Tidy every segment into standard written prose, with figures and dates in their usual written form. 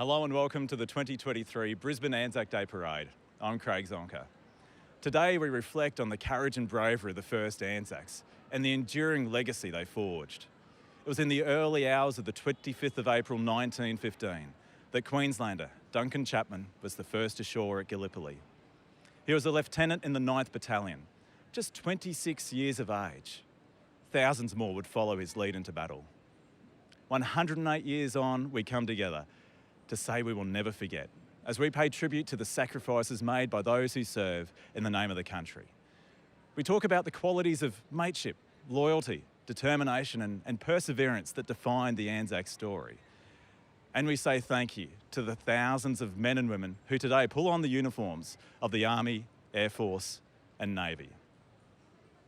Hello and welcome to the 2023 Brisbane Anzac Day Parade. I'm Craig Zonka. Today we reflect on the courage and bravery of the first Anzacs and the enduring legacy they forged. It was in the early hours of the 25th of April 1915 that Queenslander Duncan Chapman was the first ashore at Gallipoli. He was a lieutenant in the 9th Battalion, just 26 years of age. Thousands more would follow his lead into battle. 108 years on, we come together to say we will never forget, as we pay tribute to the sacrifices made by those who serve in the name of the country. We talk about the qualities of mateship, loyalty, determination and perseverance that define the Anzac story. And we say thank you to the thousands of men and women who today pull on the uniforms of the Army, Air Force and Navy.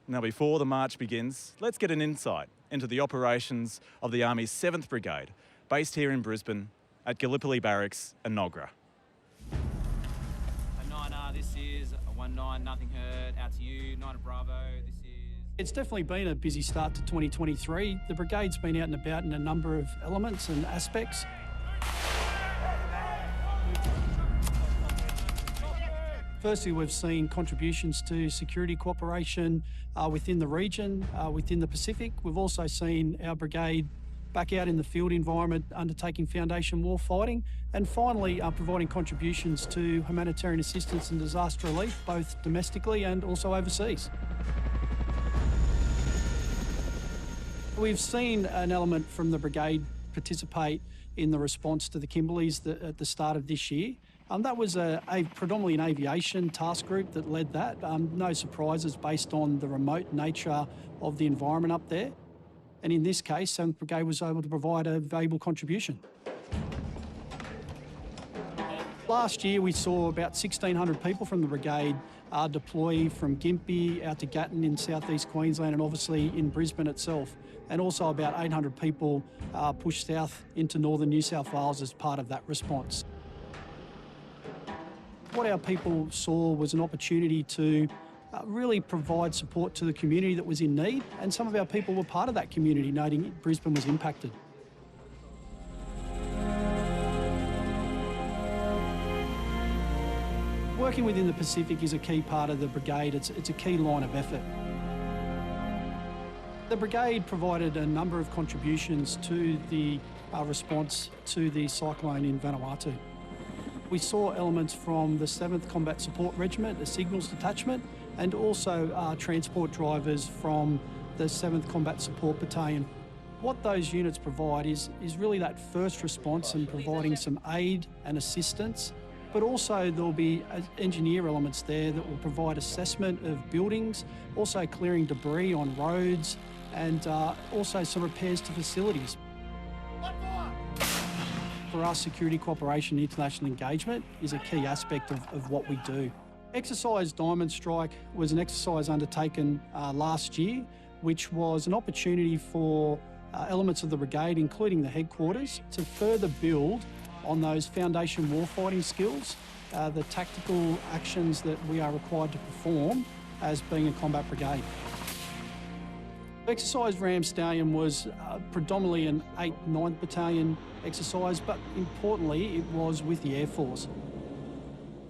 Now, before the march begins, let's get an insight into the operations of the Army's 7th Brigade, based here in Brisbane at Gallipoli Barracks and Nogra. A 9R, this is a 19, nothing heard, out to you, 9 Bravo, this is... It's definitely been a busy start to 2023. The brigade's been out and about in a number of elements and aspects. Firstly, we've seen contributions to security cooperation within the region, within the Pacific. We've also seen our brigade back out in the field environment undertaking foundation war fighting, and finally providing contributions to humanitarian assistance and disaster relief, both domestically and also overseas. We've seen an element from the brigade participate in the response to the Kimberleys at the start of this year. That was predominantly an aviation task group that led that. No surprises based on the remote nature of the environment up there. And in this case, 7th Brigade was able to provide a valuable contribution. Last year, we saw about 1,600 people from the brigade deploy from Gympie out to Gatton in southeast Queensland and obviously in Brisbane itself. And also about 800 people pushed south into northern New South Wales as part of that response. What our people saw was an opportunity to really provide support to the community that was in need, and some of our people were part of that community, noting Brisbane was impacted. Working within the Pacific is a key part of the brigade. It's a key line of effort. The brigade provided a number of contributions to the response to the cyclone in Vanuatu. We saw elements from the 7th Combat Support Regiment, the Signals Detachment, and also transport drivers from the 7th Combat Support Battalion. What those units provide is really that first response and providing some aid and assistance, but also there'll be engineer elements there that will provide assessment of buildings, also clearing debris on roads, and also some repairs to facilities. For us, security cooperation and international engagement is a key aspect of what we do. Exercise Diamond Strike was an exercise undertaken last year, which was an opportunity for elements of the brigade, including the headquarters, to further build on those foundation warfighting skills, the tactical actions that we are required to perform as being a combat brigade. Exercise Ram Stallion was predominantly an 8th 9th Battalion exercise, but importantly, it was with the Air Force.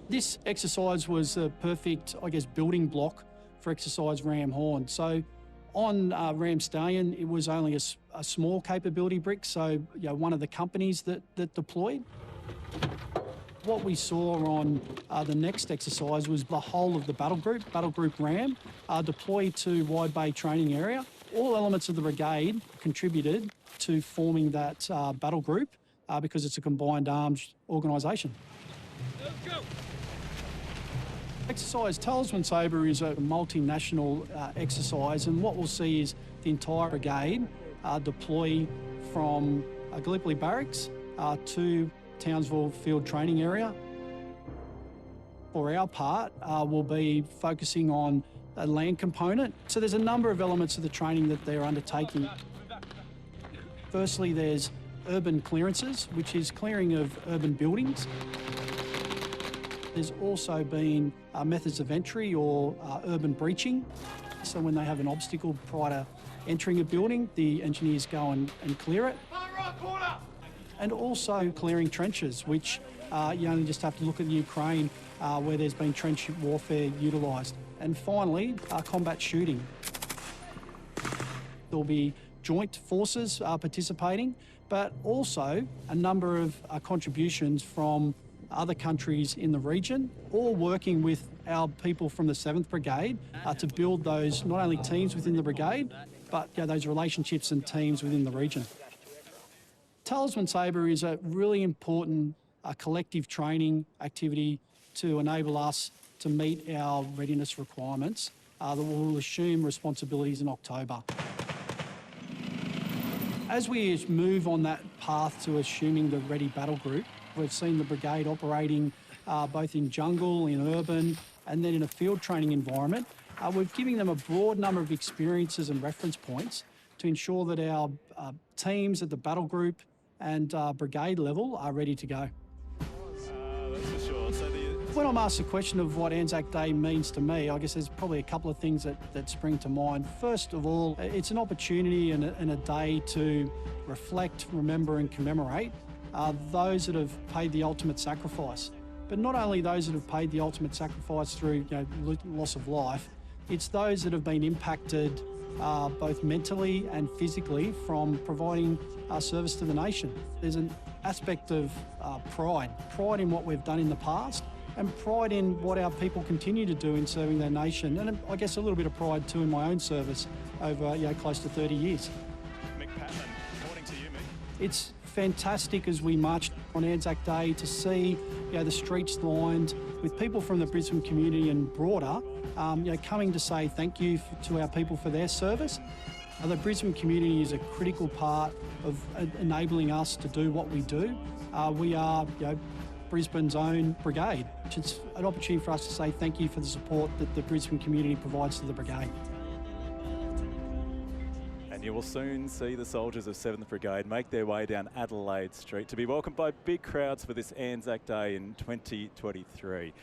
This exercise was a perfect, building block for Exercise Ram Horn. So on Ram Stallion, it was only a small capability brick, so one of the companies that deployed. What we saw on the next exercise was the whole of the Battle Group Ram, deployed to Wide Bay Training Area. All elements of the brigade contributed to forming that battle group because it's a combined arms organisation. Let's go. Exercise Talisman Sabre is a multinational exercise, and what we'll see is the entire brigade deploy from Gallipoli Barracks to Townsville Field Training Area. For our part, we'll be focusing on a land component. So there's a number of elements of the training that they're undertaking. Firstly, there's urban clearances, which is clearing of urban buildings. There's also been methods of entry or urban breaching. So when they have an obstacle prior to entering a building, the engineers go and clear it. and also clearing trenches, which you only just have to look at the Ukraine where there's been trench warfare utilised. And finally, combat shooting. There'll be joint forces participating, but also a number of contributions from other countries in the region, all working with our people from the 7th Brigade to build those not only teams within the brigade, but those relationships and teams within the region. Talisman Sabre is a really important collective training activity to enable us to meet our readiness requirements that will assume responsibilities in October. As we move on that path to assuming the Ready Battle Group, we've seen the brigade operating both in jungle, in urban, and then in a field training environment. We're giving them a broad number of experiences and reference points to ensure that our teams at the battle group and brigade level are ready to go. That's for sure. So When I'm asked the question of what Anzac Day means to me, I guess there's probably a couple of things that spring to mind. First of all, it's an opportunity and a day to reflect, remember and commemorate those that have paid the ultimate sacrifice. But not only those that have paid the ultimate sacrifice through loss of life, it's those that have been impacted both mentally and physically from providing service to the nation. There's an aspect of pride in what we've done in the past, and pride in what our people continue to do in serving their nation, and I guess a little bit of pride too in my own service over close to 30 years. Mick Patman, morning to you, Mick. It's fantastic as we marched on Anzac Day to see the streets lined with people from the Brisbane community and broader coming to say thank you to our people for their service. The Brisbane community is a critical part of enabling us to do what we do. We are Brisbane's own brigade. It's an opportunity for us to say thank you for the support that the Brisbane community provides to the brigade. And you will soon see the soldiers of 7th Brigade make their way down Adelaide Street to be welcomed by big crowds for this Anzac Day in 2023.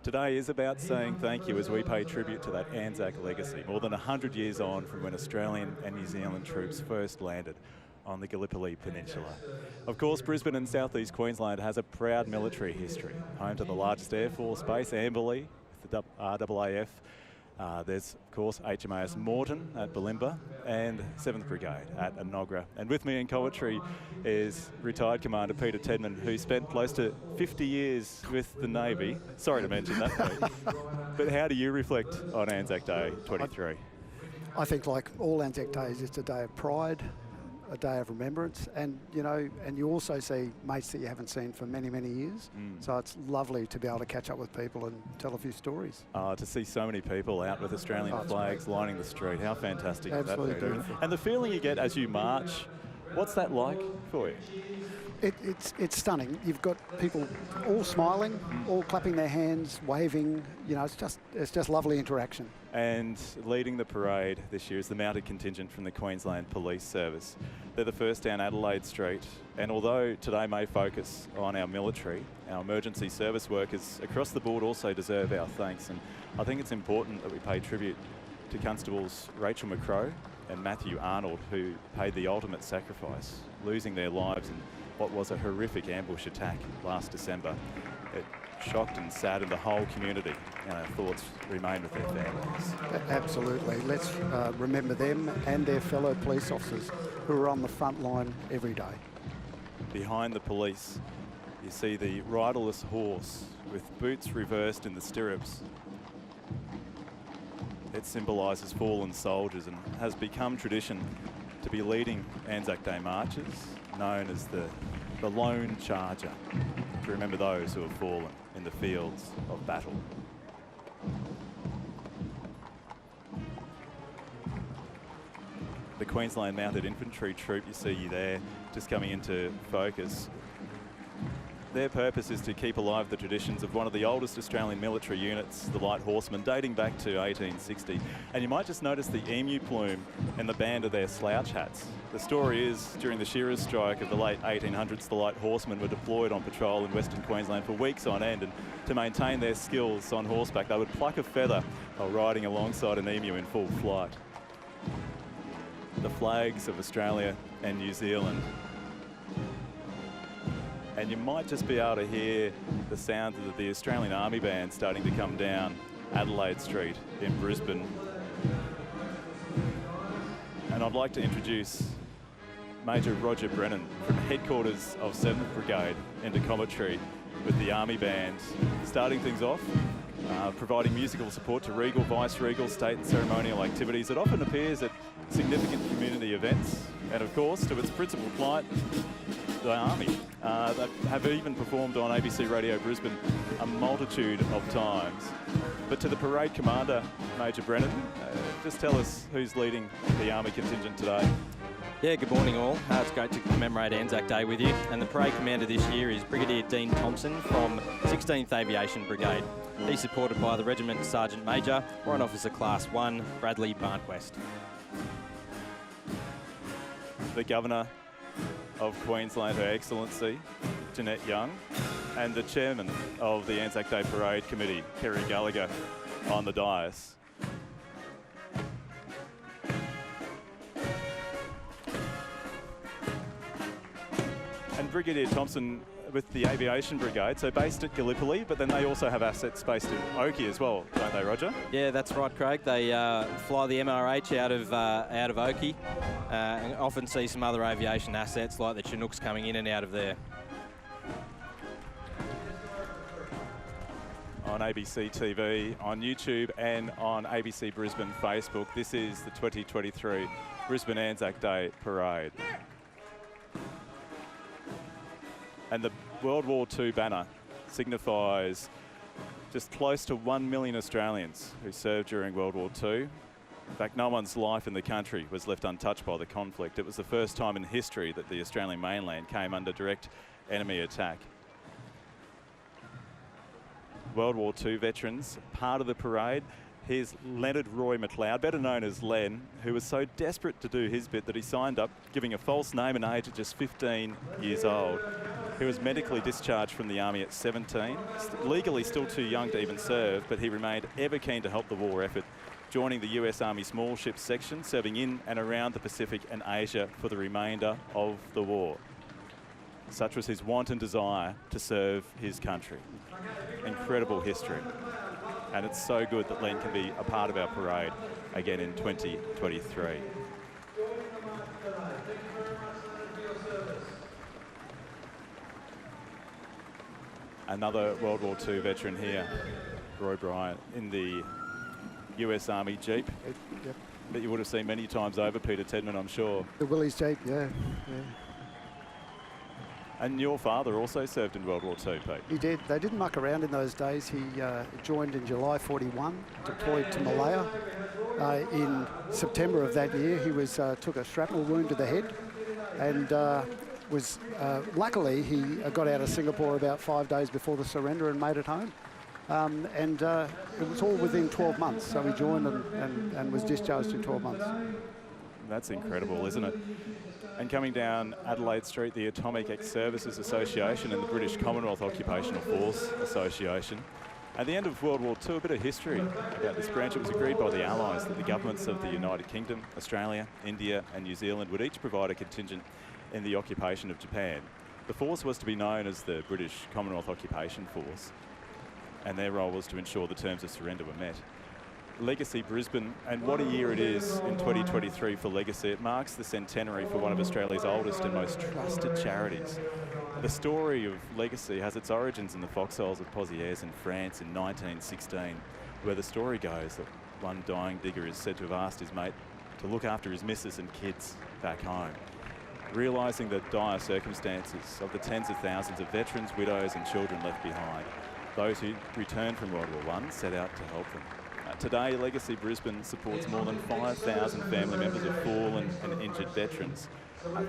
Today is about saying thank you as we pay tribute to that Anzac legacy, more than 100 years on from when Australian and New Zealand troops first landed on the Gallipoli Peninsula. Of course, Brisbane and southeast Queensland has a proud military history, home to the largest Air Force base, Amberley, the RAAF. There's, of course, HMAS Moreton at Bulimba and 7th Brigade at Enoggera. And with me in commentary is retired Commander Peter Tedman, who spent close to 50 years with the Navy. Sorry to mention that, Pete. But how do you reflect on Anzac Day 23? I think, like all Anzac Days, it's a day of pride, a day of remembrance, and you also see mates that you haven't seen for many, many years. So it's lovely to be able to catch up with people and tell a few stories. To see so many people out with Australian flags lining the street, how fantastic is that? Absolutely beautiful. And the feeling you get as you march, what's that like for you? It's stunning. You've got people all smiling, all clapping their hands, waving. It's just lovely interaction. And leading the parade this year is the mounted contingent from the Queensland Police Service. They're the first down Adelaide Street, and although today may focus on our military, our emergency service workers across the board also deserve our thanks. And I think it's important that we pay tribute to Constables Rachel McCrow and Matthew Arnold, who paid the ultimate sacrifice, losing their lives in what was a horrific ambush attack last December. It shocked and saddened the whole community, and our thoughts remain with their families. Absolutely. Let's remember them and their fellow police officers who are on the front line every day. Behind the police, you see the riderless horse with boots reversed in the stirrups. It symbolises fallen soldiers and has become tradition to be leading Anzac Day marches, known as the Lone Charger, to remember those who have fallen in the fields of battle. The Queensland Mounted Infantry Troop you see there just coming into focus. Their purpose is to keep alive the traditions of one of the oldest Australian military units, the Light Horsemen, dating back to 1860. And you might just notice the emu plume and the band of their slouch hats. The story is, during the shearers' strike of the late 1800s, the Light Horsemen were deployed on patrol in Western Queensland for weeks on end, and to maintain their skills on horseback, they would pluck a feather while riding alongside an emu in full flight. The flags of Australia and New Zealand And you might just be able to hear the sound of the Australian Army Band starting to come down Adelaide Street in Brisbane. And I'd like to introduce Major Roger Brennan from headquarters of 7th Brigade into commentary with the Army Band, starting things off, providing musical support to regal, vice-regal, state and ceremonial activities. It often appears at significant community events, and of course to its principal client, the Army. They have even performed on ABC Radio Brisbane a multitude of times. But to the parade commander, Major Brennan, just tell us who's leading the Army contingent today. Yeah, good morning all. It's great to commemorate Anzac Day with you. And the parade commander this year is Brigadier Dean Thompson from 16th Aviation Brigade. He's supported by the Regiment Sergeant Major, Warrant Officer Class 1, Bradley Barnquest. The Governor of Queensland, Her Excellency, Jeanette Young, and the Chairman of the Anzac Day Parade Committee, Kerry Gallagher, on the dais. And Brigadier Thompson with the Aviation Brigade, so based at Gallipoli, but then they also have assets based in Oakey as well, don't they, Roger? Yeah, that's right, Craig. They fly the MRH out of Oakey, and often see some other aviation assets like the Chinooks coming in and out of there. On ABC TV, on YouTube and on ABC Brisbane Facebook, this is the 2023 Brisbane Anzac Day Parade. And the World War II banner signifies just close to 1 million Australians who served during World War II. In fact, no one's life in the country was left untouched by the conflict. It was the first time in history that the Australian mainland came under direct enemy attack. World War II veterans, part of the parade. Here's Leonard Roy McLeod, better known as Len, who was so desperate to do his bit that he signed up, giving a false name and age at just 15 years old. He was medically discharged from the Army at 17, legally still too young to even serve, but he remained ever keen to help the war effort, joining the US Army Small Ships Section, serving in and around the Pacific and Asia for the remainder of the war. Such was his wanton desire to serve his country. Incredible history. And it's so good that Len can be a part of our parade again in 2023. Another World War II veteran here, Roy Bryant, in the US Army Jeep. Yep. That you would have seen many times over, Peter Tedman, I'm sure. The Willys Jeep, yeah. And your father also served in World War II, Pete. He did. They didn't muck around in those days. He joined in July 41, deployed to Malaya. In September of that year, he took a shrapnel wound to the head, and luckily he got out of Singapore about 5 days before the surrender and made it home. It was all within 12 months. So he joined and was discharged in 12 months. That's incredible, isn't it? And coming down Adelaide Street, the Atomic Ex-Services Association and the British Commonwealth Occupational Force Association. At the end of World War II, a bit of history about this branch. It was agreed by the Allies that the governments of the United Kingdom, Australia, India and New Zealand would each provide a contingent in the occupation of Japan. The force was to be known as the British Commonwealth Occupation Force, and their role was to ensure the terms of surrender were met. Legacy Brisbane, and what a year it is in 2023 for Legacy. It marks the centenary for one of Australia's oldest and most trusted charities. The story of Legacy has its origins in the foxholes of Pozières in France in 1916, where the story goes that one dying digger is said to have asked his mate to look after his missus and kids back home. Realising the dire circumstances of the tens of thousands of veterans, widows and children left behind, those who returned from World War I set out to help them. Today, Legacy Brisbane supports more than 5,000 family members of fallen and injured veterans.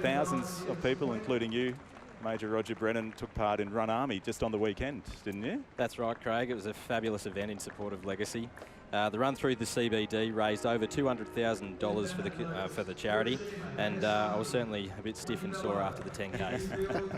Thousands of people, including you, Major Roger Brennan, took part in Run Army just on the weekend, didn't you? That's right, Craig. It was a fabulous event in support of Legacy. The run through the CBD raised over $200,000 for the charity, and I was certainly a bit stiff and sore after the 10Ks.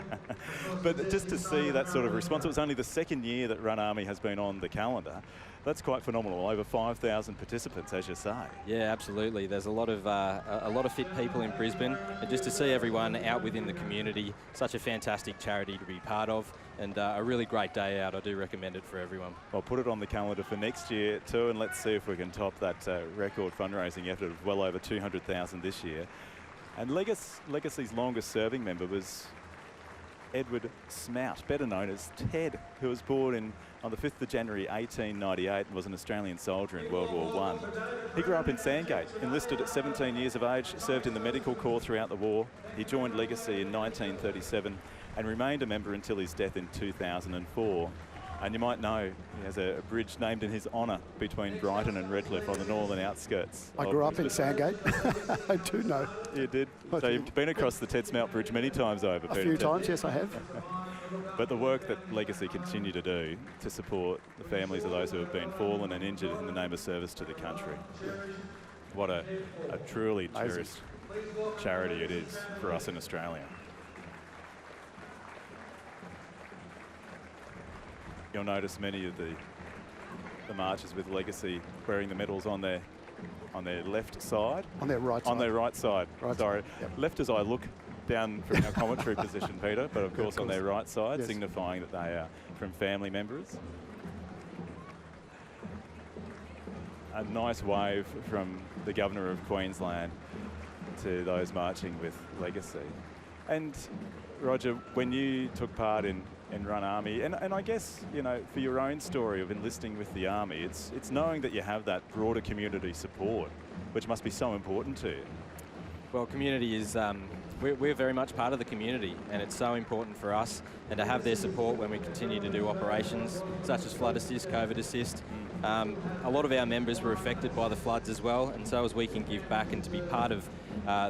But just to see that sort of response, it was only the second year that Run Army has been on the calendar. That's quite phenomenal. Over 5,000 participants, as you say. Yeah, absolutely. There's a lot of fit people in Brisbane, and just to see everyone out within the community, such a fantastic charity to be part of, and a really great day out. I do recommend it for everyone. I'll put it on the calendar for next year too, and let's see if we can top that record fundraising effort of well over 200,000 this year. And Legacy's longest serving member was Edward Smout, better known as Ted, who was born on the 5th of January 1898 and was an Australian soldier in World War I. He grew up in Sandgate, enlisted at 17 years of age, served in the medical corps throughout the war. He joined Legacy in 1937 and remained a member until his death in 2004. And you might know he has a bridge named in his honour between Brighton and Redcliffe on the northern outskirts. I grew up in Sandgate. I do know. You did? So you've been across the Ted Smout Bridge many times over, Peter. A few times, yes, I have. But the work that Legacy continue to do to support the families of those who have been fallen and injured in the name of service to the country. What a truly cherished charity it is for us in Australia. You'll notice many of the marchers with Legacy wearing the medals on their left side. On their right side. On their right side. Right Sorry. side. Yep. Left as I look down from our commentary position, Peter, but of course on their right side, yes, signifying that they are from family members. A nice wave from the Governor of Queensland to those marching with Legacy. And Roger, when you took part in Run Army, and I guess, you know, for your own story of enlisting with the Army, it's knowing that you have that broader community support, which must be so important to you. Well, community is, we're very much part of the community, and it's so important for us, and to have their support when we continue to do operations such as flood assist, COVID assist. A lot of our members were affected by the floods as well, and so as we can give back and to be part of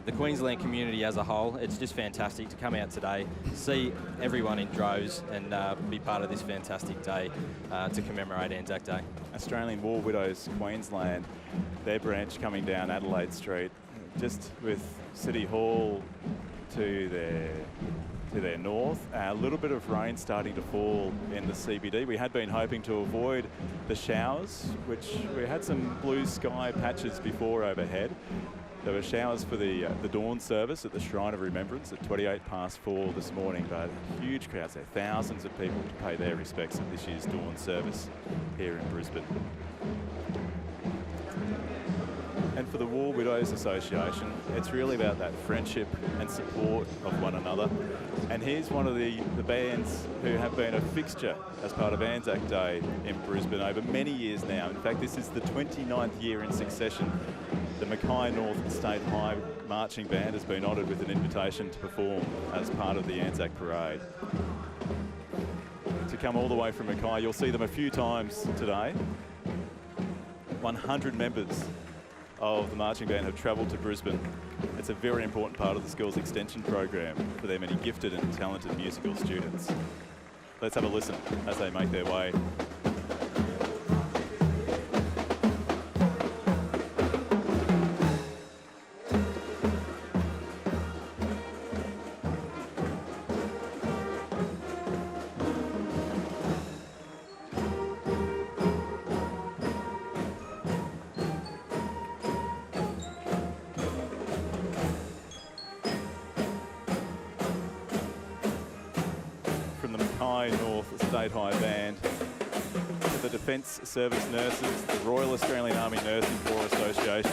the Queensland community as a whole, it's just fantastic to come out today, see everyone in droves, and be part of this fantastic day to commemorate Anzac Day. Australian War Widows Queensland, their branch coming down Adelaide Street, just with City Hall to their north. A little bit of rain starting to fall in the CBD. We had been hoping to avoid the showers, which we had some blue sky patches before overhead. There were showers for the dawn service at the Shrine of Remembrance at 4:28 this morning, but huge crowds there, thousands of people to pay their respects at this year's dawn service here in Brisbane. And for the War Widows Association, it's really about that friendship and support of one another. And here's one of the bands who have been a fixture as part of Anzac Day in Brisbane over many years now. In fact, this is the 29th year in succession. The Mackay North State High Marching Band has been honoured with an invitation to perform as part of the Anzac Parade. To come all the way from Mackay, you'll see them a few times today. 100 members of the marching band have travelled to Brisbane. It's a very important part of the school's extension program for their many gifted and talented musical students. Let's have a listen as they make their way. North State High Band, to the Defence Service Nurses, the Royal Australian Army Nursing Corps Association,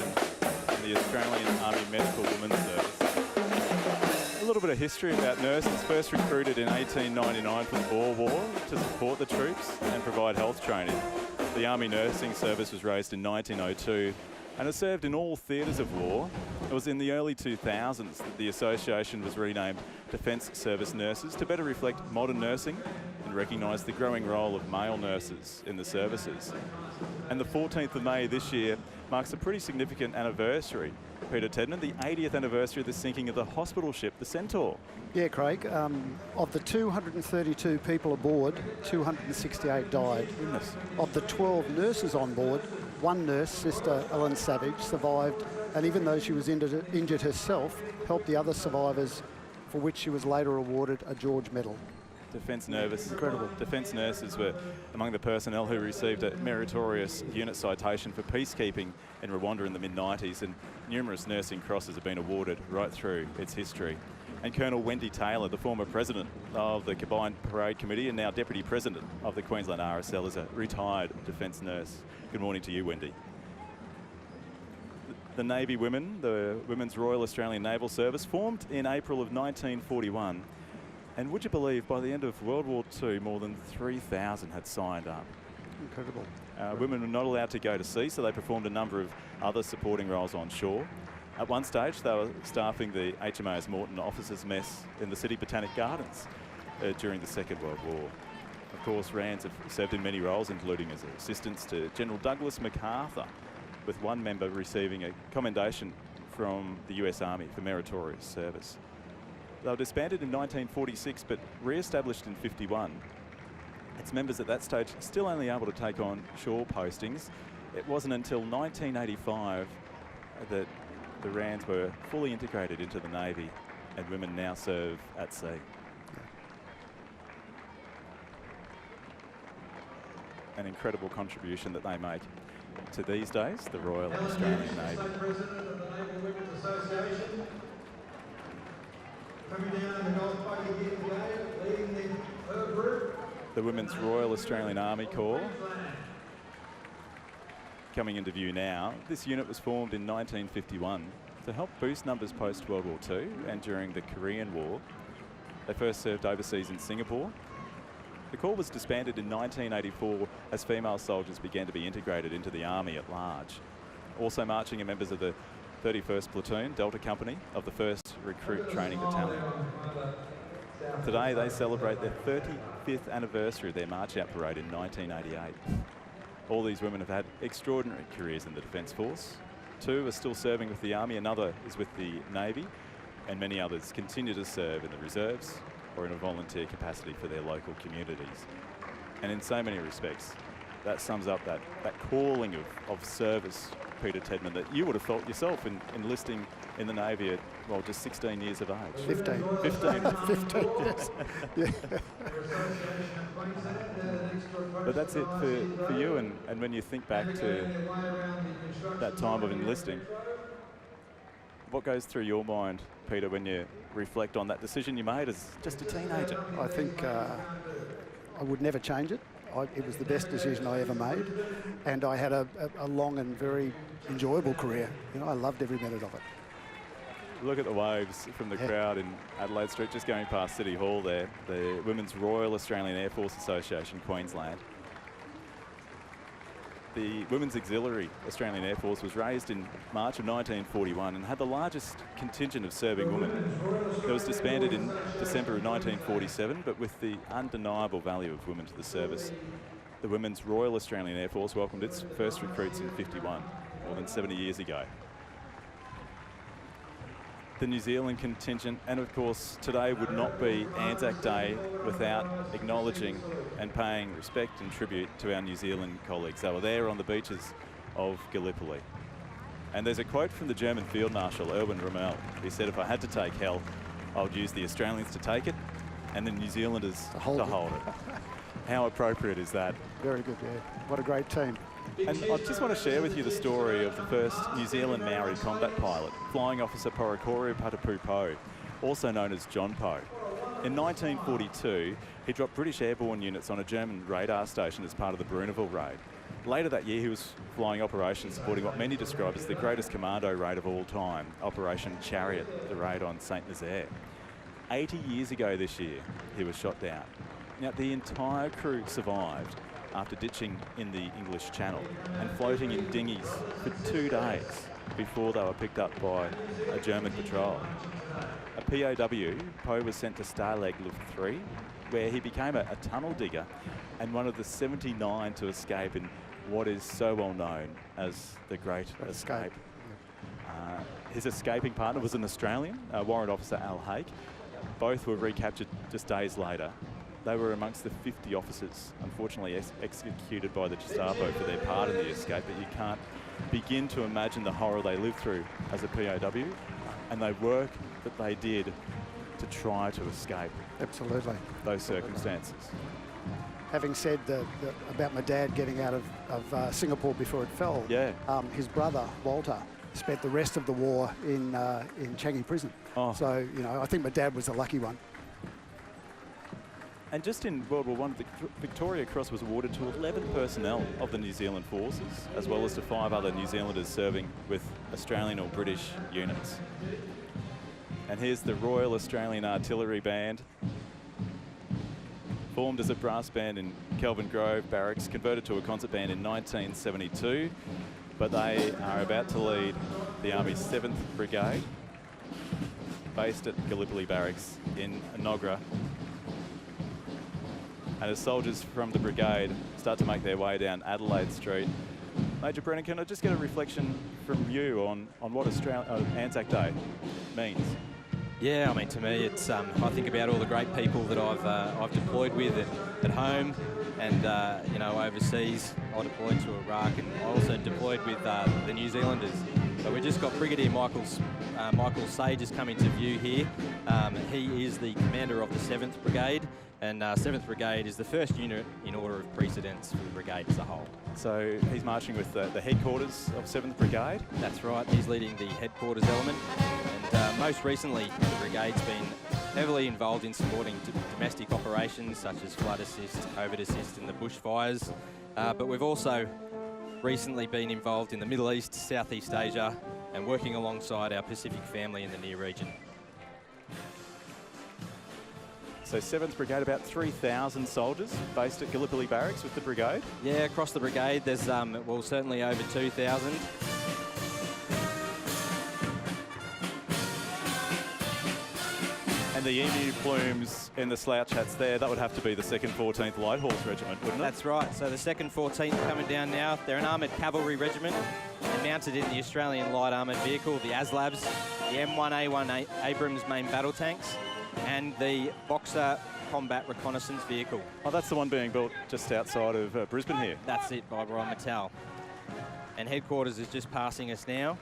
and the Australian Army Medical Women's Service. A little bit of history about nurses. First recruited in 1899 for the Boer War to support the troops and provide health training. The Army Nursing Service was raised in 1902 and has served in all theatres of war. It was in the early 2000s that the association was renamed Defence Service Nurses to better reflect modern nursing and recognise the growing role of male nurses in the services. And the 14th of May this year marks a pretty significant anniversary, Peter Tedman, the 80th anniversary of the sinking of the hospital ship, the Centaur. Yeah, Craig, of the 232 people aboard, 268 died. Goodness. Of the 12 nurses on board, one nurse, Sister Ellen Savage, survived, and even though she was injured herself, helped the other survivors, for which she was later awarded a George Medal. Defence Incredible. Defence nurses were among the personnel who received a meritorious unit citation for peacekeeping in Rwanda in the mid-90s, and numerous nursing crosses have been awarded right through its history. And Colonel Wendy Taylor, the former president of the Combined Parade Committee and now deputy president of the Queensland RSL, is a retired defence nurse. Good morning to you, Wendy. The Navy Women, the Women's Royal Australian Naval Service, formed in April of 1941. And would you believe, by the end of World War II, more than 3,000 had signed up. Incredible. Women were not allowed to go to sea, so they performed a number of other supporting roles on shore. At one stage, they were staffing the HMAS Morton Officers' Mess in the City Botanic Gardens during the Second World War. Of course, RANs have served in many roles, including as assistants to General Douglas MacArthur, with one member receiving a commendation from the US Army for meritorious service. They were disbanded in 1946, but re-established in 51. Its members at that stage still only able to take on shore postings. It wasn't until 1985 that the RANs were fully integrated into the Navy, and women now serve at sea. An incredible contribution that they make to these days, the Royal Australian Navy. President of the Naval Women's Association. Coming down in the golf buggy here today, leading her group. The Women's Royal Australian Army Corps coming into view now. This unit was formed in 1951 to help boost numbers post-World War II and during the Korean War. They first served overseas in Singapore. The Corps was disbanded in 1984 as female soldiers began to be integrated into the Army at large. Also marching are members of the 31st Platoon, Delta Company, of the 1st Recruit Training Battalion. Today they celebrate their 35th anniversary of their march out parade in 1988. All these women have had extraordinary careers in the Defence Force. Two are still serving with the Army, another is with the Navy, and many others continue to serve in the reserves or in a volunteer capacity for their local communities. And in so many respects, that sums up that calling of service, Peter Tedman, that you would have felt yourself in enlisting in the Navy at, well, just 16 years of age. 15. 15. Yes. Yeah. But that's it for you, and when you think back to that time of enlisting, what goes through your mind, Peter, when you reflect on that decision you made as just a teenager? I think I would never change it. It was the best decision I ever made, and I had a long and very enjoyable career. You know, I loved every minute of it. Look at the waves from the crowd in Adelaide Street, just going past City Hall there, the Women's Royal Australian Air Force Association, Queensland. The Women's Auxiliary Australian Air Force was raised in March of 1941 and had the largest contingent of serving women. It was disbanded in December of 1947, but with the undeniable value of women to the service, the Women's Royal Australian Air Force welcomed its first recruits in 51, more than 70 years ago. The New Zealand contingent, and of course today would not be Anzac Day without acknowledging and paying respect and tribute to our New Zealand colleagues. They were there on the beaches of Gallipoli. And there's a quote from the German Field Marshal, Erwin Rommel. He said, "If I had to take hell, I would use the Australians to take it and the New Zealanders to hold it." How appropriate is that? Very good, yeah. What a great team. And I just want to share with you the story of the first New Zealand Maori combat pilot, Flying Officer Porokoro Patapupo, also known as John Poe. In 1942, he dropped British airborne units on a German radar station as part of the Bruneville raid. Later that year, he was flying operations supporting what many describe as the greatest commando raid of all time, Operation Chariot, the raid on St. Nazaire. 80 years ago this year, he was shot down. Now, the entire crew survived after ditching in the English Channel and floating in dinghies for 2 days before they were picked up by a German patrol. A POW, Poe was sent to Starleg Luft 3, where he became a tunnel digger and one of the 79 to escape in what is so well known as the Great Escape. His escaping partner was an Australian, Warrant Officer Al Hake. Both were recaptured just days later. They were amongst the 50 officers, unfortunately executed by the Gestapo for their part in the escape, but you can't begin to imagine the horror they lived through as a POW and the work that they did to try to escape Absolutely. those circumstances. Having said about my dad getting out of Singapore before it fell, Yeah. his brother, Walter, spent the rest of the war in Changi prison. Oh. So, you know, I think my dad was the lucky one. And just in World War I, the Victoria Cross was awarded to 11 personnel of the New Zealand forces, as well as to 5 other New Zealanders serving with Australian or British units. And here's the Royal Australian Artillery Band, formed as a brass band in Kelvin Grove Barracks, converted to a concert band in 1972, but they are about to lead the Army's 7th Brigade, based at Gallipoli Barracks in Nogra. And as soldiers from the brigade start to make their way down Adelaide Street, Major Brennan, can I just get a reflection from you on what Anzac Day means? Yeah, I mean, to me, it's I think about all the great people that I've deployed with at home, and you know, overseas. I deployed to Iraq, and I also deployed with the New Zealanders. So we just got Brigadier Michael Sage has come into view here. He is the commander of the 7th Brigade, and 7th Brigade is the first unit in order of precedence for the brigade as a whole. So he's marching with the headquarters of 7th Brigade? That's right, he's leading the headquarters element. And most recently, the brigade's been heavily involved in supporting domestic operations such as flood assist, COVID assist and the bushfires. But we've also recently been involved in the Middle East, Southeast Asia, and working alongside our Pacific family in the near region. So 7th Brigade, about 3,000 soldiers based at Gallipoli Barracks with the brigade? Yeah, across the brigade there's, well, certainly over 2,000. And the emu plumes in the slouch hats there, that would have to be the 2nd 14th Light Horse Regiment, wouldn't it? That's right. So the 2nd 14th coming down now. They're an armoured cavalry regiment. They're mounted in the Australian light armoured vehicle, the ASLABs, the M1A1 Abrams main battle tanks, and the Boxer combat reconnaissance vehicle. Oh, that's the one being built just outside of Brisbane here. That's it, by Rheinmetall. And headquarters is just passing us now.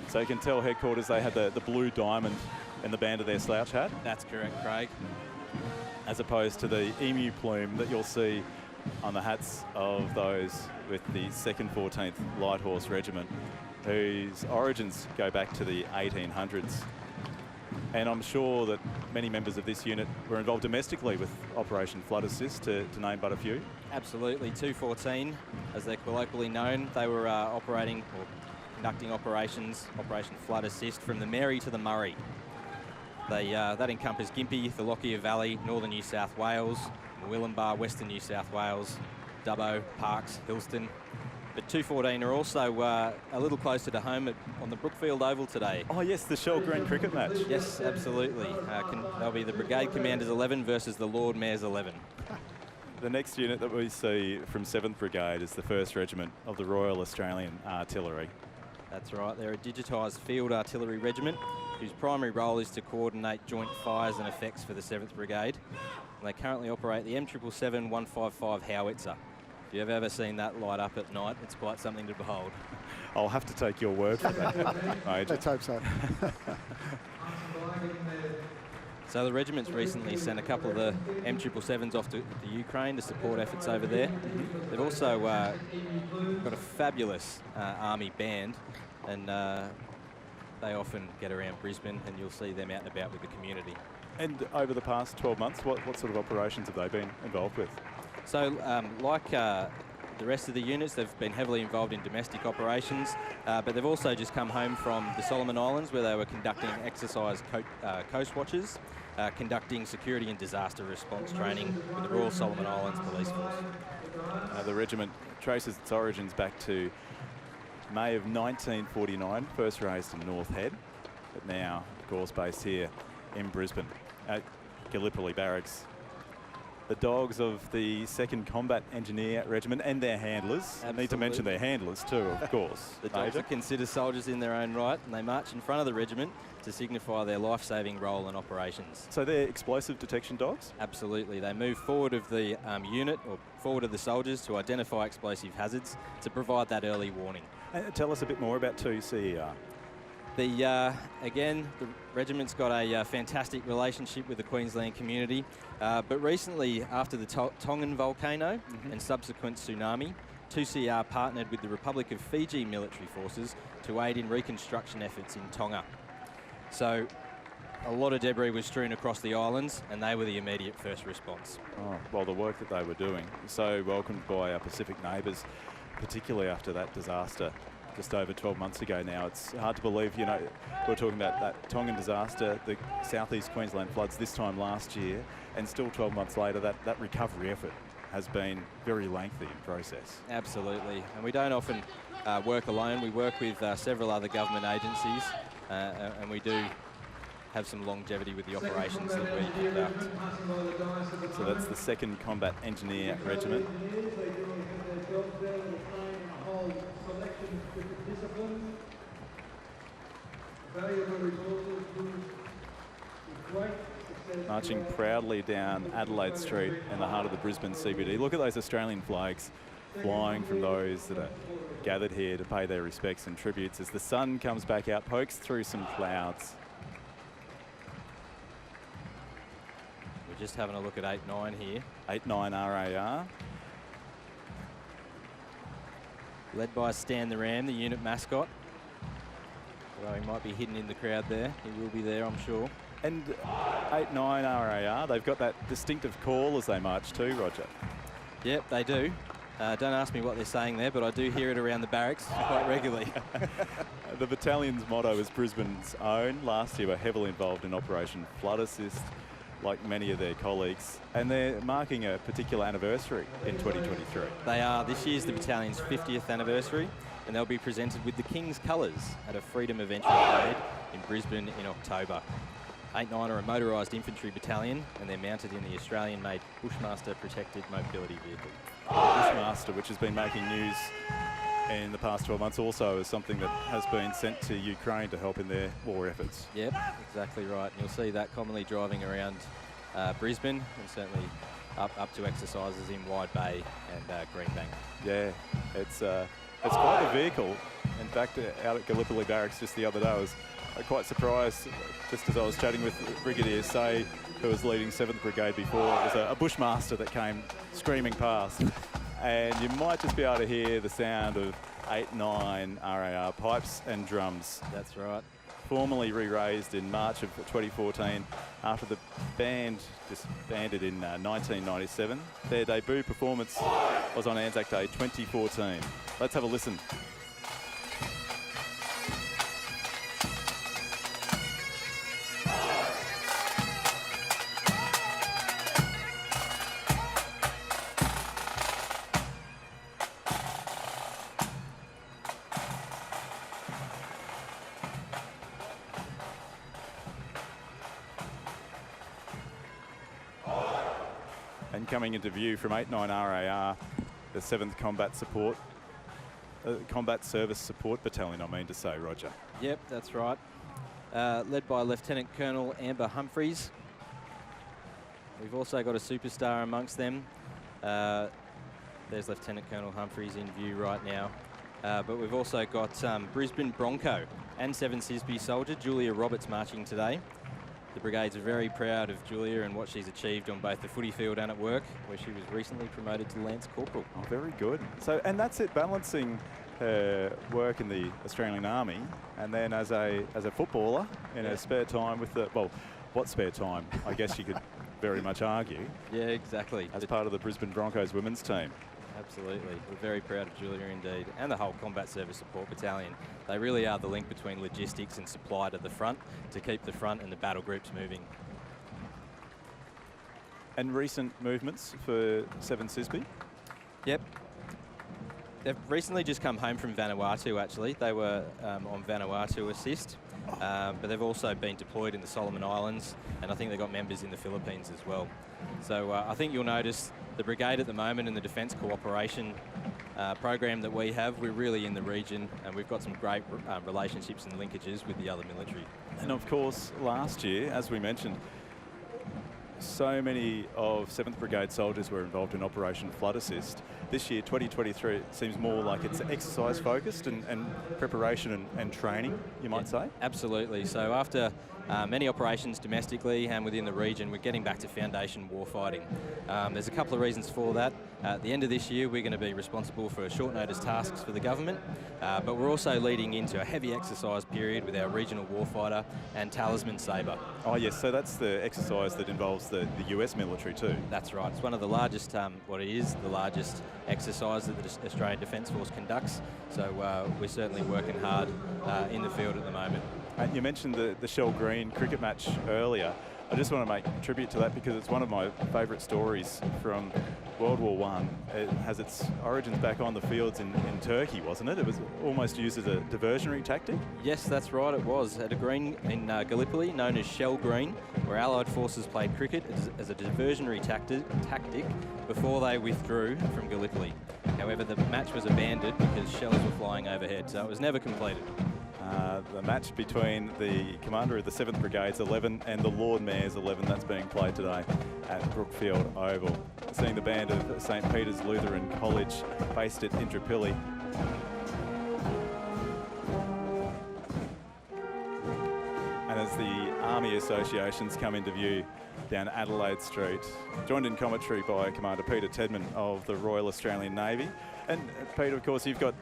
So you can tell headquarters, they had the blue diamond in the band of their slouch hat. That's correct, Craig. As opposed to the emu plume that you'll see on the hats of those with the 2nd 14th Light Horse Regiment, whose origins go back to the 1800s. And I'm sure that many members of this unit were involved domestically with Operation Flood Assist, to name but a few. Absolutely, 214, as they're colloquially known. They were operating or conducting Operation Flood Assist from the Mary to the Murray. That encompassed Gympie, the Lockyer Valley, northern New South Wales, Willumbar, western New South Wales, Dubbo, Parkes, Hillston. But 214 are also a little closer to home on the Brookfield Oval today. Oh yes, the Shell Green cricket match. Yes, absolutely. They'll be the Brigade Commander's 11 versus the Lord Mayor's 11. The next unit that we see from 7th Brigade is the 1st Regiment of the Royal Australian Artillery. That's right, they're a digitised field artillery regiment whose primary role is to coordinate joint fires and effects for the 7th Brigade. And they currently operate the M777 155 howitzer. If you've ever seen that light up at night, it's quite something to behold. I'll have to take your word for that, Major. Let's hope so. So the regiment's recently sent a couple of the M777s off to Ukraine to support efforts over there. They've also got a fabulous army band, and they often get around Brisbane, and you'll see them out and about with the community. And over the past 12 months, what sort of operations have they been involved with? So like the rest of the units, they've been heavily involved in domestic operations, but they've also just come home from the Solomon Islands, where they were conducting exercise coast watches, conducting security and disaster response training with the Royal Solomon Islands Police Force. The regiment traces its origins back to May of 1949, first raised in North Head, but now, of course, based here in Brisbane at Gallipoli Barracks. The dogs of the 2nd Combat Engineer Regiment and their handlers. Absolutely. I need to mention their handlers too, of course. The dogs are considered soldiers in their own right, and they march in front of the regiment to signify their life-saving role in operations. So they're explosive detection dogs? Absolutely. They move forward of the unit or forward of the soldiers to identify explosive hazards to provide that early warning. Tell us a bit more about 2CER. Again, the regiment's got a fantastic relationship with the Queensland community, but recently, after the Tongan volcano and subsequent tsunami, 2CR partnered with the Republic of Fiji military forces to aid in reconstruction efforts in Tonga. So a lot of debris was strewn across the islands, and they were the immediate first response. Oh, well, the work that they were doing, so welcomed by our Pacific neighbours, particularly after that disaster just over 12 months ago now. It's hard to believe, you know, we're talking about that Tongan disaster, the southeast Queensland floods this time last year, and still 12 months later, that recovery effort has been very lengthy in process. Absolutely, and we don't often work alone. We work with several other government agencies, and we do have some longevity with the operations that we conduct. So that's the 2nd Combat Engineer Regiment. Marching proudly down Adelaide Street in the heart of the Brisbane CBD. Look at those Australian flags flying from those that are gathered here to pay their respects and tributes as the sun comes back out, pokes through some clouds. We're just having a look at 8-9 here. 8-9 RAR. Led by Stan the Ram, the unit mascot. Although he might be hidden in the crowd there. He will be there, I'm sure. And 8-9 RAR, they've got that distinctive call as they march too, Roger. Yep, they do. Don't ask me what they're saying there, but I do hear it around the barracks quite regularly. The battalion's motto is Brisbane's own. Last year, were heavily involved in Operation Flood Assist, like many of their colleagues, and they're marking a particular anniversary in 2023. They are. This year's the battalion's 50th anniversary, and they'll be presented with the King's colours at a Freedom of Entry parade in Brisbane in October. 8-9 are a motorised infantry battalion, and they're mounted in the Australian-made Bushmaster protected mobility vehicle. Bushmaster, which has been making news in the past 12 months, also is something that has been sent to Ukraine to help in their war efforts. Yep, exactly right. And you'll see that commonly driving around Brisbane, and certainly up to exercises in Wide Bay and Greenbank. Yeah, it's quite a vehicle. In fact, out at Gallipoli Barracks just the other day, I was quite surprised, just as I was chatting with Brigadier Say, who was leading 7th Brigade before. It was a Bushmaster that came screaming past. And you might just be able to hear the sound of 8-9 RAR pipes and drums. That's right. Formally re-raised in March of 2014 after the band disbanded in 1997. Their debut performance was on Anzac Day 2014. Let's have a listen. And coming into view from 8-9 RAR, the 7th Combat Service Support Battalion, I mean to say, Roger. Yep, that's right. Led by Lieutenant Colonel Amber Humphreys. We've also got a superstar amongst them. There's Lieutenant Colonel Humphreys in view right now. But we've also got Brisbane Bronco and 7 CISB soldier Julia Roberts marching today. The brigade's are very proud of Julia and what she's achieved on both the footy field and at work, where she was recently promoted to Lance Corporal. Oh, very good. So, and that's it, balancing her work in the Australian Army and then as a footballer in her spare time with the, well, what spare time? I guess you could very much argue. Yeah, exactly. As part of the Brisbane Broncos women's team. Absolutely. We're very proud of Julia indeed, and the whole Combat Service Support Battalion. They really are the link between logistics and supply to the front to keep the front and the battle groups moving. And recent movements for 7 CISB? Yep. They've recently just come home from Vanuatu, actually. They were on Vanuatu assist, but they've also been deployed in the Solomon Islands, and I think they've got members in the Philippines as well. So I think you'll notice the brigade at the moment in the Defence Cooperation program that we have, we're really in the region, and we've got some great relationships and linkages with the other military. And of course, last year, as we mentioned, so many of 7th Brigade soldiers were involved in Operation Flood Assist, this year, 2023, it seems more like it's exercise focused and preparation and training, you might say? Absolutely. So after many operations domestically and within the region, we're getting back to foundation warfighting. There's a couple of reasons for that. At the end of this year, we're going to be responsible for short notice tasks for the government, but we're also leading into a heavy exercise period with our regional warfighter and talisman sabre. Oh yes, so that's the exercise that involves the US military too. That's right. It's one of the largest, what it is, the largest exercise that the Australian Defence Force conducts. So we're certainly working hard in the field at the moment. And you mentioned the Shell Green cricket match earlier. I just want to make tribute to that because it's one of my favourite stories from World War I. It has its origins back on the fields in Turkey, wasn't it? It was almost used as a diversionary tactic. Yes, that's right, it was. At a green in Gallipoli, known as Shell Green, where Allied forces played cricket as a diversionary tactic before they withdrew from Gallipoli. However, the match was abandoned because shells were flying overhead, so it was never completed. The match between the commander of the 7th Brigade's 11 and the Lord Mayor's 11, that's being played today at Brookfield Oval. Seeing the band of St Peter's Lutheran College based at Indooroopilly. And as the Army associations come into view down Adelaide Street, joined in commentary by Commander Peter Tedman of the Royal Australian Navy. And Peter, of course, you've got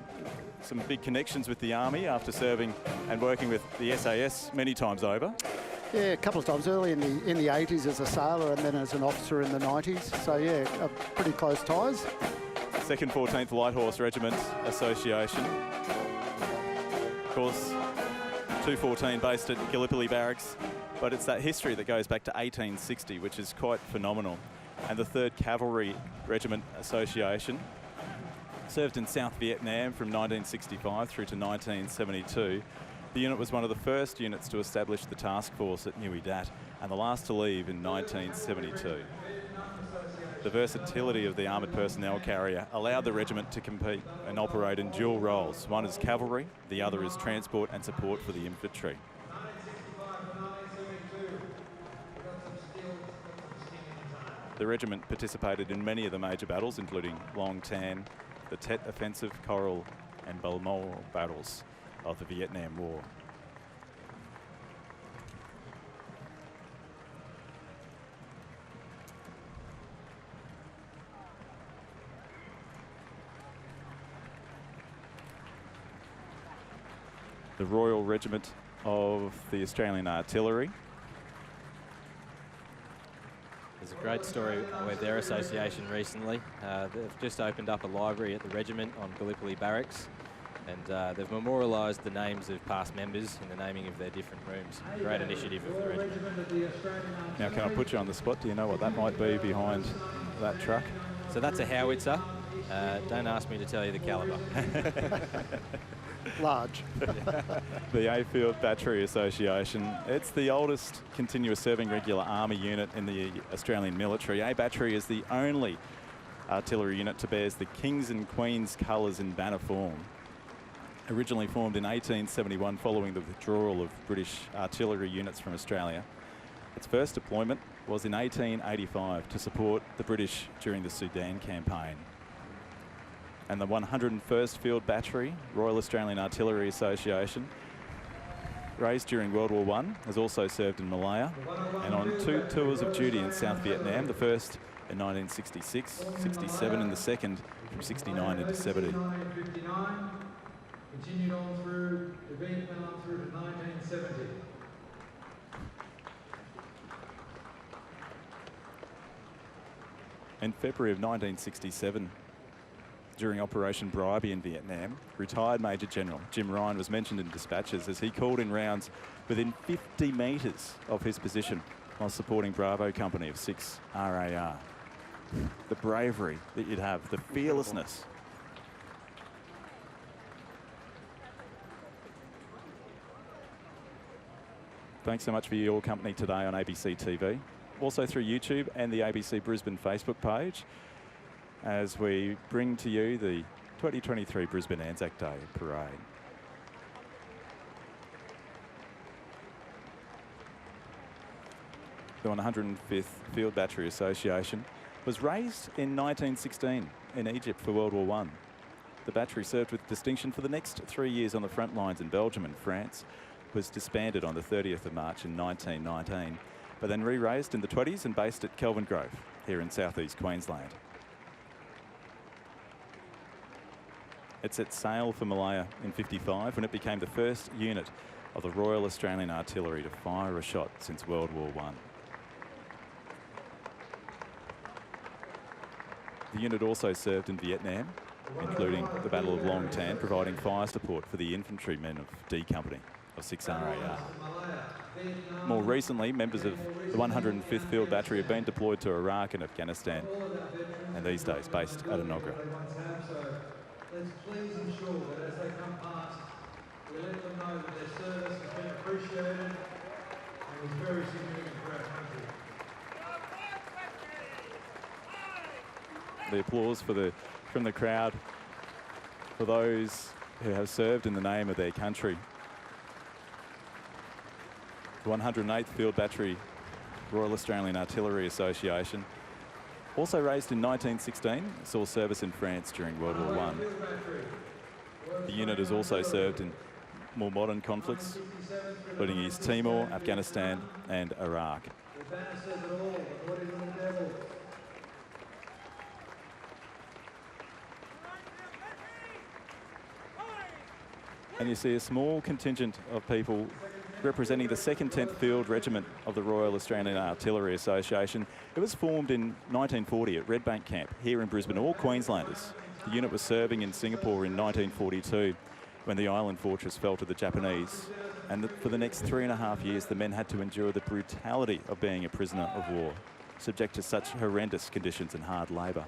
some big connections with the Army after serving and working with the SAS many times over. Yeah, a couple of times early in the 80s as a sailor and then as an officer in the 90s. So yeah, pretty close ties. 2nd 14th Light Horse Regiment Association. Of course, 214 based at Gallipoli Barracks, but it's that history that goes back to 1860, which is quite phenomenal. And the 3rd Cavalry Regiment Association served in South Vietnam from 1965 through to 1972. The unit was one of the first units to establish the task force at Nui Dat and the last to leave in 1972. The versatility of the armoured personnel carrier allowed the regiment to compete and operate in dual roles. One is cavalry, the other is transport and support for the infantry. The regiment participated in many of the major battles, including Long Tan, the Tet Offensive, Coral and Balmoral battles of the Vietnam War. The Royal Regiment of the Australian Artillery. There's a great story with their association recently. They've just opened up a library at the regiment on Gallipoli Barracks, and they've memorialised the names of past members in the naming of their different rooms. Great initiative of the regiment. Now, can I put you on the spot? Do you know what that might be behind that truck? So that's a howitzer. Don't ask me to tell you the calibre. Large. The A Field Battery Association. It's the oldest continuous serving regular army unit in the Australian military. A Battery is the only artillery unit to bear the King's and Queen's colours in banner form. Originally formed in 1871 following the withdrawal of British artillery units from Australia. Its first deployment was in 1885 to support the British during the Sudan campaign. And the 101st Field Battery, Royal Australian Artillery Association, raised during World War I, has also served in Malaya and on 2 tours of duty in South Vietnam, the first in 1966, 67 and the second from 69 into 70. Continued on through, event went on through to 1970. In February of 1967, during Operation Bribey in Vietnam, retired Major General Jim Ryan was mentioned in dispatches as he called in rounds within 50 metres of his position while supporting Bravo Company of 6 RAR. The bravery that you'd have, the fearlessness. Thanks so much for your company today on ABC TV, also through YouTube and the ABC Brisbane Facebook page, as we bring to you the 2023 Brisbane Anzac Day Parade. The 105th Field Battery Association was raised in 1916 in Egypt for World War I. The battery served with distinction for the next 3 years on the front lines in Belgium and France, was disbanded on the 30th of March in 1919, but then re-raised in the 20s and based at Kelvin Grove here in southeast Queensland. It set sail for Malaya in '55 when it became the first unit of the Royal Australian Artillery to fire a shot since World War I. The unit also served in Vietnam, including the Battle of Long Tan, providing fire support for the infantrymen of D Company of 6 RAR. More recently, members of the 105th Field Battery have been deployed to Iraq and Afghanistan, and these days based at Enoggera. Let's please ensure that as they come past, we let them know that their service has been appreciated and is very significant for our country. The applause from the crowd for those who have served in the name of their country. The 108th Field Battery Royal Australian Artillery Association, also raised in 1916, saw service in France during World War I. The unit has also served in more modern conflicts, including East Timor, Afghanistan and Iraq. And you see a small contingent of people representing the 2nd 10th Field Regiment of the Royal Australian Artillery Association. It was formed in 1940 at Red Bank Camp here in Brisbane, all Queenslanders. The unit was serving in Singapore in 1942 when the island fortress fell to the Japanese. And for the next 3.5 years, the men had to endure the brutality of being a prisoner of war, subject to such horrendous conditions and hard labour.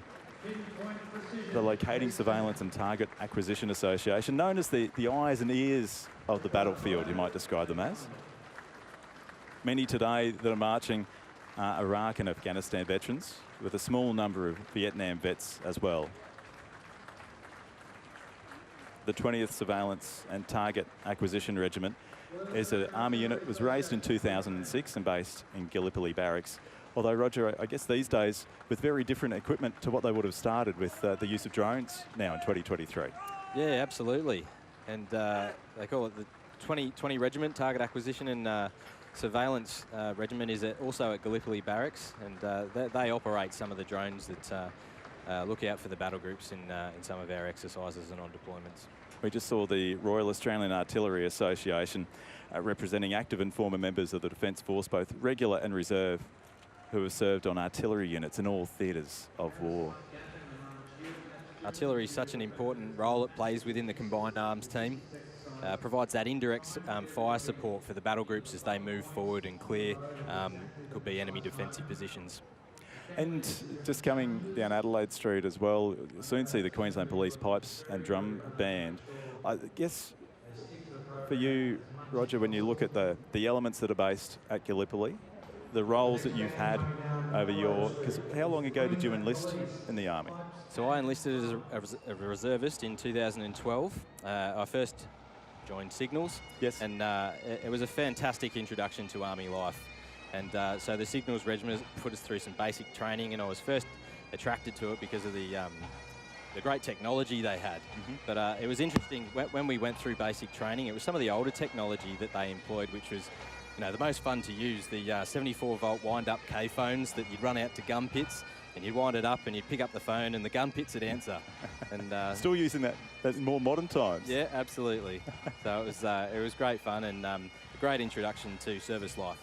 The Locating, Surveillance and Target Acquisition Association, known as the eyes and ears of the battlefield, you might describe them as. Many today that are marching are Iraq and Afghanistan veterans, with a small number of Vietnam vets as well. The 20th Surveillance and Target Acquisition Regiment is an army unit, was raised in 2006 and based in Gallipoli Barracks. Although, Roger, I guess these days with very different equipment to what they would have started with the use of drones now in 2023. Yeah, absolutely. And they call it the 20 Regiment, Target Acquisition and Surveillance Regiment is also at Gallipoli Barracks, and they operate some of the drones that look out for the battle groups in some of our exercises and on deployments. We just saw the Royal Australian Artillery Association representing active and former members of the Defence Force, both regular and reserve, who have served on artillery units in all theatres of war. Artillery is such an important role it plays within the combined arms team. Provides that indirect fire support for the battle groups as they move forward and clear, could be enemy defensive positions. And just coming down Adelaide Street as well, you'll soon see the Queensland Police Pipes and Drum Band. I guess for you, Roger, when you look at the elements that are based at Gallipoli, the roles that you've had over because how long ago did you enlist in the Army? So I enlisted as a reservist in 2012. I first joined Signals. Yes. And it was a fantastic introduction to Army life. And so the Signals Regiment put us through some basic training, and I was first attracted to it because of the great technology they had. Mm-hmm. But it was interesting, when we went through basic training, it was some of the older technology that they employed, which was the most fun to use, the 74-volt wind-up K-phones that you'd run out to gun pits, and you'd wind it up and you'd pick up the phone and the gun pits would answer. And still using that in more modern times. Yeah, absolutely. So it was great fun and a great introduction to service life.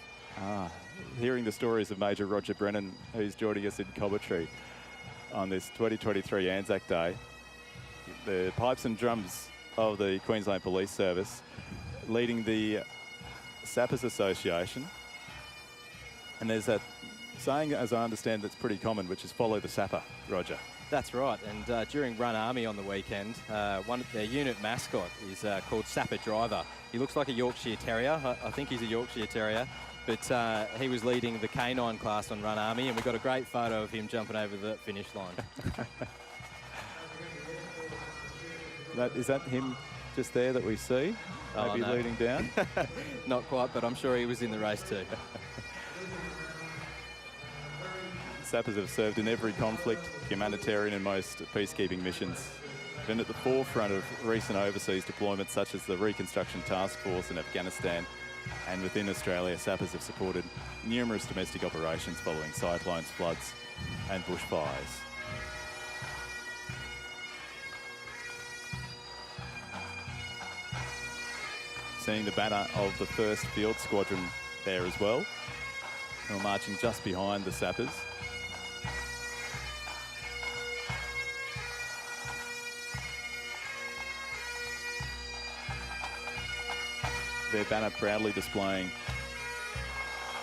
Hearing the stories of Major Roger Brennan, who's joining us in commentary on this 2023 Anzac Day, the pipes and drums of the Queensland Police Service, leading the Sappers Association. And there's that saying, as I understand, that's pretty common, which is follow the sapper, Roger. That's right, and during Run Army on the weekend, their unit mascot is called Sapper Driver. He looks like a Yorkshire Terrier. I think he's a Yorkshire Terrier, but he was leading the K9 class on Run Army, and we got a great photo of him jumping over the finish line. Is that him just there that we see? Maybe no. leading down? Not quite, but I'm sure he was in the race too. sappers have served in every conflict, humanitarian and most peacekeeping missions. Been at the forefront of recent overseas deployments such as the Reconstruction Task Force in Afghanistan, and within Australia, sappers have supported numerous domestic operations following cyclones, floods and bushfires. Seeing the banner of the 1st Field Squadron there as well. They're marching just behind the sappers. Their banner proudly displaying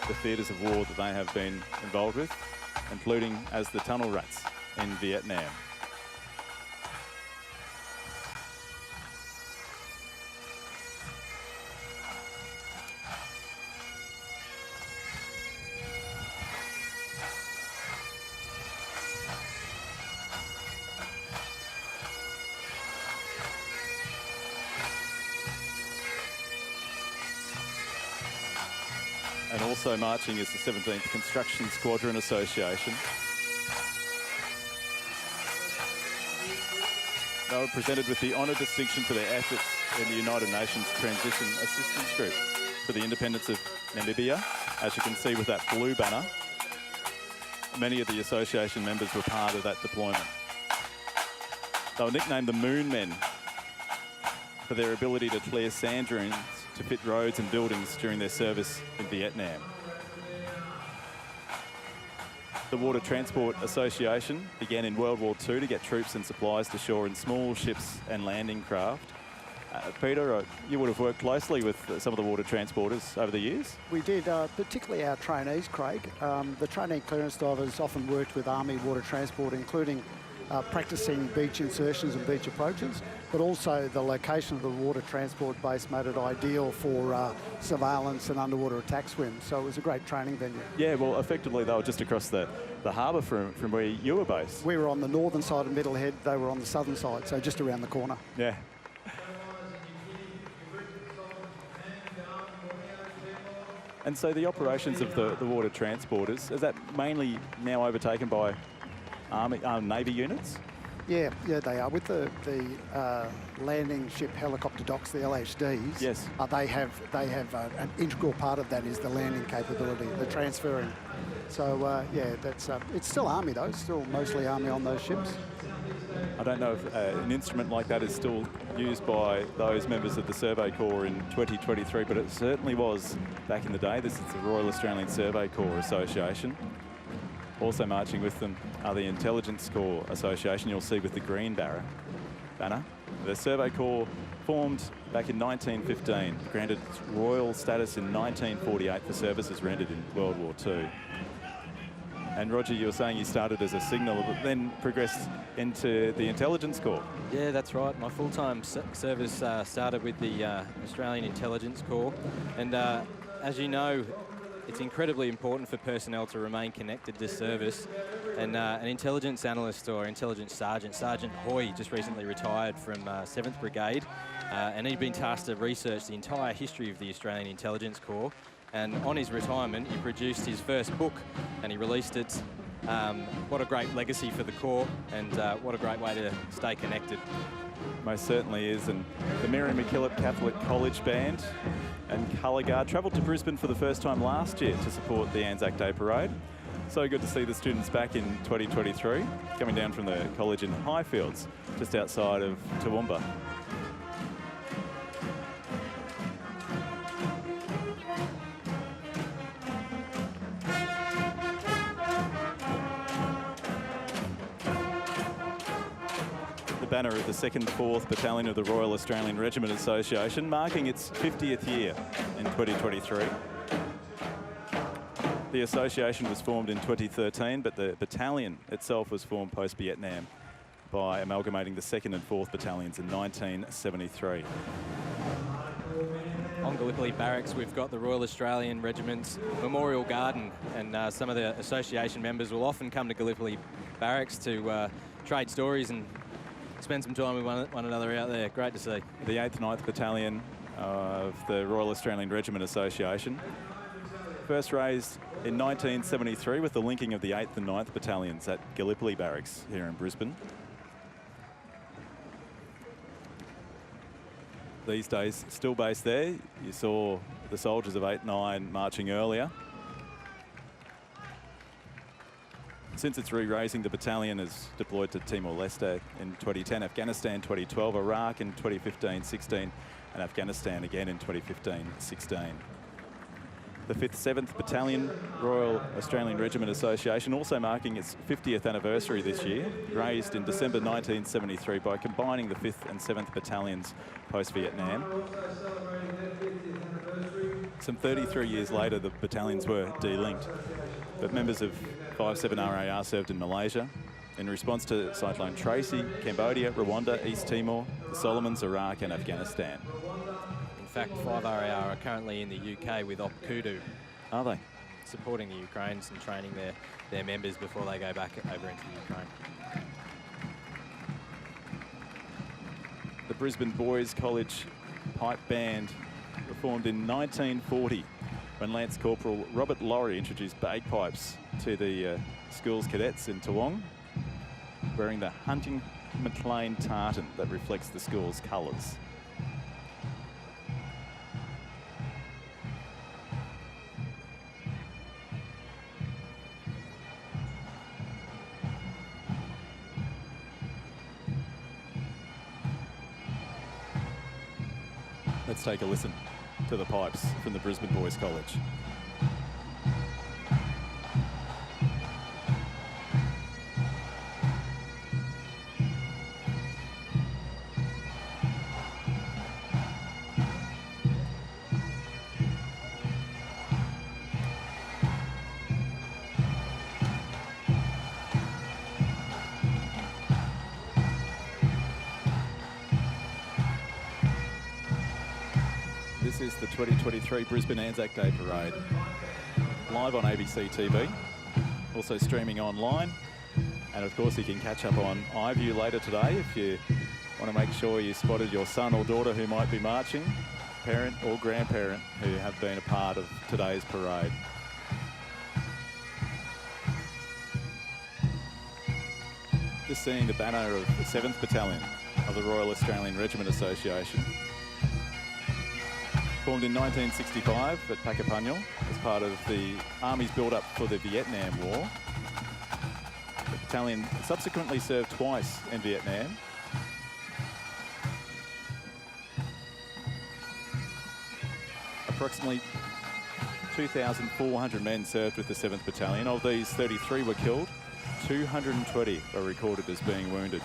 the theatres of war that they have been involved with, including as the tunnel rats in Vietnam. And also marching is the 17th Construction Squadron Association. They were presented with the honour distinction for their efforts in the United Nations Transition Assistance Group for the independence of Namibia. As you can see with that blue banner, many of the association members were part of that deployment. They were nicknamed the Moon Men for their ability to clear sand dunes to fit roads and buildings during their service in Vietnam. The Water Transport Association began in World War II to get troops and supplies to shore in small ships and landing craft. Peter, you would have worked closely with some of the water transporters over the years? We did, particularly our trainees, Craig. The trainee clearance divers often worked with Army water transport, including practicing beach insertions and beach approaches, but also the location of the water transport base made it ideal for surveillance and underwater attack swims. So it was a great training venue. Yeah, well, effectively they were just across the harbour from where you were based. We were on the northern side of Middlehead, they were on the southern side, so just around the corner. Yeah. And so the operations of the water transporters, is that mainly now overtaken by Army, Navy units? Yeah, they are. With the landing ship helicopter docks, the LHDs, yes, they have an integral part of that is the landing capability, the transferring. So yeah, that's it's still Army though, still mostly Army on those ships. I don't know if an instrument like that is still used by those members of the Survey Corps in 2023, but it certainly was back in the day. This is the Royal Australian Survey Corps Association. Also marching with them are the Intelligence Corps Association, you'll see with the green banner. The Survey Corps formed back in 1915, granted royal status in 1948 for services rendered in World War II. And Roger, you were saying you started as a signaller, but then progressed into the Intelligence Corps. Yeah, that's right. My full-time service started with the Australian Intelligence Corps. And as you know, it's incredibly important for personnel to remain connected to service. And an intelligence analyst or intelligence sergeant, Sergeant Hoy, just recently retired from 7th Brigade. And he'd been tasked to research the entire history of the Australian Intelligence Corps. And on his retirement, he produced his first book and he released it. What a great legacy for the Corps, and what a great way to stay connected. Most certainly is. And the Mary MacKillop Catholic College Band and Colour Guard travelled to Brisbane for the first time last year to support the Anzac Day Parade. So good to see the students back in 2023, coming down from the college in Highfields, just outside of Toowoomba. Banner of the 2nd 4th Battalion of the Royal Australian Regiment Association, marking its 50th year in 2023. The association was formed in 2013, but the battalion itself was formed post-Vietnam by amalgamating the 2nd and 4th Battalions in 1973. On Gallipoli Barracks, we've got the Royal Australian Regiment's Memorial Garden, and some of the association members will often come to Gallipoli Barracks to trade stories and spend some time with one another out there. Great to see. The 8th 9th Battalion of the Royal Australian Regiment Association First raised in 1973 with the linking of the 8th and 9th Battalions at Gallipoli Barracks here in Brisbane. These days, still based there. You saw the soldiers of 8-9 marching earlier. Since its re-raising, the battalion is deployed to Timor-Leste in 2010, Afghanistan 2012, Iraq in 2015-16, and Afghanistan again in 2015-16. The 5th 7th Battalion, Royal Australian Regiment Association, also marking its 50th anniversary this year, raised in December 1973 by combining the 5th and 7th Battalions post-Vietnam. Some 33 years later, the battalions were delinked, but members of 5-7 RAR served in Malaysia. In response to Cyclone Tracy, Cambodia, Rwanda, East Timor, the Solomons, Iraq and Afghanistan. In fact, 5 RAR are currently in the UK with Op Kudu. Are they? Supporting the Ukrainians and training their members before they go back over into the Ukraine. The Brisbane Boys College Pipe Band were formed in 1940 when Lance Corporal Robert Laurie introduced bagpipes to the school's cadets in Toowong, wearing the hunting McLean tartan that reflects the school's colours. Let's take a listen to the pipes from the Brisbane Boys College. This is the 2023 Brisbane Anzac Day Parade, live on ABC TV, also streaming online, and of course you can catch up on iView later today if you want to make sure you spotted your son or daughter who might be marching, parent or grandparent who have been a part of today's parade. Just seeing the banner of the 7th Battalion of the Royal Australian Regiment Association. Formed in 1965 at Pacapunyal as part of the Army's build-up for the Vietnam War. The battalion subsequently served twice in Vietnam. Approximately 2,400 men served with the 7th Battalion. Of these, 33 were killed, 220 were recorded as being wounded.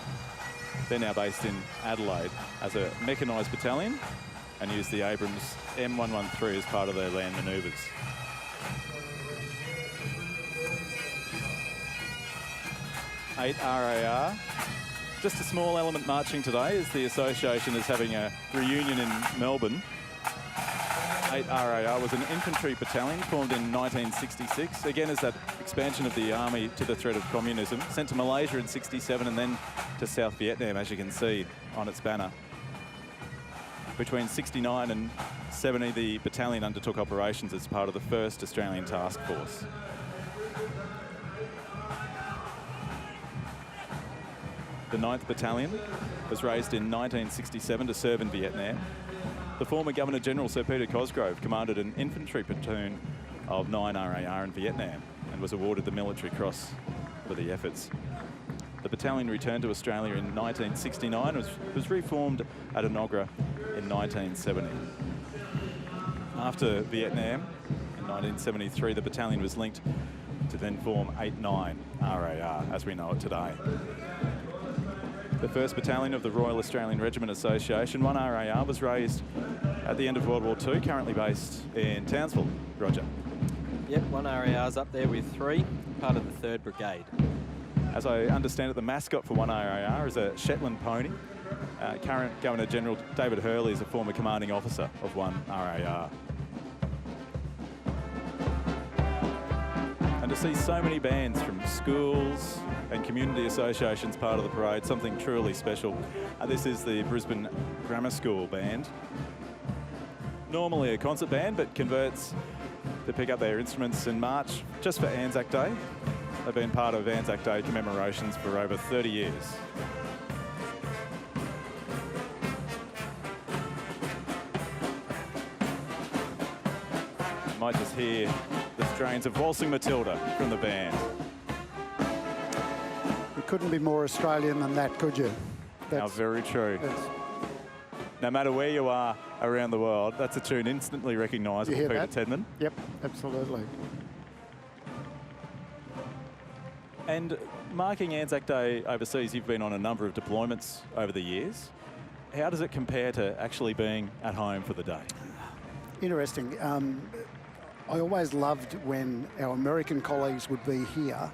They're now based in Adelaide as a mechanised battalion and use the Abrams M113 as part of their land manoeuvres. Eight RAR. Just a small element marching today as the association is having a reunion in Melbourne. 8 RAR was an infantry battalion formed in 1966, again as that expansion of the army to the threat of communism, sent to Malaysia in 67 and then to South Vietnam, as you can see on its banner. Between 69 and 70, the battalion undertook operations as part of the 1st Australian Task Force. The 9th Battalion was raised in 1967 to serve in Vietnam. The former Governor-General Sir Peter Cosgrove commanded an infantry platoon of 9 RAR in Vietnam and was awarded the Military Cross for the efforts. The battalion returned to Australia in 1969 and was reformed at Enoggera in 1970. After Vietnam, in 1973, the battalion was linked to then form 8-9 RAR, as we know it today. The 1st Battalion of the Royal Australian Regiment Association, 1 RAR, was raised at the end of World War II, currently based in Townsville. Roger. Yep, 1 RAR's up there with 3, part of the 3rd Brigade. As I understand it, the mascot for 1 RAR is a Shetland pony. Current Governor-General David Hurley is a former commanding officer of 1 RAR. And to see so many bands from schools and community associations part of the parade, something truly special. This is the Brisbane Grammar School Band. Normally a concert band, but converts to pick up their instruments and march just for Anzac Day. They've been part of Anzac Day commemorations for over 30 years. You might just hear the strains of Waltzing Matilda from the band. You couldn't be more Australian than that, could you? How very true. Yes. No matter where you are around the world, that's a tune instantly recognisable, You hear Peter that? Tedman. Yep, absolutely. And marking Anzac Day overseas, you've been on a number of deployments over the years. How does it compare to actually being at home for the day? Interesting. I always loved when our American colleagues would be here,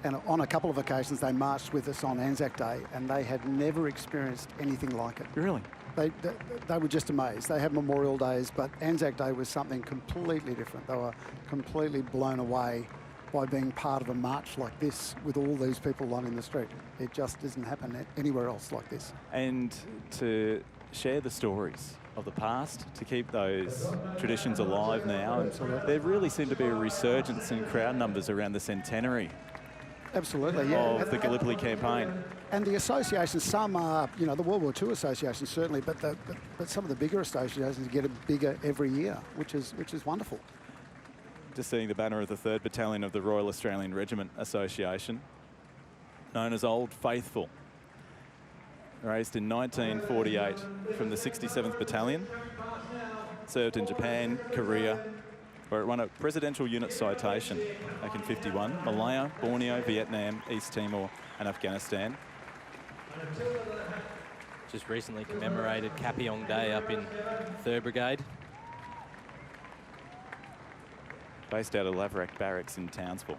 and on a couple of occasions they marched with us on Anzac Day, and they had never experienced anything like it. Really? They were just amazed. They had Memorial Days, but Anzac Day was something completely different. They were completely blown away by being part of a march like this with all these people lining the street. It just doesn't happen anywhere else like this. And to share the stories of the past, to keep those traditions alive now. And there really seemed to be a resurgence in crowd numbers around the centenary Absolutely, yeah. of the Gallipoli campaign. And the associations, some are, you know, the World War II associations certainly, but some of the bigger associations get bigger every year, which is wonderful. Just seeing the banner of the 3rd Battalion of the Royal Australian Regiment Association, known as Old Faithful. Raised in 1948 from the 67th Battalion, served in Japan, Korea, where it won a Presidential Unit Citation back in '51, Malaya, Borneo, Vietnam, East Timor and Afghanistan. Just recently commemorated Kapyong Day up in 3rd Brigade. Based out of Laverack Barracks in Townsville.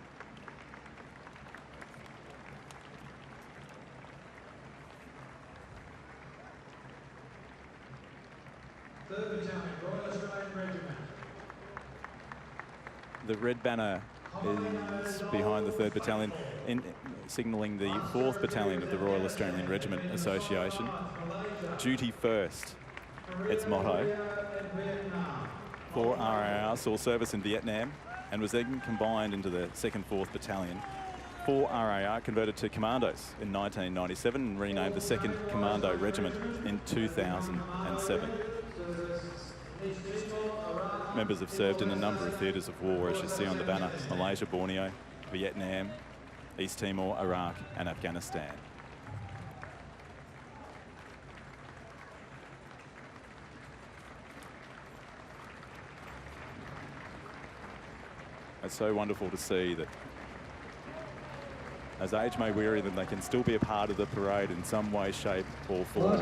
The red banner is behind the 3rd Battalion, signalling the 4th Battalion of the Royal Australian Regiment Association. Duty first, its motto. 4 RAR saw service in Vietnam and was then combined into the 2nd 4th Battalion. 4 RAR converted to commandos in 1997 and renamed the 2nd Commando Regiment in 2007. Members have served in a number of theatres of war, as you see on the banner: Malaysia, Borneo, Vietnam, East Timor, Iraq and Afghanistan. It's so wonderful to see that as age may weary them, they can still be a part of the parade in some way, shape or form,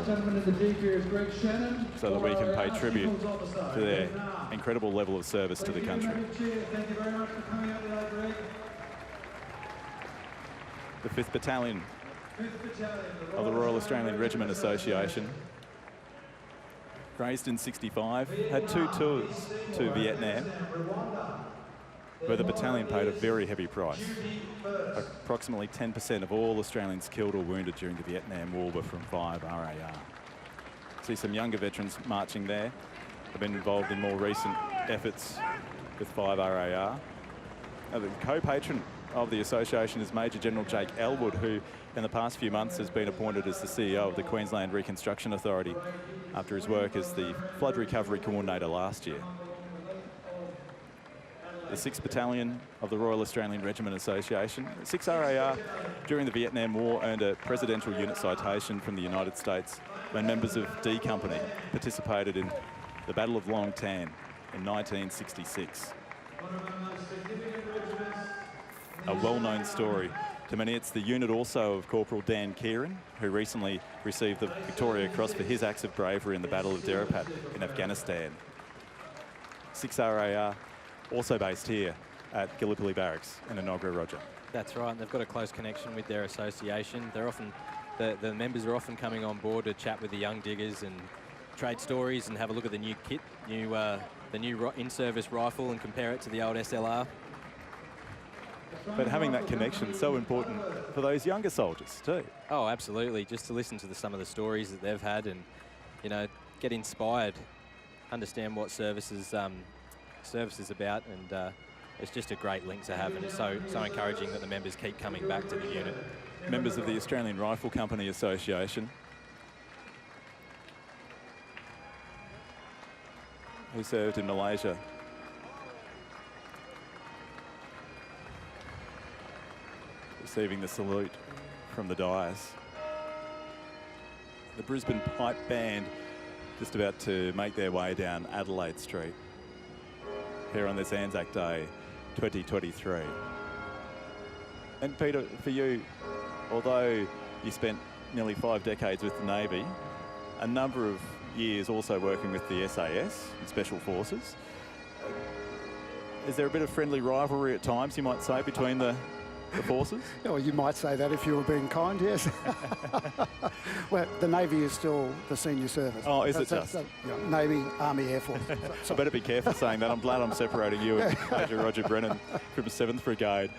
so that we can pay tribute to their incredible level of service to the country. The 5th Battalion of the Royal Australian Regiment Association, raised in '65, had 2 tours to Vietnam, where the battalion paid a very heavy price. Approximately 10% of all Australians killed or wounded during the Vietnam War were from 5 RAR. See some younger veterans marching there, have been involved in more recent efforts with 5 RAR. Now, the co-patron of the association is Major General Jake Elwood, who in the past few months has been appointed as the CEO of the Queensland Reconstruction Authority after his work as the flood recovery coordinator last year. The 6th Battalion of the Royal Australian Regiment Association. 6 RAR during the Vietnam War earned a Presidential Unit Citation from the United States when members of D Company participated in the Battle of Long Tan in 1966. A well-known story to many. It's the unit also of Corporal Dan Kieran, who recently received the Victoria Cross for his acts of bravery in the Battle of Derapat in Afghanistan. 6 RAR also based here at Gallipoli Barracks in Enoggera, Roger. That's right, and they've got a close connection with their association. They're often, the members are often coming on board to chat with the young diggers and trade stories and have a look at the new kit, the new in-service rifle, and compare it to the old SLR. But having that connection is so important for those younger soldiers too. Oh, absolutely. Just to listen to some of the stories that they've had and, you know, get inspired, understand what services service is about, and it's just a great link to have, and it's so encouraging that the members keep coming back to the unit. Members of the Australian Rifle Company Association, who served in Malaysia. Receiving the salute from the dais. The Brisbane Pipe Band just about to make their way down Adelaide Street here on this Anzac Day 2023. And Peter, for you, although you spent nearly 5 decades with the Navy, a number of years also working with the SAS and Special Forces, is there a bit of friendly rivalry at times, you might say, between the forces? Oh, you might say that if you were being kind, yes. Well, the Navy is still the senior service. Oh, is it just? Navy, Army, Air Force. I better be careful saying that. I'm glad I'm separating you and Major Roger Brennan from 7th Brigade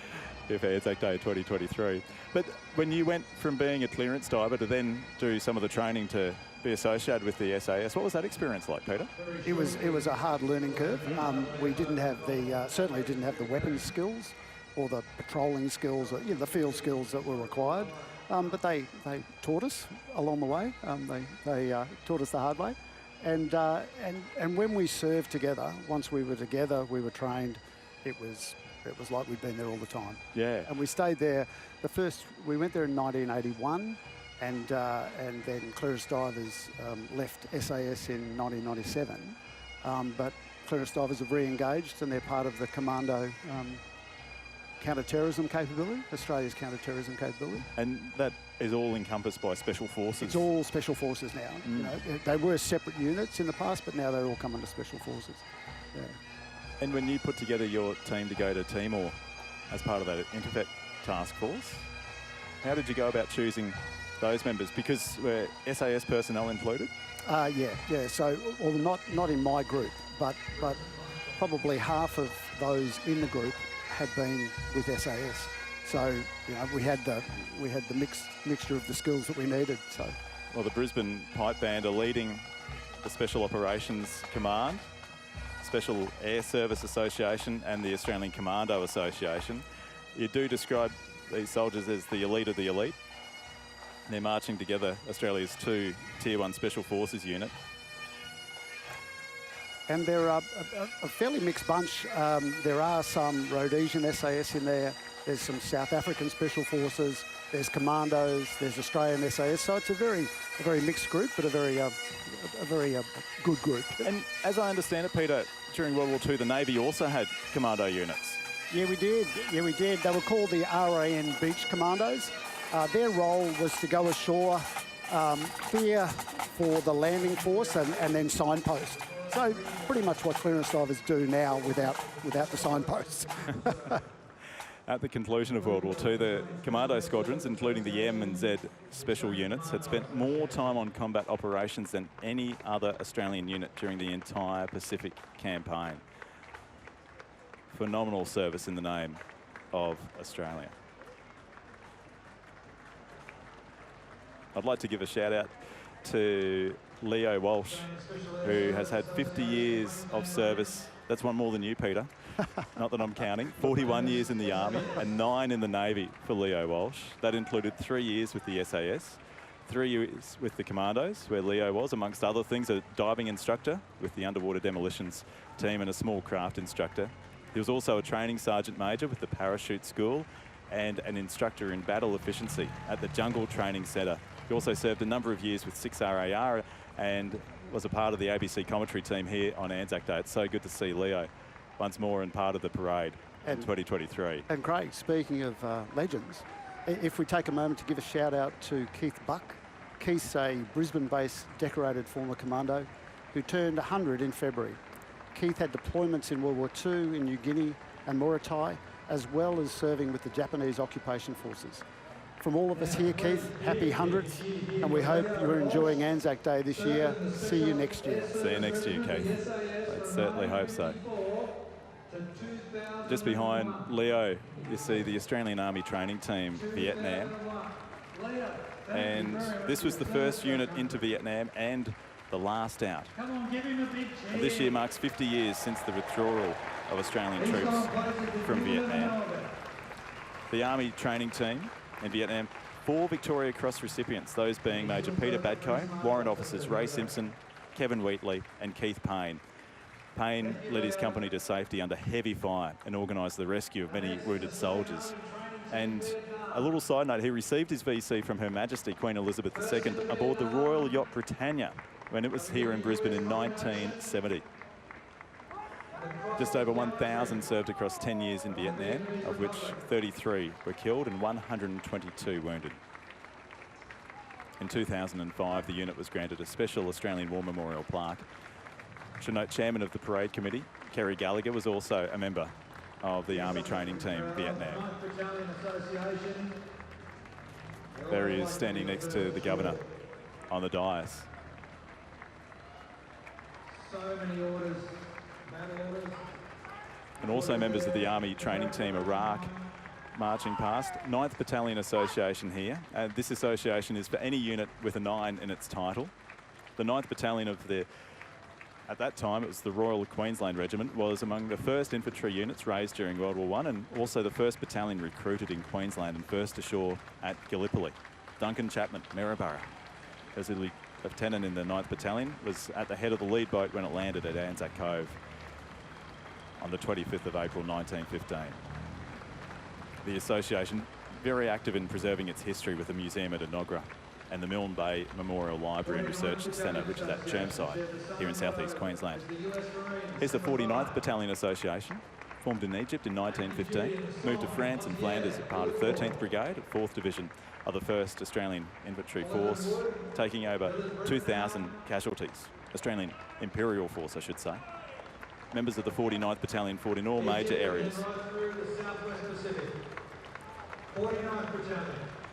here for Anzac Day 2023. But when you went from being a clearance diver to then do some of the training to be associated with the SAS, what was that experience like, Peter? It was a hard learning curve. We didn't have the certainly didn't have the weapons skills or the patrolling skills, or, the field skills that were required. But they taught us along the way. They taught us the hard way. And when we served together, once we were together, we were trained. It was like we'd been there all the time. Yeah. And we stayed there. We went there in 1981, and then clearance divers left SAS in 1997. But clearance divers have re-engaged, and they're part of the commando counter-terrorism capability, Australia's counter-terrorism capability. And that is all encompassed by Special Forces? It's all Special Forces now. They were separate units in the past, but now they're all coming to Special Forces. Yeah. And when you put together your team to go to Timor as part of that Interfet task force, how did you go about choosing those members? Because were SAS personnel included? Yeah. So, well, not in my group, but probably half of those in the group had been with SAS. So, we had the mixture of the skills that we needed. So, well, the Brisbane Pipe Band are leading the Special Operations Command, Special Air Service Association and the Australian Commando Association. You do describe these soldiers as the elite of the elite. They're marching together, Australia's 2 Tier 1 Special Forces unit. And they're a fairly mixed bunch. There are some Rhodesian SAS in there. There's some South African Special Forces. There's commandos. There's Australian SAS. So it's a very mixed group, but a very good group. And as I understand it, Peter, during World War II, the Navy also had commando units. Yeah, we did. They were called the RAN Beach Commandos. Their role was to go ashore, clear for the landing force, and then signpost. So pretty much what clearance divers do now without the signposts. At the conclusion of World War II, the commando squadrons, including the M and Z special units, had spent more time on combat operations than any other Australian unit during the entire Pacific campaign. Phenomenal service in the name of Australia. I'd like to give a shout out to Leo Walsh, who has had 50 years of service. That's one more than you, Peter. Not that I'm counting. 41 years in the Army and 9 in the Navy for Leo Walsh. That included 3 years with the SAS, 3 years with the Commandos, where Leo was, amongst other things, a diving instructor with the underwater demolitions team and a small craft instructor. He was also a training sergeant major with the parachute school and an instructor in battle efficiency at the Jungle Training Centre. He also served a number of years with 6RAR and was a part of the ABC commentary team here on Anzac Day. It's so good to see Leo once more and part of the parade in 2023. And Craig, speaking of legends, if we take a moment to give a shout out to Keith Buck. Keith's a Brisbane-based decorated former commando who turned 100 in February. Keith had deployments in World War II in New Guinea and Mauritania, as well as serving with the Japanese occupation forces. From all of us here, Keith, happy 100th, and we hope you're enjoying Anzac Day this year. See you next year. See you next year, Keith. I certainly hope so. Just behind Leo, you see the Australian Army training team, Vietnam. And this was the first unit into Vietnam and the last out. Come on, give him a big cheer. And this year marks 50 years since the withdrawal of Australian troops from Vietnam. The Army training team in Vietnam, 4 Victoria Cross recipients, those being Major Peter Badco, warrant officers Ray Simpson, Kevin Wheatley and Keith Payne. Payne led his company to safety under heavy fire and organised the rescue of many wounded soldiers. And a little side note, he received his VC from Her Majesty Queen Elizabeth II aboard the Royal Yacht Britannia when it was here in Brisbane in 1970. Just over 1,000 served across 10 years in Vietnam, of which 33 were killed and 122 wounded. In 2005, the unit was granted a special Australian War Memorial plaque. Should note, chairman of the parade committee, Kerry Gallagher, was also a member of the Army training team Vietnam. There he is, standing next to the governor on the dais. So many orders, battle orders. And also members of the Army training team Iraq marching past. 9th Battalion Association here. This association is for any unit with a 9 in its title. The 9th Battalion of the, at that time, it was the Royal Queensland Regiment, was among the first infantry units raised during World War I and also the 1st Battalion recruited in Queensland and first ashore at Gallipoli. Duncan Chapman, Maryborough, as a lieutenant in the 9th Battalion, was at the head of the lead boat when it landed at Anzac Cove on the 25th of April 1915. The association, very active in preserving its history with the museum at Enoggera and the Milne Bay Memorial Library and Research Centre, which is at Chermside, here in southeast Queensland. Here's the 49th Battalion Association, formed in Egypt in 1915, moved to France and Flanders as part of 13th Brigade, 4th Division of the 1st Australian Infantry Force, taking over 2,000 casualties. Australian Imperial Force, I should say. Members of the 49th Battalion fought in all major areas.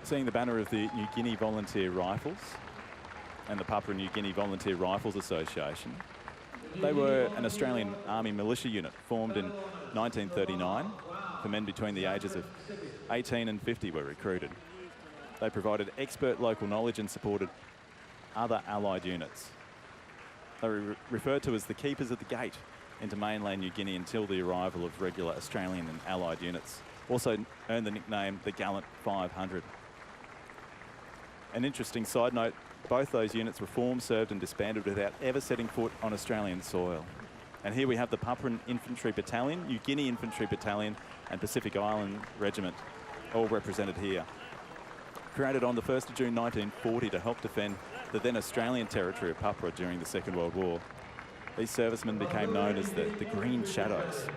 Seeing the banner of the New Guinea Volunteer Rifles and the Papua New Guinea Volunteer Rifles Association. They were an Australian Army militia unit formed in 1939 for men between the ages of 18 and 50 were recruited. They provided expert local knowledge and supported other allied units. They were referred to as the keepers of the gate into mainland New Guinea until the arrival of regular Australian and allied units. Also earned the nickname the Gallant 500. An interesting side note, both those units were formed, served and disbanded without ever setting foot on Australian soil. And here we have the Papuan Infantry Battalion, New Guinea Infantry Battalion and Pacific Island Regiment, all represented here. Created on the 1st of June 1940 to help defend the then Australian territory of Papua during the Second World War. These servicemen became known as the Green Shadows.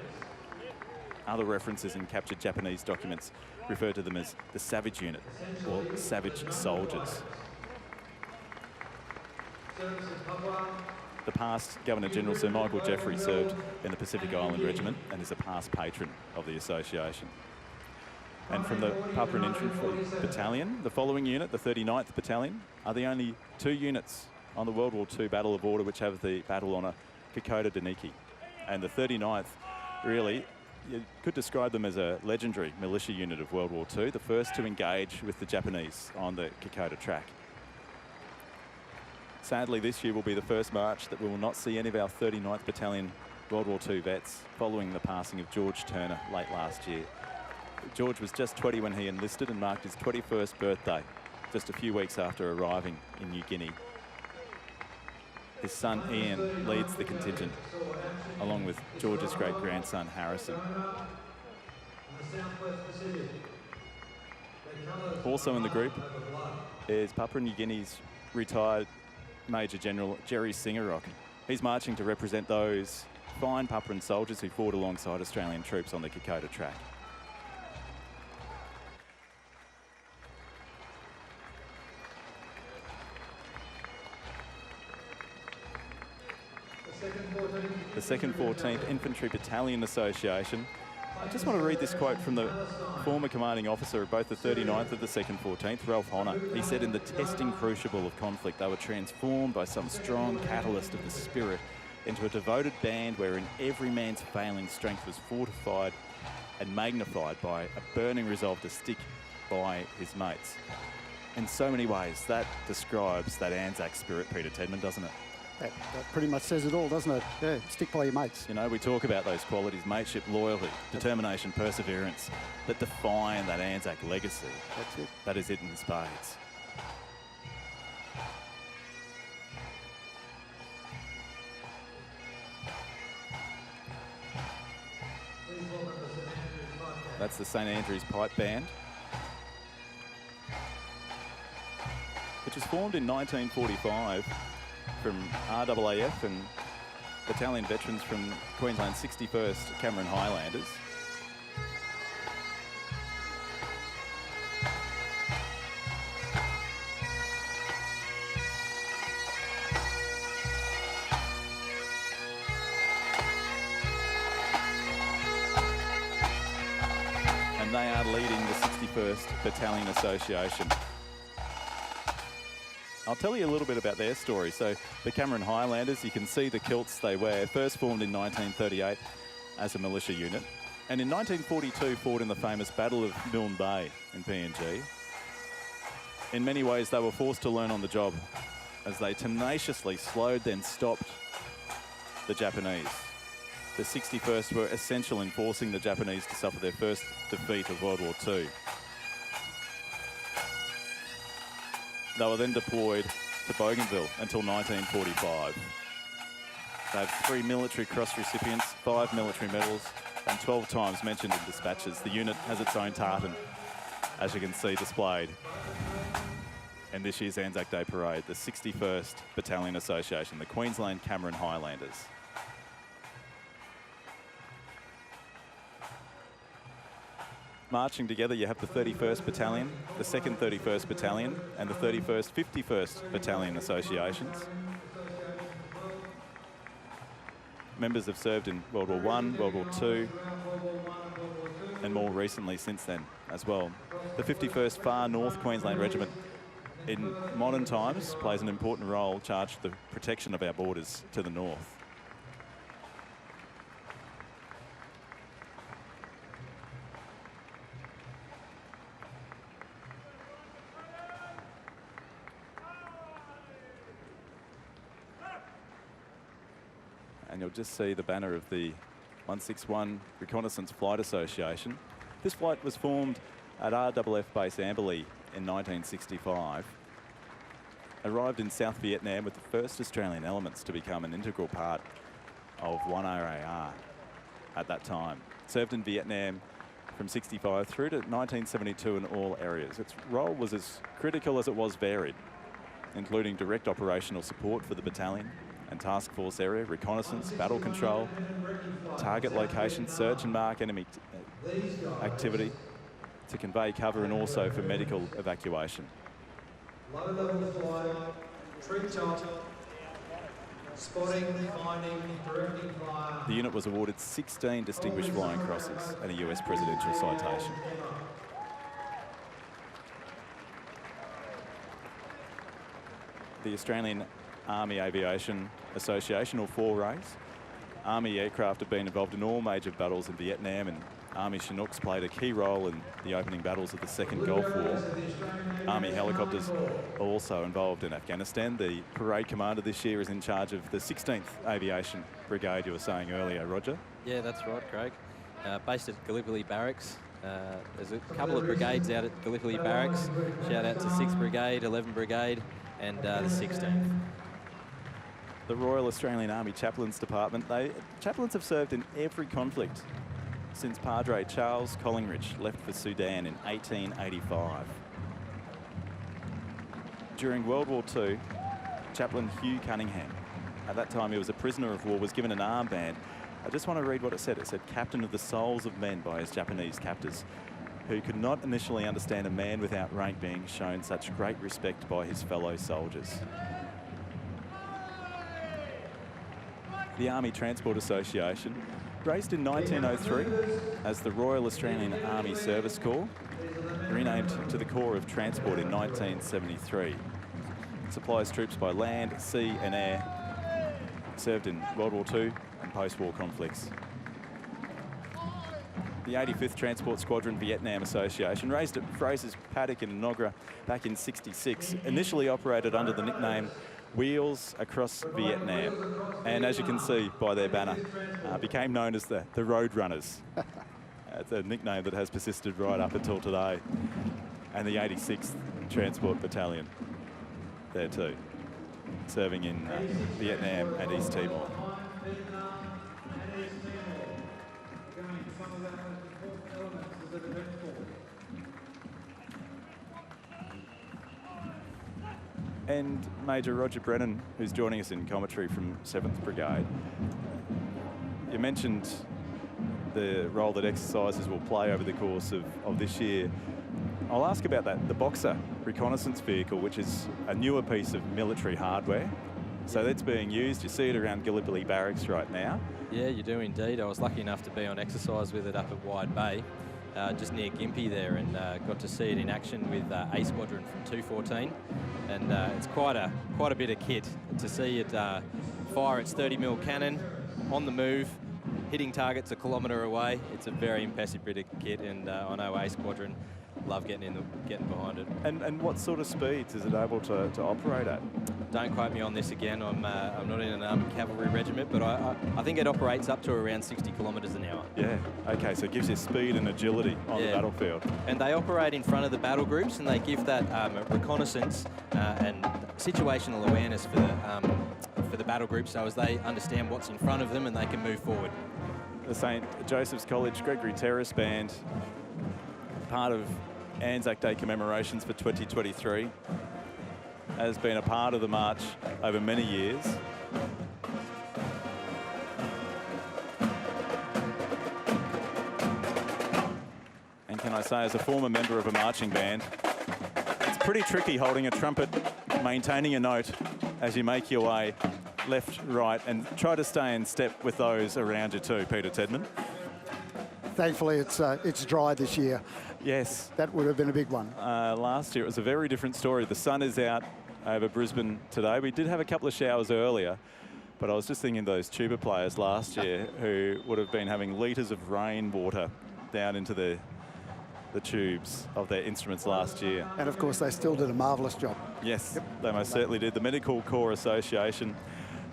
Other references in captured Japanese documents refer to them as the Savage Unit or Savage Soldiers. The past Governor-General Sir Michael Jeffrey served in the Pacific Island Regiment and is a past patron of the association. And from the Papuan Infantry Battalion, the following unit, the 39th Battalion, are the only 2 units on the World War II Battle of Order which have the battle honour Kokoda Daniki. And the 39th, really, you could describe them as a legendary militia unit of World War II, the first to engage with the Japanese on the Kokoda track. Sadly, this year will be the first march that we will not see any of our 39th Battalion World War II vets following the passing of George Turner late last year. George was just 20 when he enlisted and marked his 21st birthday, just a few weeks after arriving in New Guinea. His son Ian leads the contingent, along with George's great-grandson Harrison. Also in the group is Papua New Guinea's retired Major General Jerry Singarock. He's marching to represent those fine Papuan soldiers who fought alongside Australian troops on the Kokoda track. The 2nd 14th Infantry Battalion Association. I just want to read this quote from the former commanding officer of both the 39th and the 2nd 14th, Ralph Honor. He said, in the testing crucible of conflict, they were transformed by some strong catalyst of the spirit into a devoted band wherein every man's failing strength was fortified and magnified by a burning resolve to stick by his mates. In so many ways, that describes that Anzac spirit, Peter Tedman, doesn't it? That pretty much says it all, doesn't it? Yeah, stick by your mates. You know, we talk about those qualities, mateship, loyalty, determination, perseverance, that define that Anzac legacy. That's it. That is it in spades. That's the St Andrews Pipe Band, which was formed in 1945 from RAAF and battalion veterans from Queensland's 61st Cameron Highlanders. And they are leading the 61st Battalion Association. I'll tell you a little bit about their story. So the Cameron Highlanders, you can see the kilts they wear, first formed in 1938 as a militia unit, and in 1942 fought in the famous Battle of Milne Bay in PNG. In many ways, they were forced to learn on the job as they tenaciously slowed, then stopped the Japanese. The 61st were essential in forcing the Japanese to suffer their first defeat of World War II. They were then deployed to Bougainville until 1945. They have 3 military cross recipients, 5 military medals, and 12 times mentioned in dispatches. The unit has its own tartan, as you can see displayed in this year's Anzac Day Parade, the 61st Battalion Association, the Queensland Cameron Highlanders. Marching together, you have the 31st Battalion, the 2nd 31st Battalion, and the 31st 51st Battalion Associations. Members have served in World War I, World War II, and more recently since then as well. The 51st Far North Queensland Regiment in modern times plays an important role charged with the protection of our borders to the north. And you'll just see the banner of the 161 Reconnaissance Flight Association. This flight was formed at RAAF Base Amberley in 1965. Arrived in South Vietnam with the first Australian elements to become an integral part of 1RAR at that time. Served in Vietnam from 65 through to 1972 in all areas. Its role was as critical as it was varied, including direct operational support for the battalion and task force area, reconnaissance, battle control, target location, search and mark enemy activity to convey cover, and also for medical evacuation. Low-level flight, treetop, spotting, finding, directing fire. The unit was awarded 16 Distinguished Flying Crosses and a US Presidential Citation. The Australian Army Aviation Association, or forays. Army aircraft have been involved in all major battles in Vietnam, and Army Chinooks played a key role in the opening battles of the Second Gulf War. Army helicopters are also involved in Afghanistan. The parade commander this year is in charge of the 16th Aviation Brigade you were saying earlier, Roger. Yeah, that's right, Craig. Based at Gallipoli Barracks. There's a couple of brigades out at Gallipoli Barracks. Shout out to 6th Brigade, 11th Brigade, and the 16th. The Royal Australian Army Chaplains Department. Chaplains have served in every conflict since Padre Charles Collingridge left for Sudan in 1885. During World War II, Chaplain Hugh Cunningham, at that time he was a prisoner of war, was given an armband. I just want to read what it said. It said, "Captain of the souls of men," by his Japanese captors, who could not initially understand a man without rank being shown such great respect by his fellow soldiers. The Army Transport Association, raised in 1903 as the Royal Australian Army Service Corps, renamed to the Corps of Transport in 1973. It supplies troops by land, sea and air, served in World War II and post-war conflicts. The 85th Transport Squadron Vietnam Association, raised at Fraser's Paddock in Nogra back in '66, initially operated under the nickname Wheels Across Vietnam. And as you can see by their banner, became known as the Road Runners. It's a nickname that has persisted right up until today. And the 86th Transport Battalion there too, serving in Vietnam and East Timor. And Major Roger Brennan, who's joining us in commentary from 7th Brigade. You mentioned the role that exercises will play over the course of this year. I'll ask about that, the Boxer reconnaissance vehicle, which is a newer piece of military hardware. So that's being used. You see it around Gallipoli Barracks right now. Yeah, you do indeed. I was lucky enough to be on exercise with it up at Wide Bay, just near Gympie there, and got to see it in action with A Squadron from 214. And it's quite a bit of kit to see it fire its 30mm cannon on the move, hitting targets a kilometre away. It's a very impressive bit of kit, and I know A Squadron love getting behind it. And what sort of speeds is it able to operate at? Don't quote me on this again. I'm not in an armoured cavalry regiment, but I think it operates up to around 60 kilometres an hour. Yeah, okay, so it gives you speed and agility on the battlefield. And they operate in front of the battle groups, and they give that reconnaissance and situational awareness for the battle groups, so as they understand what's in front of them and they can move forward. The St. Joseph's College Gregory Terrace Band, part of Anzac Day commemorations for 2023, has been a part of the march over many years. And can I say, as a former member of a marching band, it's pretty tricky holding a trumpet, maintaining a note as you make your way left, right, and try to stay in step with those around you too, Peter Tedman. Thankfully, it's dry this year. Yes. That would have been a big one. Last year it was a very different story. The sun is out over Brisbane today. We did have a couple of showers earlier, but I was just thinking of those tuba players last year who would have been having litres of rainwater down into the tubes of their instruments last year. And of course, they still did a marvellous job. Yes, they most certainly did. The Medical Corps Association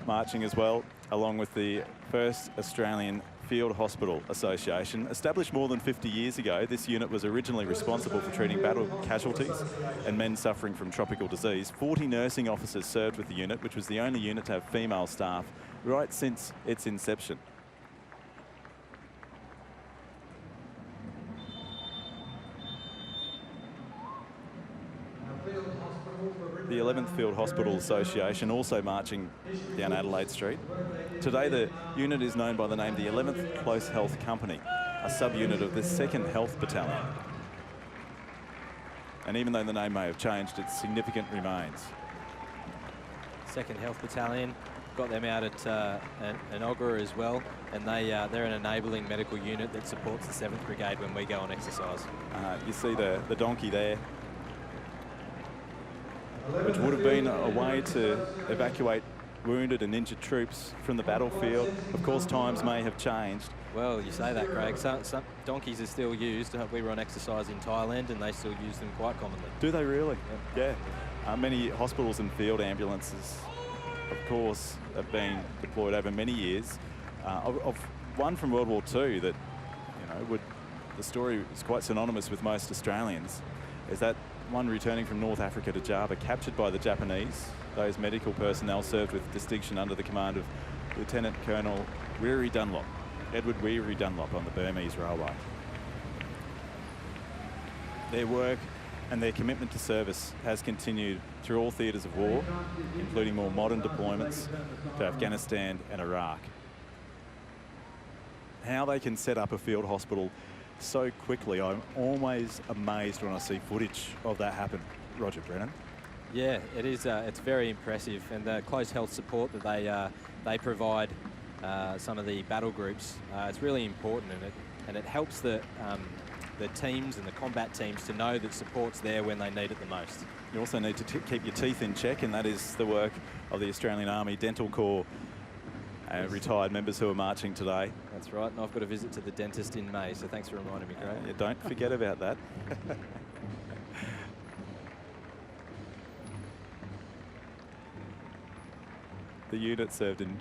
marching as well, along with the First Australian Field Hospital Association. Established more than 50 years ago, this unit was originally responsible for treating battle casualties and men suffering from tropical disease. 40 nursing officers served with the unit, which was the only unit to have female staff right since its inception. The 11th Field Hospital Association also marching down Adelaide Street. Today the unit is known by the name the 11th Close Health Company, a subunit of the 2nd Health Battalion. And even though the name may have changed, its significance remains. 2nd Health Battalion, got them out at Enoggera as well, and they're an enabling medical unit that supports the 7th Brigade when we go on exercise. You see the donkey there, which would have been a way to evacuate wounded and injured troops from the battlefield. Of course, times may have changed. Well, you say that, Craig. Some donkeys are still used. We were on exercise in Thailand, and they still use them quite commonly. Do they really? Yeah. Many hospitals and field ambulances, of course, have been deployed over many years. Of one from World War II that, the story is quite synonymous with most Australians, is that one returning from North Africa to Java, captured by the Japanese. Those medical personnel served with distinction under the command of Lieutenant Colonel Weary Dunlop, Edward Weary Dunlop, on the Burmese Railway. Their work and their commitment to service has continued through all theatres of war, including more modern deployments to Afghanistan and Iraq. How they can set up a field hospital so quickly, I'm always amazed when I see footage of that happen, Roger Brennan. Yeah, it is. It's very impressive, and the close health support that they provide some of the battle groups, it's really important, and it helps the teams and the combat teams to know that support's there when they need it the most. You also need to keep your teeth in check, and that is the work of the Australian Army Dental Corps retired members who are marching today. That's right, and I've got a visit to the dentist in May, so thanks for reminding me, Craig. Don't forget about that. The unit served in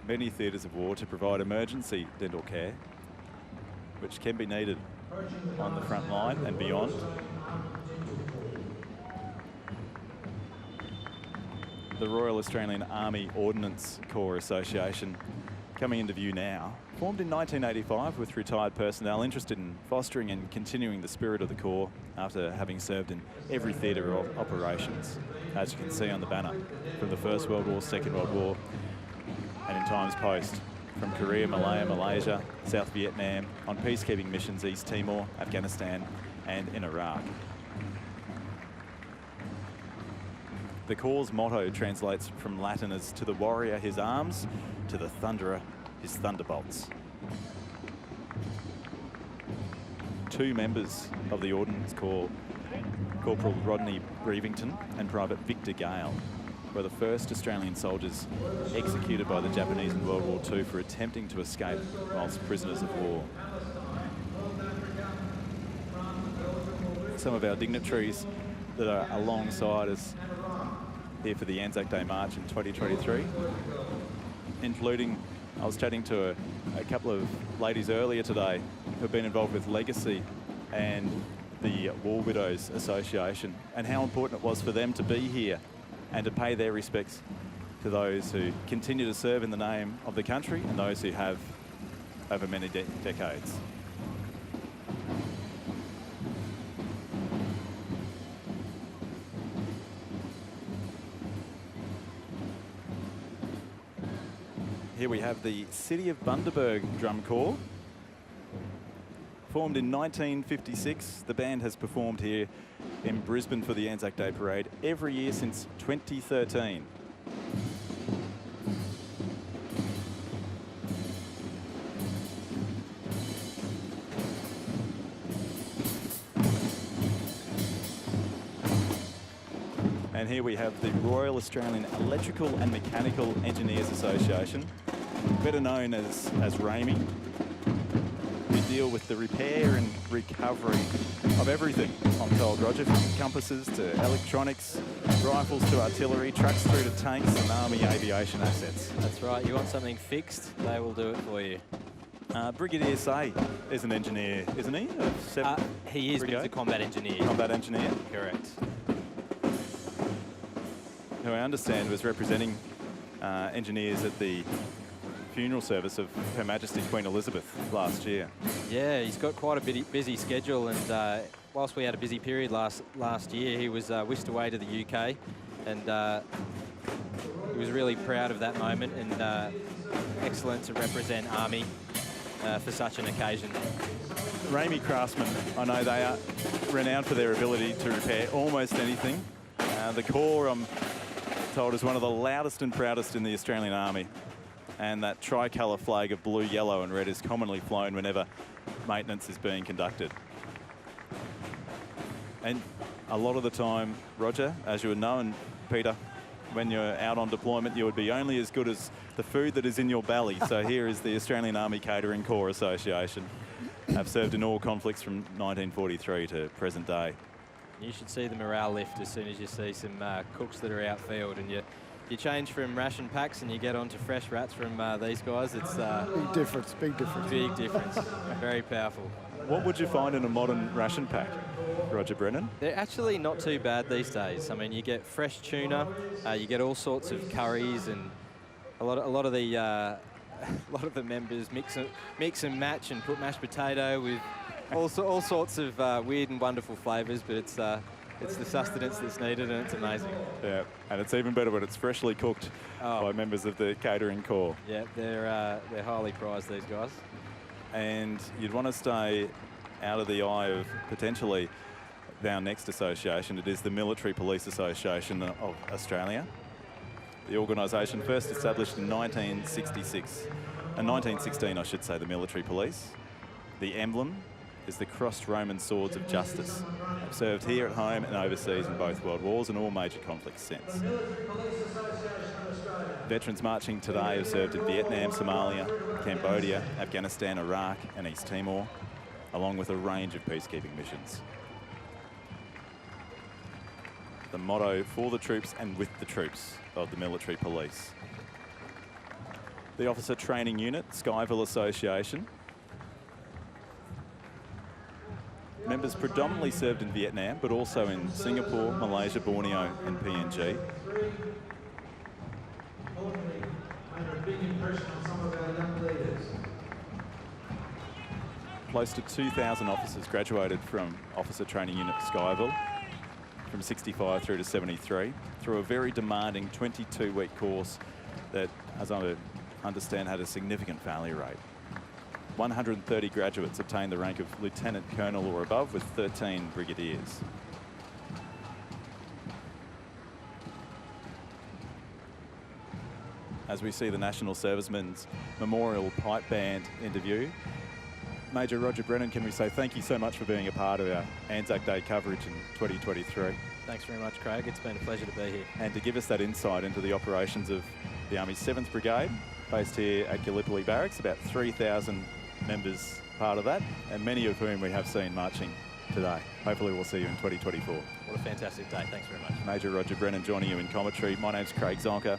many theatres of war to provide emergency dental care, which can be needed on the front line and beyond. The Royal Australian Army Ordnance Corps Association coming into view now. Formed in 1985 with retired personnel interested in fostering and continuing the spirit of the Corps after having served in every theatre of operations, as you can see on the banner, from the First World War, Second World War, and in times post, from Korea, Malaya, Malaysia, South Vietnam, on peacekeeping missions, East Timor, Afghanistan, and in Iraq. The Corps' motto translates from Latin as "to the warrior his arms, to the thunderer his thunderbolts." Two members of the Ordnance Corps, Corporal Rodney Brevington and Private Victor Gale, were the first Australian soldiers executed by the Japanese in World War II for attempting to escape whilst prisoners of war. Some of our dignitaries that are alongside us here for the Anzac Day March in 2023, including, I was chatting to a couple of ladies earlier today who've been involved with Legacy and the War Widows Association, and how important it was for them to be here and to pay their respects to those who continue to serve in the name of the country and those who have over many decades. Here we have the City of Bundaberg Drum Corps. Formed in 1956, the band has performed here in Brisbane for the Anzac Day Parade every year since 2013. And here we have the Royal Australian Electrical and Mechanical Engineers Association, better known as RAMI, who deal with the repair and recovery of everything, I'm told, Roger, from compasses to electronics, rifles to artillery, trucks through to tanks and army aviation assets. That's right. You want something fixed, they will do it for you. Brigadier Say is an engineer, isn't he? He is, but he's a combat engineer. Combat engineer? Correct. Who I understand was representing engineers at the funeral service of Her Majesty Queen Elizabeth last year. Yeah, he's got quite a busy schedule, and whilst we had a busy period last year, he was whisked away to the UK, and he was really proud of that moment, and excellent to represent Army for such an occasion. RAMI craftsmen, I know they are renowned for their ability to repair almost anything. The Corps, I'm told, is one of the loudest and proudest in the Australian Army. And that tricolour flag of blue, yellow and red is commonly flown whenever maintenance is being conducted. And a lot of the time, Roger, as you would know, and Peter, when you're out on deployment, you would be only as good as the food that is in your belly. So here is the Australian Army Catering Corps Association. Have served in all conflicts from 1943 to present day. You should see the morale lift as soon as you see some cooks that are outfield, and you change from ration packs and you get onto fresh rats from these guys. It's big difference, big difference. Big difference. Very powerful. What would you find in a modern ration pack, Roger Brennan? They're actually not too bad these days. I mean, you get fresh tuna, you get all sorts of curries, and a lot of the members mix and match and put mashed potato with all sorts of weird and wonderful flavours. But it's the sustenance that's needed, and it's amazing. Yeah, and it's even better when it's freshly cooked by members of the catering corps. Yeah, they're highly prized, these guys. And you'd want to stay out of the eye of potentially our next association. It is the Military Police Association of Australia. The organisation first established in 1966. In 1916, I should say, the Military Police. The emblem is the crossed Roman swords of justice. Served here at home and overseas in both world wars and all major conflicts since. Veterans marching today have served in Vietnam, Somalia, Cambodia, Afghanistan, Iraq and East Timor, along with a range of peacekeeping missions. the motto for the troops and with the troops of the military police. The Officer Training Unit, Skyville Association. Members predominantly served in Vietnam, but also in Singapore, Malaysia, Borneo and PNG. Importantly, made a big impression on some of our young leaders. Close to 2,000 officers graduated from Officer Training Unit Skyville from 65 through to 73 through a very demanding 22-week course that, as I understand, had a significant failure rate. 130 graduates obtained the rank of Lieutenant Colonel or above, with 13 brigadiers. As we see the National Servicemen's Memorial Pipe Band interview, Major Roger Brennan, can we say thank you so much for being a part of our Anzac Day coverage in 2023. Thanks very much, Craig. It's been a pleasure to be here. And to give us that insight into the operations of the Army's 7th Brigade, based here at Gallipoli Barracks, about 3,000 members part of that, and many of whom we have seen marching today. Hopefully we'll see you in 2024. What a fantastic day. Thanks very much. Major Roger Brennan joining you in commentary. My name's Craig Zonka.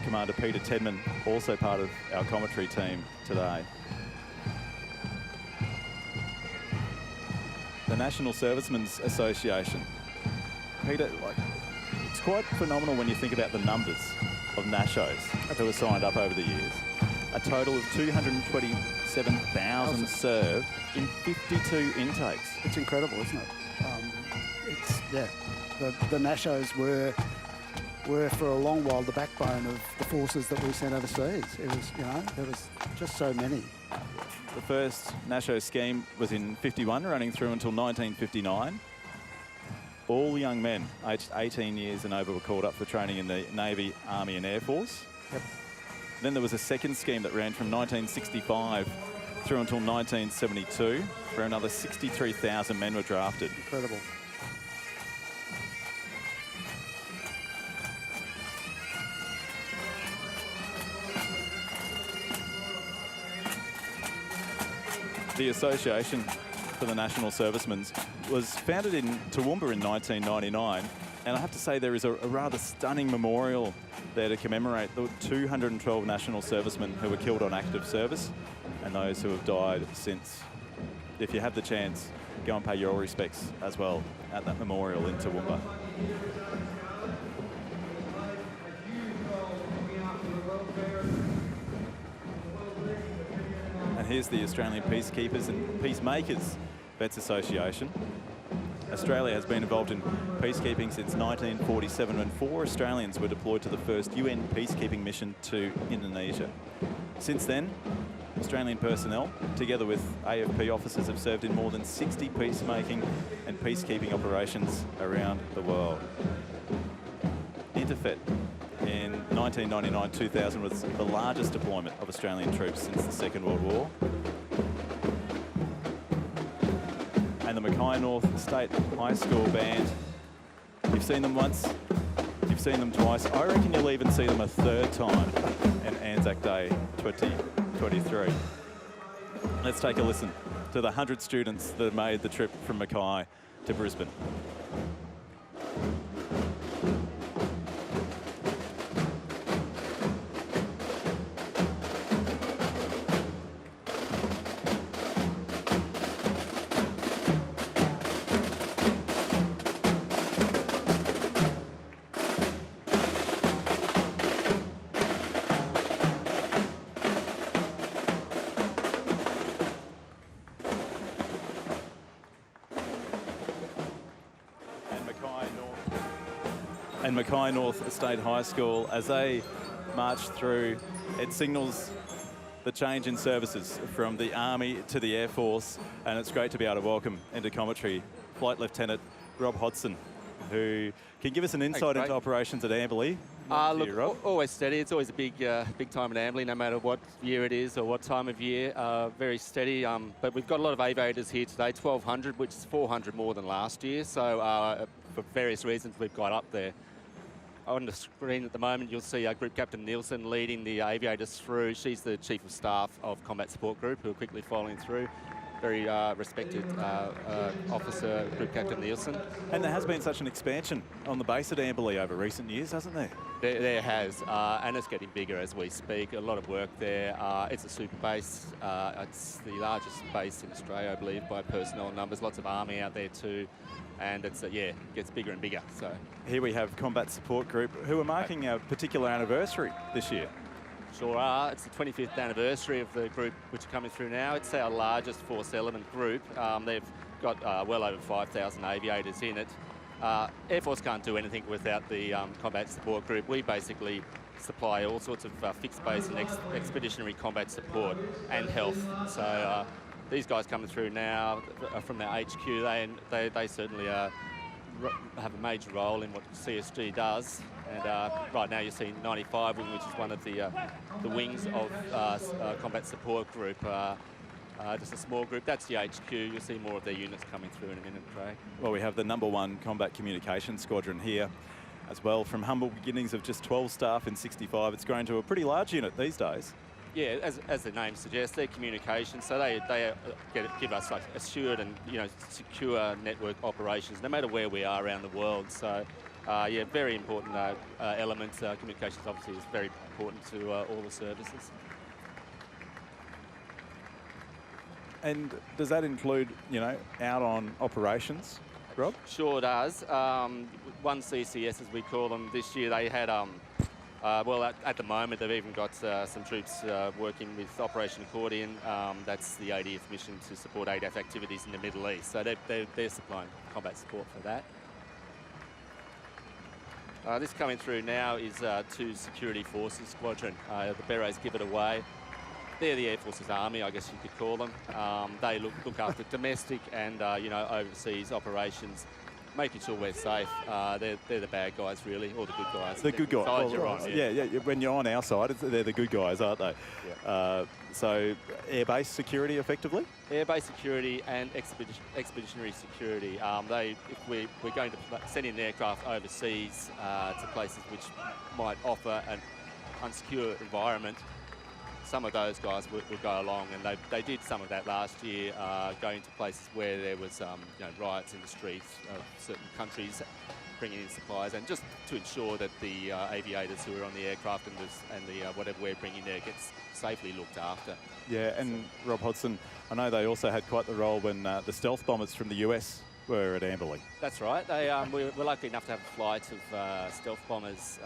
Commander Peter Tedman, also part of our commentary team today. The National Servicemen's Association. Peter, it's quite phenomenal when you think about the numbers of NASHOs who were signed up over the years. A total of 227,000 served in 52 intakes. It's incredible, isn't it? The NASHOs were for a long while the backbone of the forces that we sent overseas. It was, there was just so many. The first NASHO scheme was in 51, running through until 1959. All young men aged 18 years and over were called up for training in the Navy, Army and Air Force. Yep. Then there was a second scheme that ran from 1965 through until 1972, where another 63,000 men were drafted. Incredible. The Association for the National Servicemen was founded in Toowoomba in 1999, and I have to say there is a rather stunning memorial there to commemorate the 212 National Servicemen who were killed on active service and those who have died since. If you have the chance, go and pay your respects as well at that memorial in Toowoomba. And here's the Australian Peacekeepers and Peacemakers Vets Association. Australia has been involved in peacekeeping since 1947 when 4 Australians were deployed to the first UN peacekeeping mission to Indonesia. Since then, Australian personnel, together with AFP officers, have served in more than 60 peacemaking and peacekeeping operations around the world. Interfet in 1999-2000 was the largest deployment of Australian troops since the Second World War. And the Mackay North State High School Band, you've seen them once, you've seen them twice. I reckon you'll even see them a third time in Anzac Day 2023. Let's take a listen to the 100 students that made the trip from Mackay to Brisbane. And Mackay North State High School, as they march through, it signals the change in services from the Army to the Air Force, and it's great to be able to welcome into commentary Flight Lieutenant Rob Hodson, who can give us an insight into operations at Amberley. Look, always steady. It's always a big time at Amberley, no matter what year it is or what time of year. Very steady. But we've got a lot of aviators here today, 1,200, which is 400 more than last year. So for various reasons, we've got up there. On the screen at the moment, you'll see Group Captain Nielsen leading the aviators through. She's the Chief of Staff of Combat Support Group, who are quickly following through. very respected officer, Group Captain Nielsen. And there has been such an expansion on the base at Amberley over recent years, hasn't there? There has, and it's getting bigger as we speak. A lot of work there. It's a super base. It's the largest base in Australia, I believe, by personnel numbers. Lots of army out there too. And it's, yeah, it gets bigger and bigger. So here we have Combat Support Group, who are marking a particular anniversary this year. Sure are. It's the 25th anniversary of the group which are coming through now. It's our largest force element group. They've got well over 5,000 aviators in it. Air Force can't do anything without the Combat Support Group. We basically supply all sorts of fixed base and expeditionary combat support and health. So these guys coming through now from our HQ, they certainly have a major role in what CSG does. And right now you're seeing 95 Wing, which is one of the wings of Combat Support Group. Just a small group. That's the HQ. You'll see more of their units coming through in a minute, Craig. Well, we have the #1 Combat Communications Squadron here as well. From humble beginnings of just 12 staff in 65, it's grown to a pretty large unit these days. Yeah, as the name suggests, they're communications, so they give us like assured and secure network operations, no matter where we are around the world. So, yeah, very important element. Communications obviously is very important to all the services. And does that include, out on operations, Rob? Sure does. One CCS, as we call them, this year they had. Well, at the moment, they've even got some troops working with Operation Accordion. That's the 80th mission to support ADAF activities in the Middle East. So they're supplying combat support for that. This coming through now is 2 Security Forces Squadron. The Berets give it away. They're the Air Force's army, I guess you could call them. They look after domestic and overseas operations, making sure we're safe. They're the bad guys, really, or the good guys. The good guys. Well, you're on, yeah. When you're on our side, they're the good guys, aren't they? Yeah. So airbase security, effectively? Airbase security and expeditionary security. If we're going to send in aircraft overseas to places which might offer an unsecure environment, some of those guys will go along, and they did some of that last year, going to places where there was riots in the streets of certain countries, bringing in supplies, and just to ensure that the aviators who are on the aircraft and the whatever we're bringing there gets safely looked after. Yeah, and Rob Hodson, I know they also had quite the role when the stealth bombers from the US were at Amberley. That's right. We were lucky enough to have a flight of stealth bombers,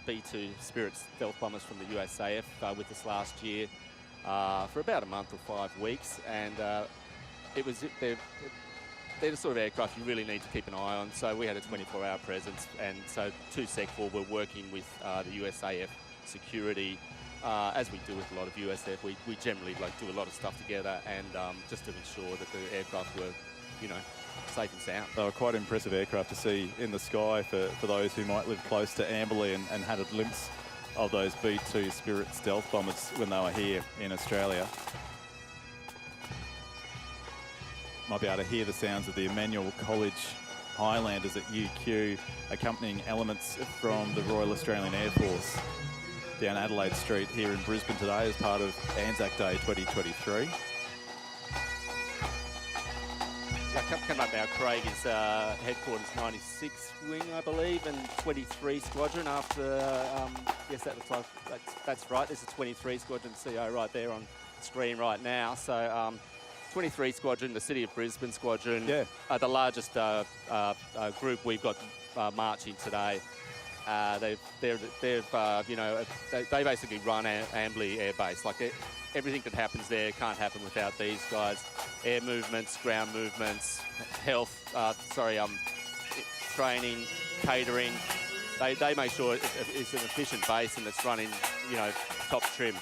B-2 Spirit stealth bombers from the USAF with us last year for about a month or 5 weeks, and they're the sort of aircraft you really need to keep an eye on. So we had a 24-hour presence, and so 2 SecFor were working with the USAF security. As we do with a lot of USF, we generally do a lot of stuff together, and just to ensure that the aircraft were, safe and sound. They were quite impressive aircraft to see in the sky for those who might live close to Amberley and had a glimpse of those B-2 Spirit stealth bombers when they were here in Australia. Might be able to hear the sounds of the Emmanuel College Highlanders at UQ, accompanying elements from the Royal Australian Air Force down Adelaide Street here in Brisbane today as part of Anzac Day 2023. Coming up now, Craig is headquarters 96 Wing, I believe, and 23 Squadron after, yes, that looks like, that's right, there's a 23 Squadron CO right there on screen right now. So 23 Squadron, the City of Brisbane Squadron, yeah. The largest group we've got marching today. They basically run Amberley Air Base. Everything that happens there can't happen without these guys. Air movements, ground movements, health, training, catering. They make sure it's an efficient base and it's running, top trim.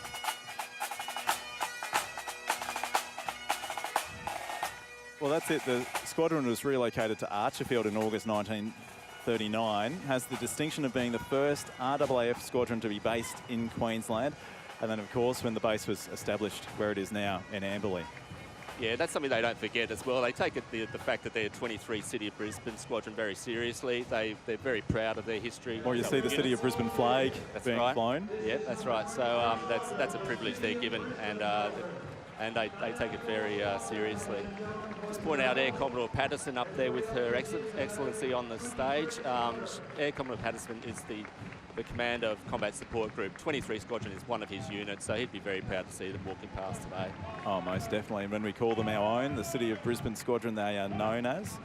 Well, that's it. The squadron was relocated to Archerfield in August 1939, has the distinction of being the first RAAF squadron to be based in Queensland. And then, of course, when the base was established where it is now in Amberley. Yeah, that's something they don't forget as well. They take the fact that they're 23 City of Brisbane Squadron very seriously. They're very proud of their history. Or you see the City of Brisbane flag being flown. Yeah, that's right. So that's a privilege they're given, and and they take it very seriously. Just point out Air Commodore Patterson up there with her excellency on the stage. Air Commodore Patterson is the commander of Combat Support Group. 23 Squadron is one of his units, so he'd be very proud to see them walking past today. Oh, most definitely. And when we call them our own, the City of Brisbane Squadron, they are known as.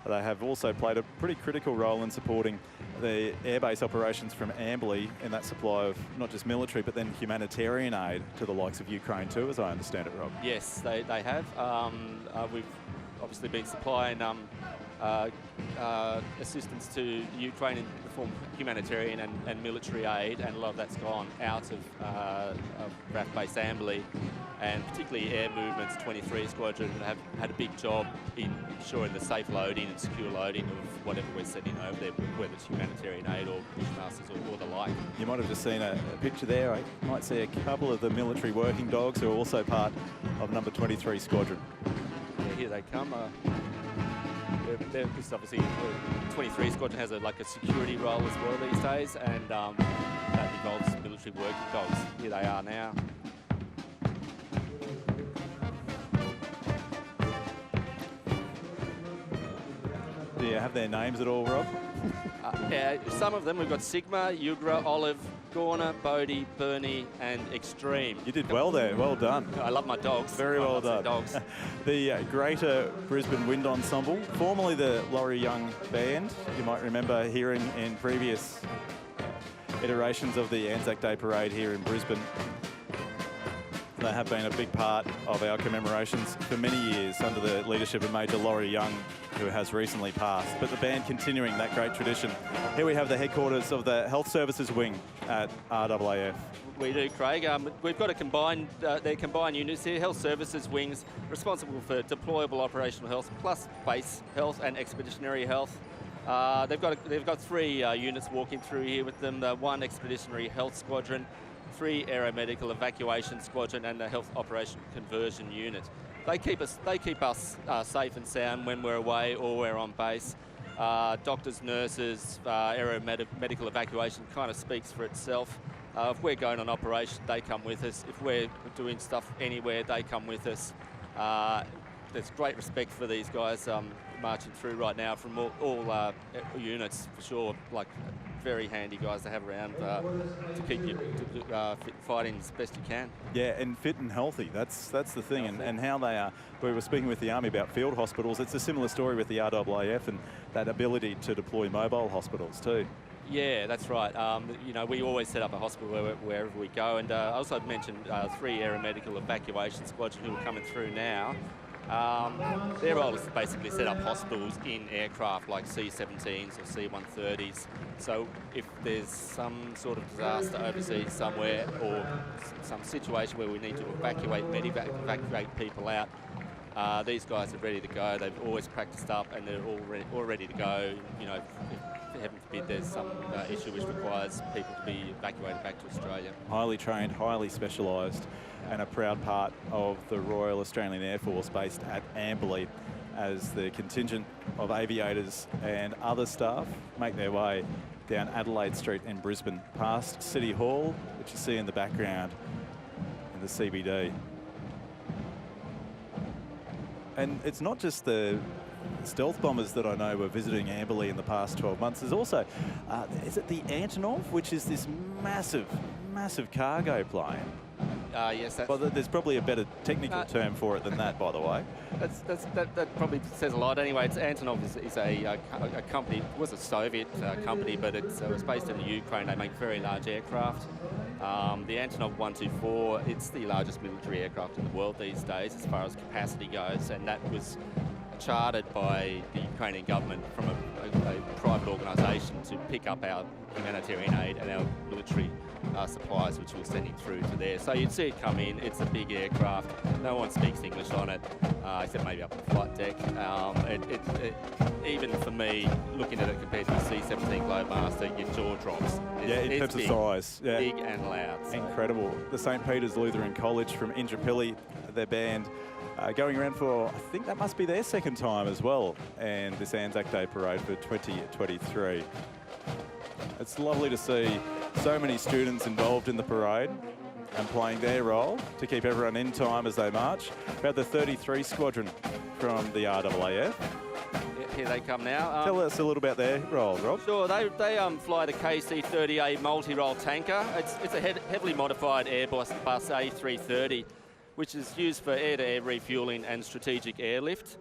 They have also played a pretty critical role in supporting the airbase operations from Amberley in that supply of not just military, but then humanitarian aid to the likes of Ukraine too, as I understand it, Rob. Yes, they have. We've obviously been supplying assistance to Ukraine in the form of humanitarian and military aid, and a lot of that's gone out of RAF Base Amberley, and particularly air movements. 23 Squadron have had a big job in ensuring the safe loading and secure loading of whatever we're sending over there, whether it's humanitarian aid or bushmasters or the like. You might have just seen a picture there. I might see a couple of the military working dogs who are also part of number 23 Squadron. Yeah, here they come. This obviously 23 Squadron has a security role as well these days, and that involves military working dogs. Here they are now. Do you have their names at all, Rob? Yeah, some of them. We've got Sigma, Yugra, Olive, Gorner, Bodie, Bernie, and Extreme. You did well there. Well done. I love my dogs. Very well done. Dogs. The Greater Brisbane Wind Ensemble, formerly the Laurie Young Band. You might remember hearing in previous iterations of the Anzac Day Parade here in Brisbane. They have been a big part of our commemorations for many years under the leadership of Major Laurie Young, who has recently passed. But the band continuing that great tradition. Here we have the headquarters of the Health Services Wing at RAAF. We do, Craig. We've got their combined units here, Health Services Wings, responsible for deployable operational health, plus base health and expeditionary health. They've got 3 units walking through here with them, the 1 Expeditionary Health Squadron, 3 Aeromedical Evacuation Squadron, and the Health Operation Conversion Unit. They keep us safe and sound when we're away or we're on base. Doctors, nurses, aeromedical evacuation kind of speaks for itself. If we're going on operation, they come with us. If we're doing stuff anywhere, they come with us. There's great respect for these guys marching through right now from all units, for sure. Very handy guys to have around to keep you fighting as best you can. Yeah, and fit and healthy. That's the thing, and how they are. We were speaking with the Army about field hospitals. It's a similar story with the RAAF and that ability to deploy mobile hospitals too. Yeah, that's right. We always set up a hospital wherever we go, and I also mentioned 3 Aeromedical Evacuation Squadron who are coming through now. Their role is to basically set up hospitals in aircraft like C-17s or C-130s. So if there's some sort of disaster overseas somewhere or some situation where we need to evacuate people out, these guys are ready to go. They've always practiced up and they're all ready to go. If heaven forbid there's some issue which requires people to be evacuated back to Australia. Highly trained, highly specialised, and a proud part of the Royal Australian Air Force based at Amberley, as the contingent of aviators and other staff make their way down Adelaide Street in Brisbane, past City Hall, which you see in the background in the CBD. And it's not just the stealth bombers that I know were visiting Amberley in the past 12 months. There's also, is it the Antonov, which is this massive cargo plane? Yes. Well, there's probably a better technical term for it than that, by the way. That probably says a lot. Anyway, Antonov is a company. It was a Soviet company, but it was based in the Ukraine. They make very large aircraft. The Antonov 124, it's the largest military aircraft in the world these days as far as capacity goes, and that was chartered by the Ukrainian government from a private organisation to pick up our humanitarian aid and our military supplies, which we're sending through to there. So you'd see it come in. It's a big aircraft. No one speaks English on it, except maybe up on the flight deck. Even for me, looking at it compared to the C-17 Globemaster, your jaw drops. In terms of size. Yeah. Big and loud. So. Incredible. The St. Peter's Lutheran College from Indooroopilly, their band, going around for, I think that must be their second time as well, and this Anzac Day Parade for 2023. It's lovely to see so many students involved in the parade. and playing their role to keep everyone in time as they march. We have the 33 Squadron from the RAAF. Here they come now. Tell us a little about their role, Rob. Sure, they fly the KC-30A multi-role tanker. It's a heavily modified Airbus bus A330, which is used for air-to-air refuelling and strategic airlift.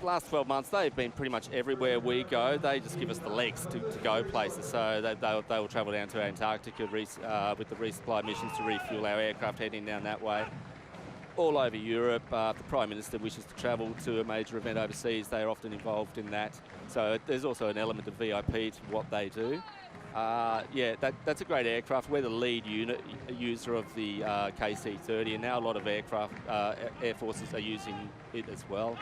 Last 12 months, they've been pretty much everywhere we go. They just give us the legs to go places. So they will travel down to Antarctica with the resupply missions to refuel our aircraft heading down that way. All over Europe, the Prime Minister wishes to travel to a major event overseas, they're often involved in that. So there's also an element of VIP to what they do. Yeah, that's a great aircraft. We're the lead user of the KC-30, and now a lot of air forces are using it as well.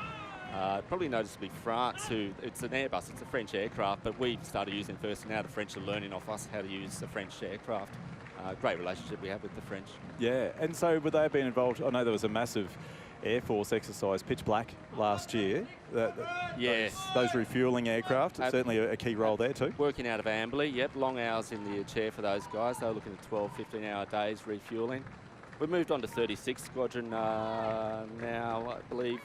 Probably noticeably France, it's an Airbus, it's a French aircraft, but we started using it first, and now the French are learning off us how to use a French aircraft. Great relationship we have with the French. Yeah, and so would they have been involved? I know there was a massive Air Force exercise, Pitch Black, last year. Yes. Those refuelling aircraft, certainly a key role there too. Working out of Amberley, yep, long hours in the chair for those guys. They were looking at 12, 15-hour days refuelling. We've moved on to 36 Squadron now, I believe.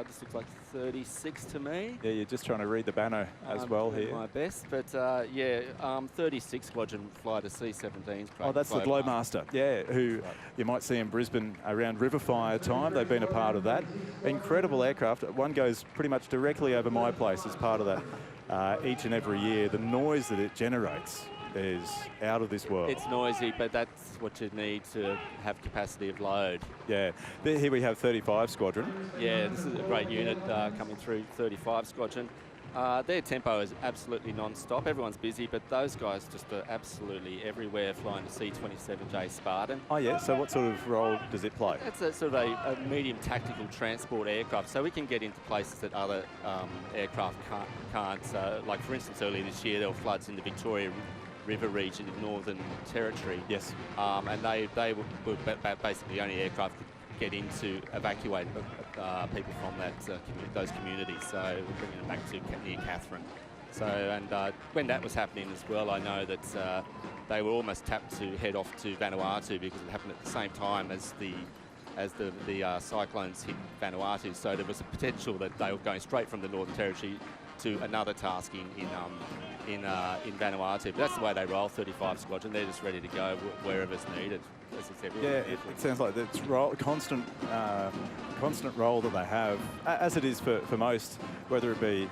This looks like 36 to me. Yeah, you're just trying to read the banner as well here. My best, but yeah, 36 Squadron fly to C-17s. Oh, that's the Glowmaster, yeah, who you might see in Brisbane around Riverfire time. They've been a part of that. Incredible aircraft. One goes pretty much directly over my place as part of that each and every year. The noise that it generates is out of this world. It's noisy, but that's what you need to have capacity of load. Yeah. Here we have 35 Squadron. Yeah, this is a great unit coming through, 35 Squadron. Their tempo is absolutely non-stop. Everyone's busy, but those guys just are absolutely everywhere flying the C-27J Spartan. Oh, yeah. So what sort of role does it play? It's a sort of a medium tactical transport aircraft, so we can get into places that other aircraft can't. So, like, for instance, earlier this year, there were floods in the Victoria River region in Northern Territory. Yes. And they were basically the only aircraft could get in to evacuate people from those communities. So we're bringing them back to near Catherine. So, and when that was happening as well, I know that they were almost tapped to head off to Vanuatu because it happened at the same time as the cyclones hit Vanuatu. So there was a potential that they were going straight from the Northern Territory to another task in Vanuatu. But that's the way they roll, 35 Squadron. They're just ready to go wherever's needed. Yeah, it sounds like it's constant role that they have, as it is for most, whether it be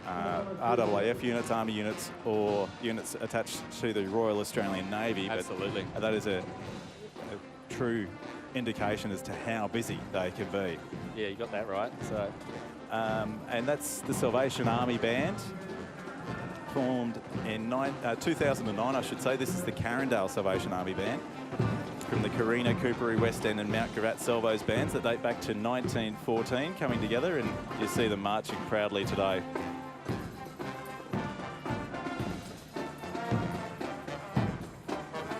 RAAF units, Army units, or units attached to the Royal Australian Navy. Absolutely. But that is a true indication as to how busy they can be. Yeah, you got that right. So, and that's the Salvation Army Band, formed in 2009, I should say. This is the Carindale Salvation Army Band, from the Carina, Cooperi, West End and Mount Gravatt Salvos bands that date back to 1914, coming together, and you see them marching proudly today.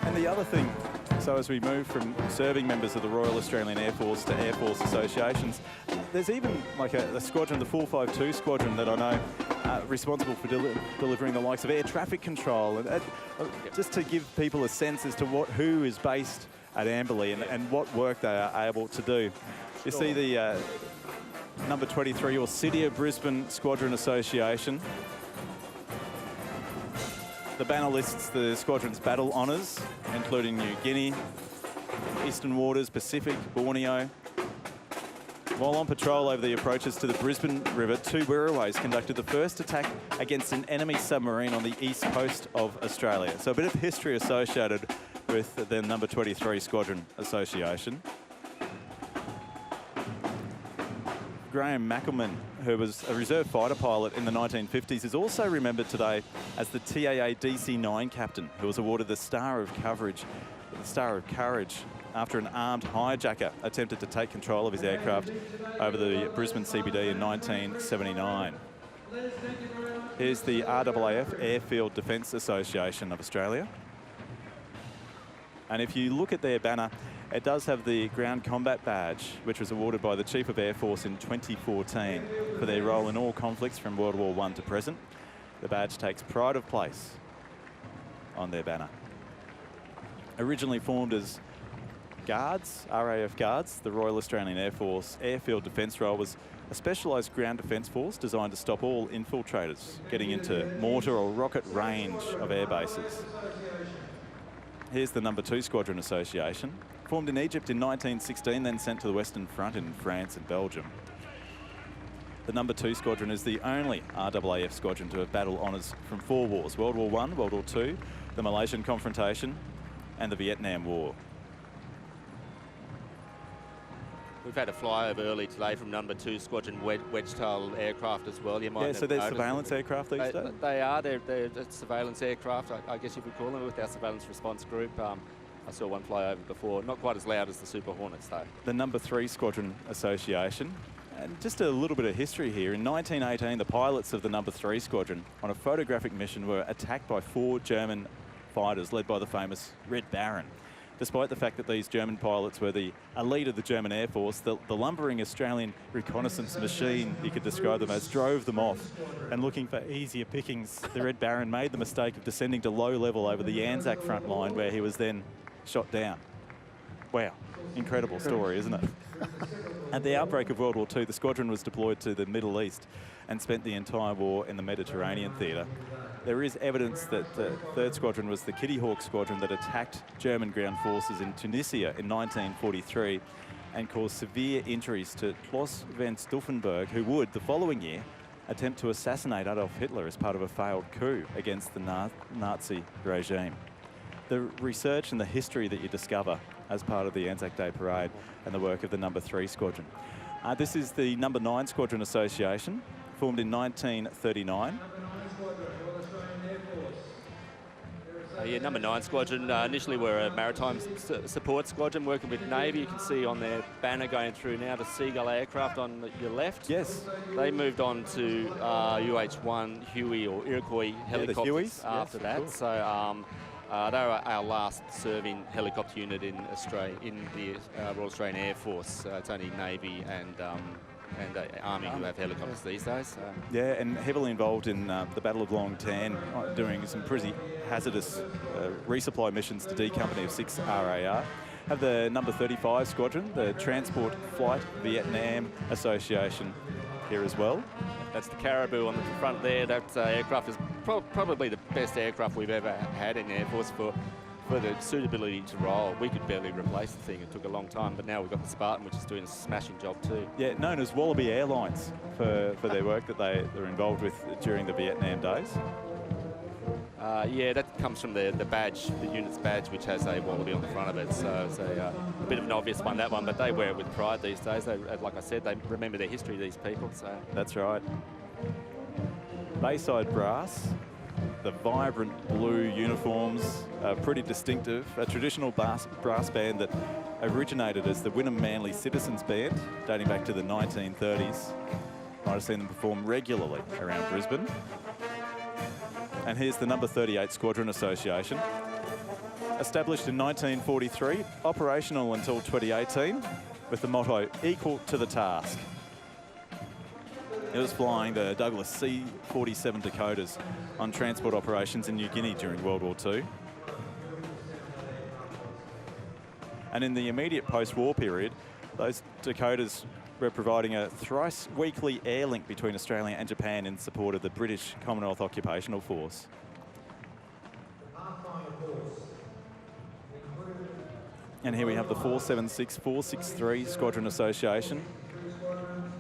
And the other thing, so as we move from serving members of the Royal Australian Air Force to Air Force associations, there's even like a squadron, the 452 Squadron, that I know responsible for delivering the likes of air traffic control, and just to give people a sense as to who is based at Amberley and what work they are able to do. You see the number 23, or City of Brisbane Squadron Association. The banner lists the squadron's battle honours, including New Guinea, Eastern Waters, Pacific, Borneo. While on patrol over the approaches to the Brisbane River, 2 Wirraways conducted the first attack against an enemy submarine on the east coast of Australia. So a bit of history associated with the number 23 Squadron Association. Graham Mackelman, who was a reserve fighter pilot in the 1950s, is also remembered today as the TAA DC-9 captain, who was awarded the Star of Courage after an armed hijacker attempted to take control of his aircraft over the Brisbane CBD in 1979. Here's the RAAF, Airfield Defence Association of Australia. And if you look at their banner, it does have the Ground Combat Badge, which was awarded by the Chief of Air Force in 2014 for their role in all conflicts from World War I to present. The badge takes pride of place on their banner. Originally formed as Guards, RAF Guards, the Royal Australian Air Force Airfield Defence Role was a specialised ground defence force designed to stop all infiltrators getting into mortar or rocket range of air bases. Here's the No. 2 Squadron Association, formed in Egypt in 1916, then sent to the Western Front in France and Belgium. The No. 2 Squadron is the only RAAF squadron to have battle honours from 4 wars: World War I, World War II, the Malaysian Confrontation and the Vietnam War. We've had a flyover early today from No. 2 Squadron wedge-tail aircraft as well. You might So they're surveillance aircraft these days? They are. They're surveillance aircraft, I guess you could call them, with our surveillance response group. I saw one fly over before. Not quite as loud as the Super Hornets, though. The No. 3 Squadron Association. And just a little bit of history here. In 1918, the pilots of the No. 3 Squadron on a photographic mission were attacked by 4 German fighters led by the famous Red Baron. Despite the fact that these German pilots were the elite of the German Air Force, the lumbering Australian reconnaissance machine, you could describe them as, drove them off. And looking for easier pickings, the Red Baron made the mistake of descending to low level over the Anzac front line, where he was then shot down. Wow, incredible story, isn't it? At the outbreak of World War II, the squadron was deployed to the Middle East and spent the entire war in the Mediterranean theatre. There is evidence that the 3rd Squadron was the Kitty Hawk Squadron that attacked German ground forces in Tunisia in 1943 and caused severe injuries to Klaus von Stauffenberg, who would, the following year, attempt to assassinate Adolf Hitler as part of a failed coup against the Nazi regime. The research and the history that you discover as part of the Anzac Day Parade and the work of the No. 3 Squadron. This is the No. 9 Squadron Association, formed in 1939. No. 9 Squadron initially were a maritime support squadron working with Navy. You can see on their banner going through now the Seagull aircraft on your left. Yes. They moved on to UH-1 Huey or Iroquois helicopters after that. So they were our last serving helicopter unit in Australia, in the Royal Australian Air Force. It's only Navy and Army who have helicopters these days. Yeah, and heavily involved in the Battle of Long Tan, doing some pretty hazardous resupply missions to D Company of 6 RAR. Have the No. 35 Squadron, the Transport Flight Vietnam Association here as well. That's the Caribou on the front there. That aircraft is probably the best aircraft we've ever had in the Air Force for the suitability to roll. We could barely replace the thing. It took a long time, but now we've got the Spartan, which is doing a smashing job too. Yeah, known as Wallaby Airlines for their work that they were involved with during the Vietnam days. Yeah, that comes from the badge, the unit's badge, which has a Wallaby on the front of it. So it's a bit of an obvious one, that one, but they wear it with pride these days. They, like I said, they remember their history, these people. So that's right. Bayside Brass, the vibrant blue uniforms, pretty distinctive. A traditional brass band that originated as the Wynnum Manly Citizens Band, dating back to the 1930s. Might have seen them perform regularly around Brisbane. And here's the No. 38 Squadron Association. Established in 1943, operational until 2018, with the motto, equal to the task. It was flying the Douglas C-47 Dakotas on transport operations in New Guinea during World War II. And in the immediate post-war period, those Dakotas were providing a thrice-weekly air link between Australia and Japan in support of the British Commonwealth Occupational Force. And here we have the 476, 463 Squadron Association,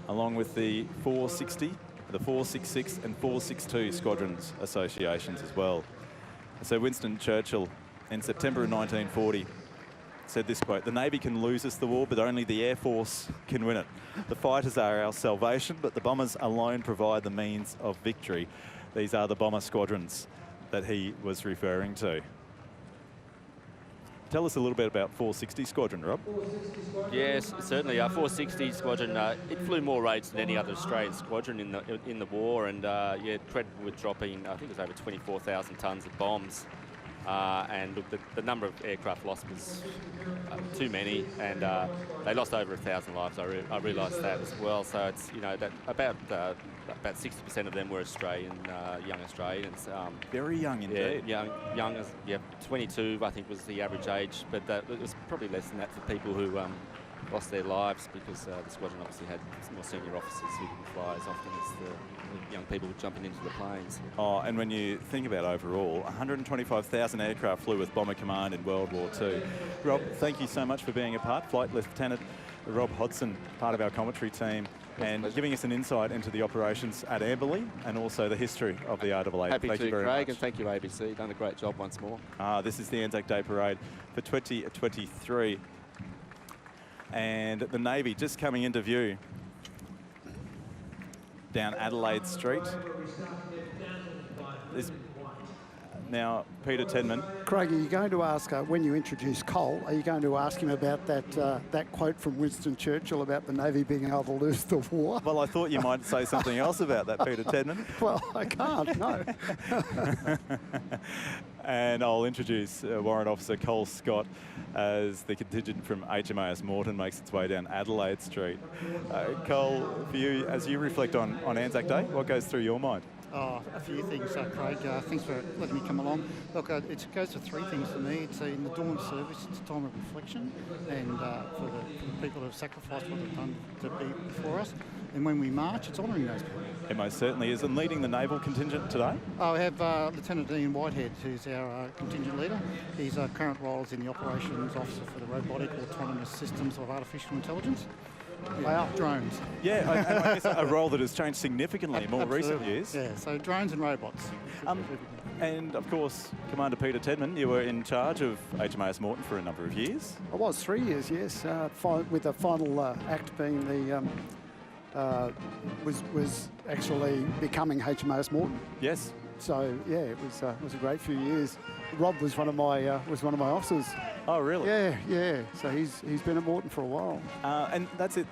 along with the 460, the 466 and 462 Squadrons Associations as well. So Winston Churchill, in September of 1940, said this quote, "The Navy can lose us the war, but only the Air Force can win it. The fighters are our salvation, but the bombers alone provide the means of victory." These are the bomber squadrons that he was referring to. Tell us a little bit about 460 Squadron, Rob. Yes, certainly. Our 460 Squadron, it flew more raids than any other Australian squadron in the war, and yeah, credited with dropping, I think it was over 24,000 tonnes of bombs. And look, the number of aircraft lost was too many, and they lost over 1,000 lives. I realised that as well. So it's, you know, that about 60% of them were Australian, young Australians. Very young indeed. Yeah, young as 22 I think was the average age, but it was probably less than that for people who lost their lives, because the squadron obviously had more senior officers who didn't fly as often as the young people jumping into the planes. Oh, and when you think about overall, 125,000 aircraft flew with Bomber Command in World War II. Rob, thank you so much for being a part. Flight Lieutenant Rob Hodson, part of our commentary team, and giving us an insight into the operations at Amberley and also the history of the AEST. Happy thank to, you very Craig, much. and thank you, ABC. Done a great job once more. This is the Anzac Day Parade for 2023. And the Navy just coming into view down Adelaide Street. Now, Peter Tedman. Craig, are you going to ask, when you introduce Cole, are you going to ask him about that quote from Winston Churchill about the Navy being able to lose the war? Well, I thought you might say something else about that, Peter Tedman. Well, I can't, no. And I'll introduce Warrant Officer Cole Scott as the contingent from HMAS Moreton makes its way down Adelaide Street. Cole, for you, as you reflect on Anzac Day, what goes through your mind? Oh, a few things, Craig. Thanks for letting me come along. Look, it goes to three things for me. It's in the dawn service, it's a time of reflection, and for the people who have sacrificed what they've done to be before us. And when we march, it's honouring those people. It most certainly is. And leading the naval contingent today? I have Lieutenant Dean Whitehead, who's our contingent leader. His current role is in the operations officer for the robotic autonomous systems of artificial intelligence. Wow. Drones. Yeah, I guess a role that has changed significantly in more recent years. Yeah, so drones and robots. And of course, Commander Peter Tedman, you were in charge of HMAS Moreton for a number of years. I was 3 years, yes, with the final act being the was actually becoming HMAS Moreton. Yes. So yeah, it was a great few years. Rob was one of my officers. Oh, really? Yeah. So he's been at Moreton for a while. And that's it.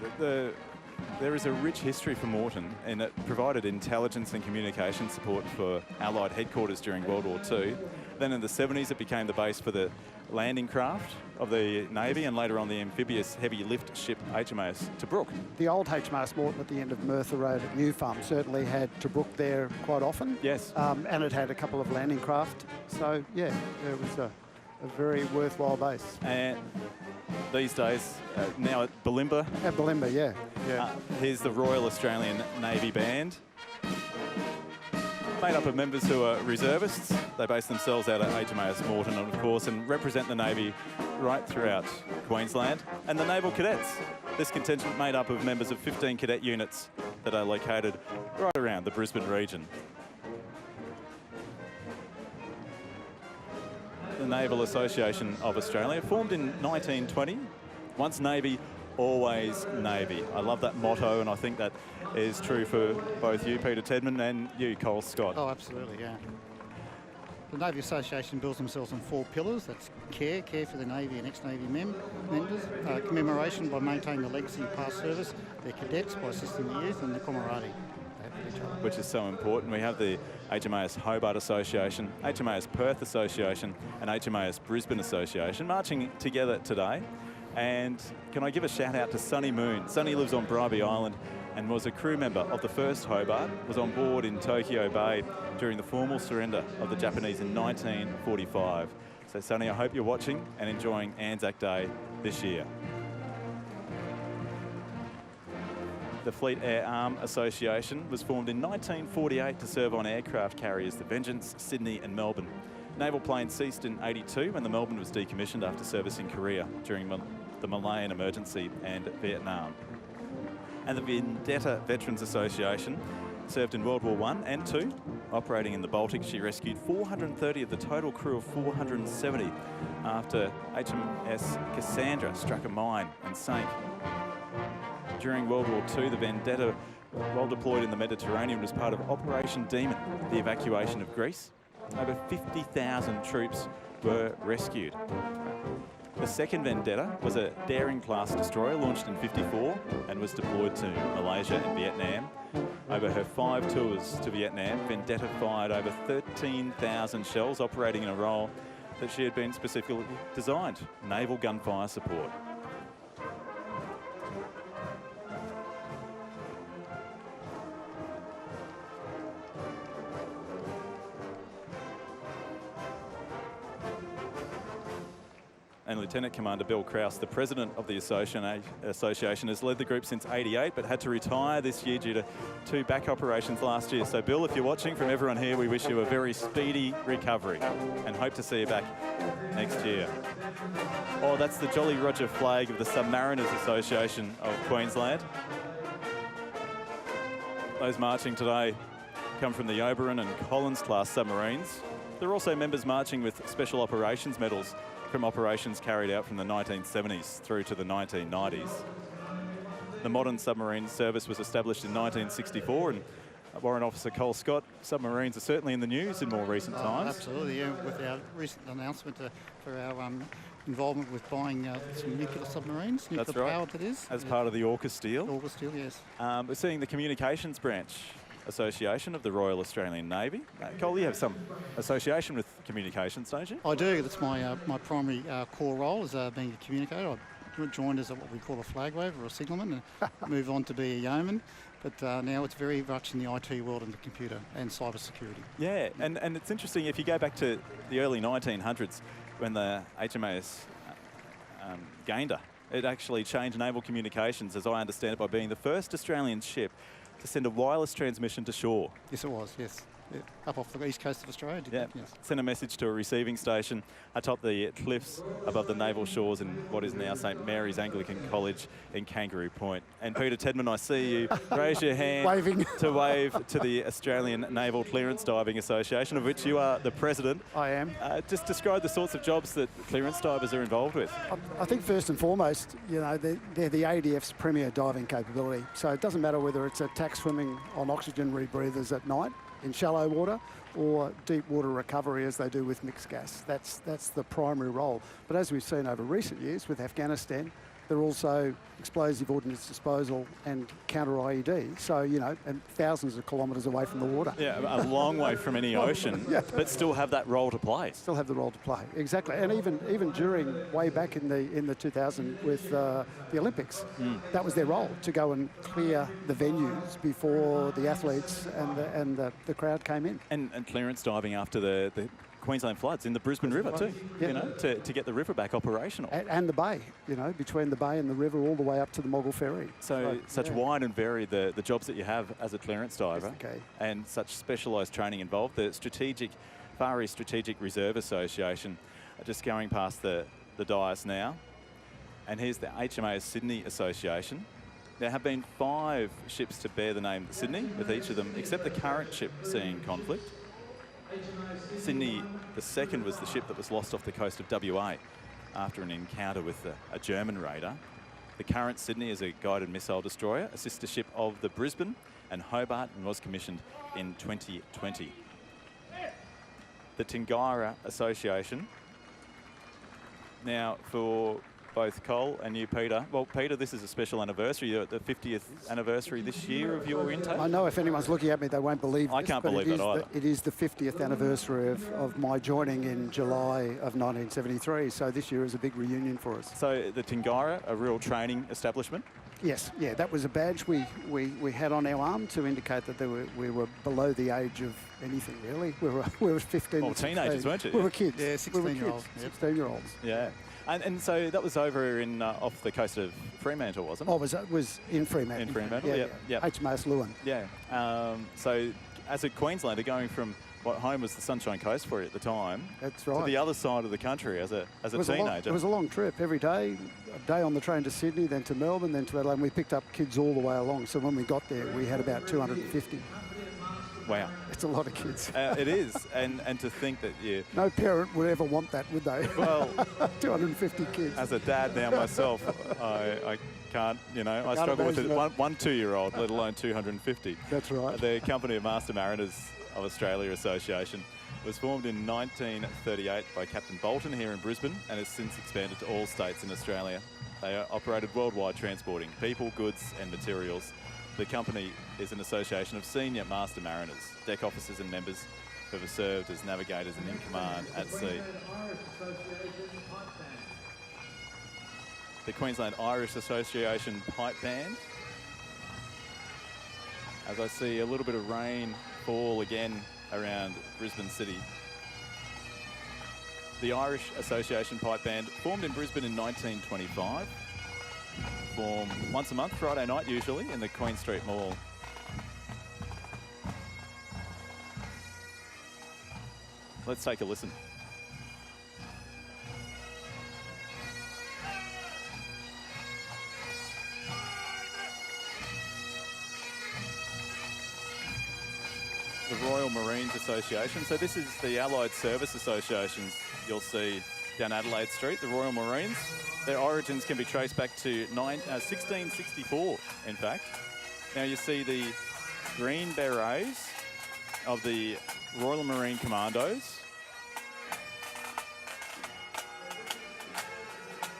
There is a rich history for Moreton, and it provided intelligence and communication support for Allied headquarters during World War II. Then in the 70s, it became the base for the landing craft of the Navy, and later on the amphibious heavy lift ship HMAS Tobruk. The old HMAS Moreton at the end of Merthyr Road at New Farm certainly had Tobruk there quite often. Yes. And it had a couple of landing craft. So yeah, it was a very worthwhile base. And these days, now at Bulimba. At Bulimba, yeah. Here's the Royal Australian Navy Band, made up of members who are reservists. They base themselves out at HMAS Moreton, of course, and represent the Navy right throughout Queensland. And the Naval Cadets. This contingent made up of members of 15 cadet units that are located right around the Brisbane region. The Naval Association of Australia, formed in 1920. Once Navy, always Navy. I love that motto, and I think that is true for both you, Peter Tedman, and you, Cole Scott. Oh, absolutely, yeah. The Navy Association builds themselves on 4 pillars. That's care for the Navy and ex-Navy members, commemoration by maintaining the legacy of past service, their cadets by assisting the youth, and the camaraderie. Which is so important. We have the HMAS Hobart Association, HMAS Perth Association, and HMAS Brisbane Association marching together today. And can I give a shout out to Sunny Moon? Sunny lives on Bribie Island and was a crew member of the first Hobart, was on board in Tokyo Bay during the formal surrender of the Japanese in 1945. So Sunny, I hope you're watching and enjoying Anzac Day this year. The Fleet Air Arm Association was formed in 1948 to serve on aircraft carriers the Vengeance, Sydney and Melbourne. Naval planes ceased in '82 when the Melbourne was decommissioned after service in Korea during the Malayan emergency and Vietnam. And the Vendetta Veterans Association served in World War I and II. Operating in the Baltic, she rescued 430 of the total crew of 470 after HMS Cassandra struck a mine and sank. During World War II, the Vendetta, while deployed in the Mediterranean, was part of Operation Demon, the evacuation of Greece. Over 50,000 troops were rescued. The second Vendetta was a Daring-class destroyer launched in '54 and was deployed to Malaysia and Vietnam. Over her 5 tours to Vietnam, Vendetta fired over 13,000 shells, operating in a role that she had been specifically designed, naval gunfire support. And Lieutenant Commander Bill Krause, the president of the association, has led the group since '88, but had to retire this year due to 2 back operations last year. So Bill, if you're watching, from everyone here, we wish you a very speedy recovery and hope to see you back next year. Oh, that's the Jolly Roger flag of the Submariners Association of Queensland. Those marching today come from the Oberon and Collins class submarines. There are also members marching with special operations medals from operations carried out from the 1970s through to the 1990s. The modern submarine service was established in 1964, and Warrant Officer Cole Scott, submarines are certainly in the news in more recent times. Absolutely, yeah, with our recent announcement for our involvement with buying some nuclear submarines, nuclear powered that is. As part of the AUKUS deal. AUKUS deal, yes. We're seeing the Communications Branch Association of the Royal Australian Navy. Cole, you have some association with communications, don't you? I do. That's my my primary core role as being a communicator. I joined as what we call a flag waver or a signalman and moved on to be a yeoman. But now it's very much in the IT world and the computer and cyber security. Yeah, and it's interesting, if you go back to the early 1900s when the HMAS Gander, it actually changed naval communications, as I understand it, by being the first Australian ship to send a wireless transmission to shore. Yes, it was, yes. Yeah. Up off the east coast of Australia, yes. Sent a message to a receiving station atop the cliffs above the naval shores in what is now St Mary's Anglican College in Kangaroo Point. And Peter Tedman, I see you raise your hand waving to wave to the Australian Naval Clearance Diving Association, of which you are the president. I am. Just describe the sorts of jobs that clearance divers are involved with. I think first and foremost, you know, they're the ADF's premier diving capability. So it doesn't matter whether it's attack swimming on oxygen rebreathers at night in shallow water or deep water recovery as they do with mixed gas. That's the primary role. But as we've seen over recent years with Afghanistan, they're also explosive ordnance disposal and counter IED. So, you know, and thousands of kilometres away from the water. Yeah, a long way from any ocean, yeah, but still have that role to play. Still have the role to play, exactly. And even during, way back in the 2000 with the Olympics, that was their role, to go and clear the venues before the athletes and the crowd came in. And clearance diving after the Queensland floods in the Brisbane River too, yeah, you know, to get the river back operational. And the bay, you know, between the bay and the river all the way up to the Mogul Ferry. So such wide and varied the jobs that you have as a clearance diver, and such specialised training involved. The Far East Strategic Reserve Association, just going past the dais now, and here's the HMAS Sydney Association. There have been 5 ships to bear the name Sydney, with each of them, except the current ship, seeing conflict. Sydney, the second, was the ship that was lost off the coast of WA after an encounter with a German raider. The current Sydney is a guided missile destroyer, a sister ship of the Brisbane and Hobart, and was commissioned in 2020. The Tingara Association. Now, for both Cole and you, Peter. Well, Peter, this is a special anniversary. You're at the 50th anniversary this year of your intake. I know if anyone's looking at me, they won't believe this. I can't believe that either. It is the 50th anniversary of my joining in July of 1973. So this year is a big reunion for us. So the Tingara, a real training establishment? Yes, yeah, that was a badge we had on our arm to indicate that we were below the age of anything, really. We were 15. Well, teenagers, weren't you? We were kids. Yeah, 16-year-olds. 16-year-olds. Yeah. And so that was over in off the coast of Fremantle, wasn't it? Oh, it was in Fremantle. In Fremantle, yeah. HMAS Lewin. Yeah. So as a Queenslander, going from what home was the Sunshine Coast for you at the time, that's right, to the other side of the country as a teenager. It was a long trip every day. A day on the train to Sydney, then to Melbourne, then to Adelaide. And we picked up kids all the way along. So when we got there, we had about 250. Wow. It's a lot of kids. It is. And to think that no parent would ever want that, would they? Well, 250 kids. As a dad now myself, I can't, I struggle with one 2-year-old, let alone 250. That's right. The Company of Master Mariners of Australia Association was formed in 1938 by Captain Bolton here in Brisbane and has since expanded to all states in Australia. They are operated worldwide, transporting people, goods and materials. The company is an association of senior master mariners, deck officers and members who have served as navigators and in command at sea. The Queensland Irish Association Pipe Band. As I see a little bit of rain fall again around Brisbane City. The Irish Association Pipe Band, formed in Brisbane in 1925. Form once a month, Friday night usually, in the Queen Street Mall. Let's take a listen. The Royal Marines Association. So this is the Allied Service Associations you'll see down Adelaide Street, the Royal Marines. Their origins can be traced back to 1664, in fact. Now you see the green berets of the Royal Marine Commandos.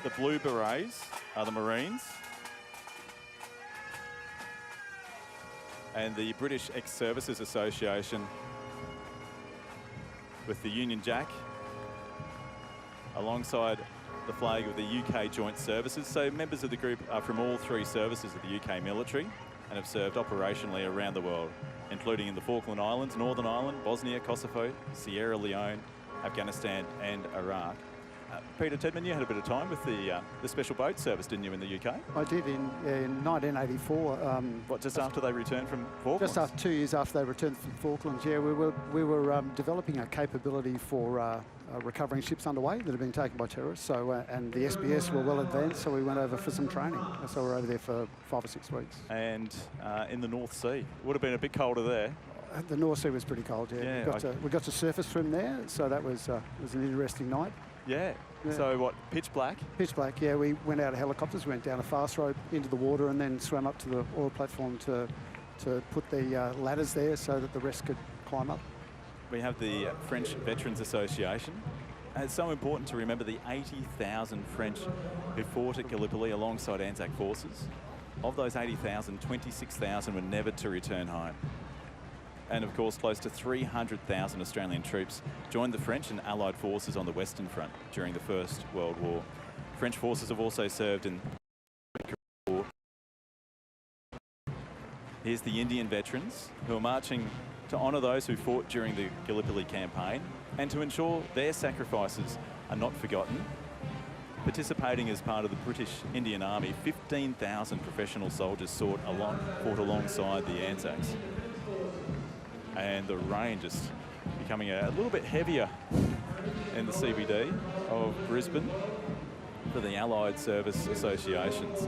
The blue berets are the Marines. And the British Ex-Services Association with the Union Jack alongside the flag of the UK Joint Services. So members of the group are from all three services of the UK military and have served operationally around the world, including in the Falkland Islands, Northern Ireland, Bosnia, Kosovo, Sierra Leone, Afghanistan and Iraq. Peter Tedman, you had a bit of time with the special boat service, didn't you, in the UK? I did in 1984. What, just after they returned from Falklands? Just after 2 years after they returned from Falklands, yeah, we were developing a capability for recovering ships underway that had been taken by terrorists. So and the SBS were well advanced, so we went over for some training. So we were over there for 5 or 6 weeks. And in the North Sea, would have been a bit colder there. The North Sea was pretty cold. Yeah, we got to surface from there, so that was an interesting night. Yeah. So what, pitch black? Pitch black, yeah. We went out of helicopters, went down a fast rope into the water and then swam up to the oil platform to put the ladders there so that the rest could climb up. We have the French Veterans Association. And it's so important to remember the 80,000 French who fought at Gallipoli alongside Anzac forces. Of those 80,000, 26,000 were never to return home. And of course, close to 300,000 Australian troops joined the French and Allied forces on the Western Front during the First World War. French forces have also served in the War. Here's the Indian veterans who are marching to honour those who fought during the Gallipoli campaign and to ensure their sacrifices are not forgotten. Participating as part of the British Indian Army, 15,000 professional soldiers fought alongside the Anzacs. And the rain just becoming a little bit heavier in the CBD of Brisbane for the Allied Service Associations.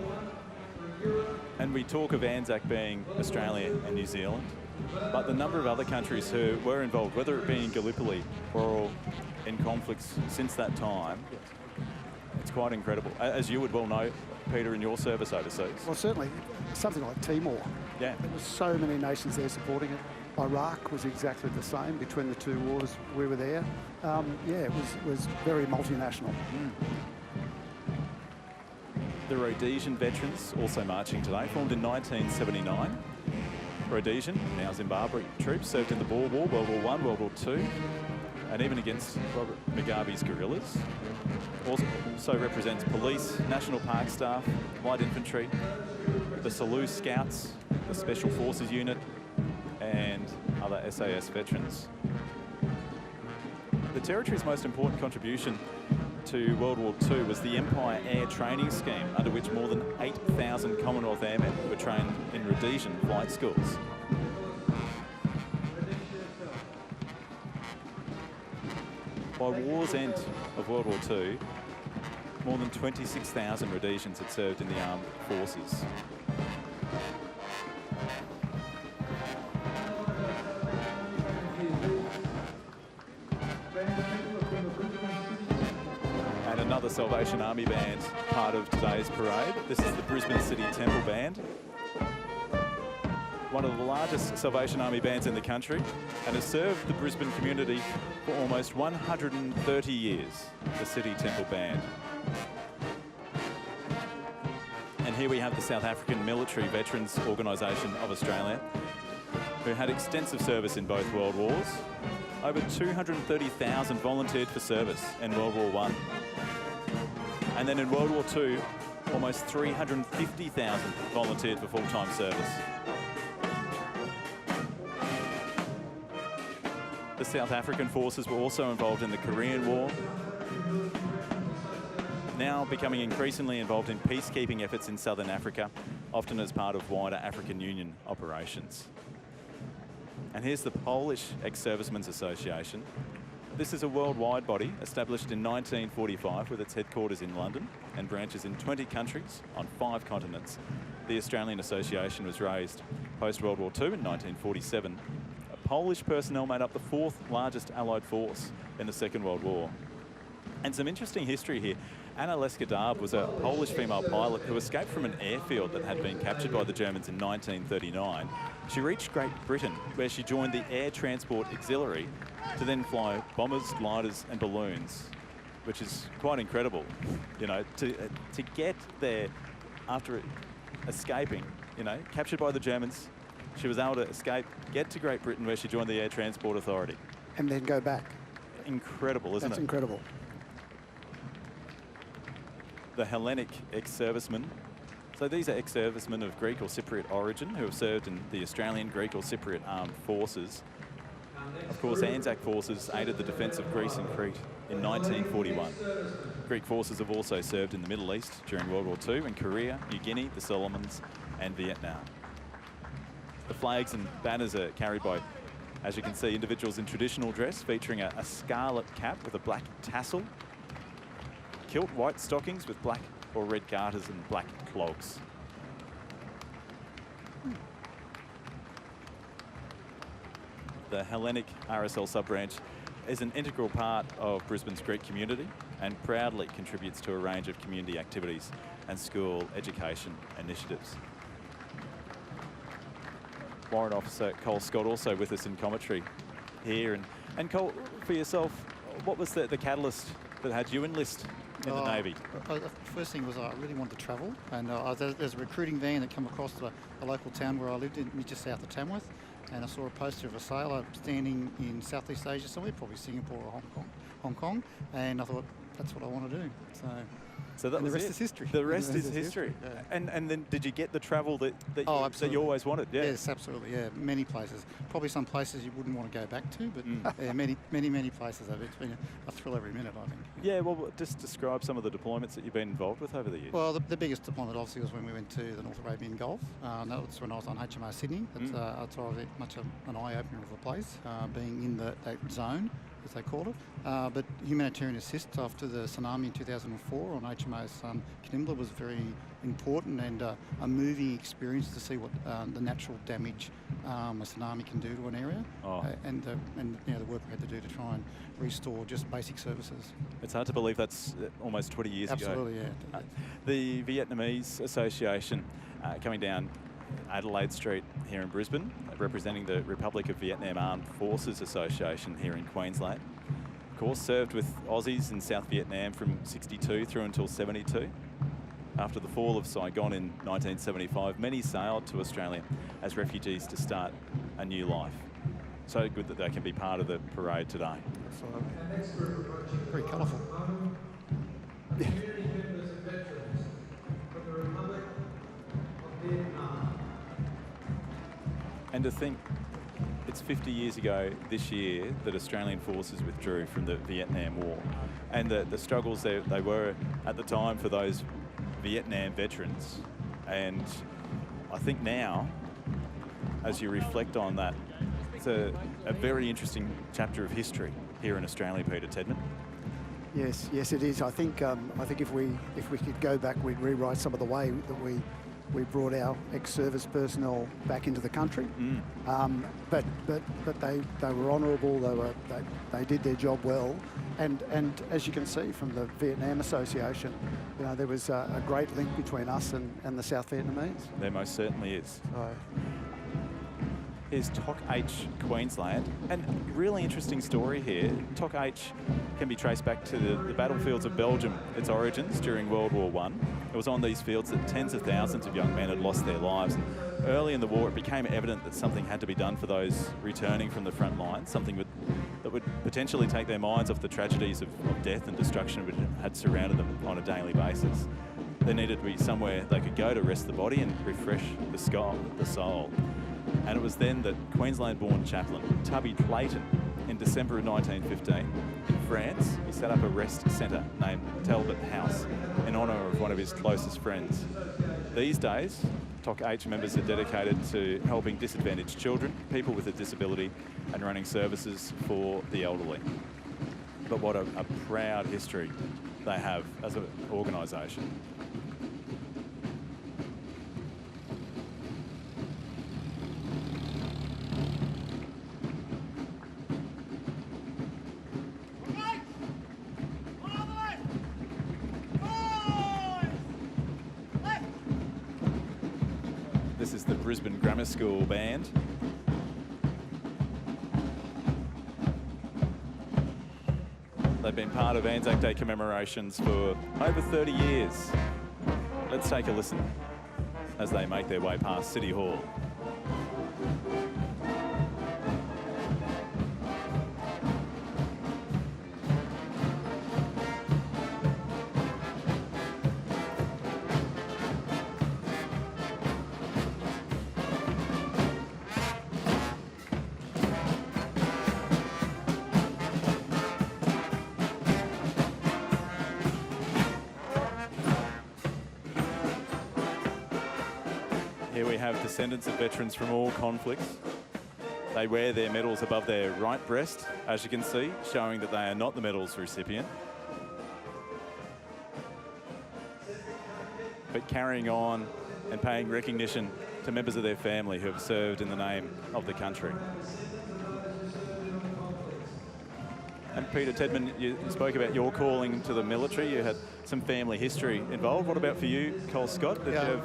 And we talk of Anzac being Australia and New Zealand, but the number of other countries who were involved, whether it be in Gallipoli or in conflicts since that time, it's quite incredible. As you would well know, Peter, in your service overseas. Well, certainly something like Timor. Yeah. There were so many nations there supporting it. Iraq was exactly the same between the two wars we were there. Yeah, it was very multinational. The Rhodesian veterans also marching today, formed in 1979. Rhodesian, now Zimbabwe troops, served in the Boer War, World War I, World War II, and even against Robert Mugabe's guerrillas. Also represents police, national park staff, light infantry, the Selous Scouts, the Special Forces Unit, and other SAS veterans. The Territory's most important contribution to World War II was the Empire Air Training Scheme, under which more than 8,000 Commonwealth airmen were trained in Rhodesian flight schools. By war's end of World War II, more than 26,000 Rhodesians had served in the armed forces. And another Salvation Army band, part of today's parade. This is the Brisbane City Temple Band. One of the largest Salvation Army bands in the country, and has served the Brisbane community for almost 130 years, the City Temple Band. And here we have the South African Military Veterans Organisation of Australia, who had extensive service in both World Wars, over 230,000 volunteered for service in World War I. And then in World War II, almost 350,000 volunteered for full-time service. The South African forces were also involved in the Korean War, now becoming increasingly involved in peacekeeping efforts in Southern Africa, often as part of wider African Union operations. And here's the Polish Ex-Servicemen's Association. This is a worldwide body established in 1945 with its headquarters in London and branches in 20 countries on 5 continents. The Australian Association was raised post-World War II in 1947. Polish personnel made up the 4th largest Allied force in the Second World War. And some interesting history here. Anna Leska-Darb was a Polish female pilot who escaped from an airfield that had been captured by the Germans in 1939. She reached Great Britain, where she joined the Air Transport Auxiliary to then fly bombers, gliders and balloons, which is quite incredible, you know, to get there after escaping, you know, captured by the Germans. She was able to escape, get to Great Britain, where she joined the Air Transport Authority. And then go back. Incredible, isn't it? That's incredible. The Hellenic ex-servicemen. So these are ex-servicemen of Greek or Cypriot origin who have served in the Australian, Greek or Cypriot armed forces. Of course, Anzac forces aided the defence of Greece and Crete in 1941. Greek forces have also served in the Middle East during World War II in Korea, New Guinea, the Solomons and Vietnam. The flags and banners are carried by, as you can see, individuals in traditional dress featuring a scarlet cap with a black tassel, kilt white stockings with black or red garters and black clogs. The Hellenic RSL sub-branch is an integral part of Brisbane's Greek community and proudly contributes to a range of community activities and school education initiatives. Warrant Officer Cole Scott also with us in commentary here. And Cole, for yourself, what was the catalyst that had you enlist in the Navy? The first thing was I really wanted to travel, and there's a recruiting van that came across the local town where I lived in, just south of Tamworth, and I saw a poster of a sailor standing in Southeast Asia somewhere, probably Singapore or Hong Kong, and I thought, that's what I want to do. So that was the rest is history. The rest is history. Yeah. And then did you get the travel that you always wanted? Yeah. Yes, absolutely. Yeah, many places. Probably some places you wouldn't want to go back to, but yeah, many places. It's been a thrill every minute, I think. Yeah. Well, just describe some of the deployments that you've been involved with over the years. Well, the biggest deployment obviously was when we went to the North Arabian Gulf. That was when I was on HMO Sydney. That's much of an eye-opener of the place, being in that zone, as they call it. But humanitarian assist after the tsunami in 2004 on HMAS Knimbla was very important, and a moving experience to see what the natural damage a tsunami can do to an area, and you know, the work we had to do to try and restore just basic services. It's hard to believe that's almost 20 years ago. Absolutely, yeah. The Vietnamese Association coming down Adelaide Street here in Brisbane, representing the Republic of Vietnam Armed Forces Association here in Queensland. Of course, served with Aussies in South Vietnam from 62 through until 72. After the fall of Saigon in 1975, many sailed to Australia as refugees to start a new life. So good that they can be part of the parade today. Very colourful. Community members and veterans from the Republic of Vietnam. And to think it's 50 years ago this year that Australian forces withdrew from the Vietnam War, and the struggles they were at the time for those Vietnam veterans. And I think now, as you reflect on that, it's a very interesting chapter of history here in Australia, Peter Tedman. Yes, it is. I think if we could go back, we'd rewrite some of the way that we brought our ex-service personnel back into the country. But they were honourable. They did their job well, and as you can see from the Vietnam Association, you know, there was a great link between us and the South Vietnamese. There most certainly is. Here's TOC H Queensland, and really interesting story here. TOC H can be traced back to the battlefields of Belgium, its origins during World War I. It was on these fields that tens of thousands of young men had lost their lives. And early in the war, it became evident that something had to be done for those returning from the front line, something that would potentially take their minds off the tragedies of death and destruction which had surrounded them on a daily basis. There needed to be somewhere they could go to rest the body and refresh the soul. And it was then that Queensland-born chaplain Tubby Clayton, in December of 1915, in France, he set up a rest centre named Talbot House in honour of one of his closest friends. These days, TOC H members are dedicated to helping disadvantaged children, people with a disability, and running services for the elderly. But what a proud history they have as an organisation. This is the Brisbane Grammar School Band. They've been part of Anzac Day commemorations for over 30 years. Let's take a listen as they make their way past City Hall. Here we have descendants of veterans from all conflicts. They wear their medals above their right breast, as you can see, showing that they are not the medal's recipient. But carrying on and paying recognition to members of their family who have served in the name of the country. And Peter Tedman, you spoke about your calling to the military. You had some family history involved. What about for you, Cole Scott? Did you have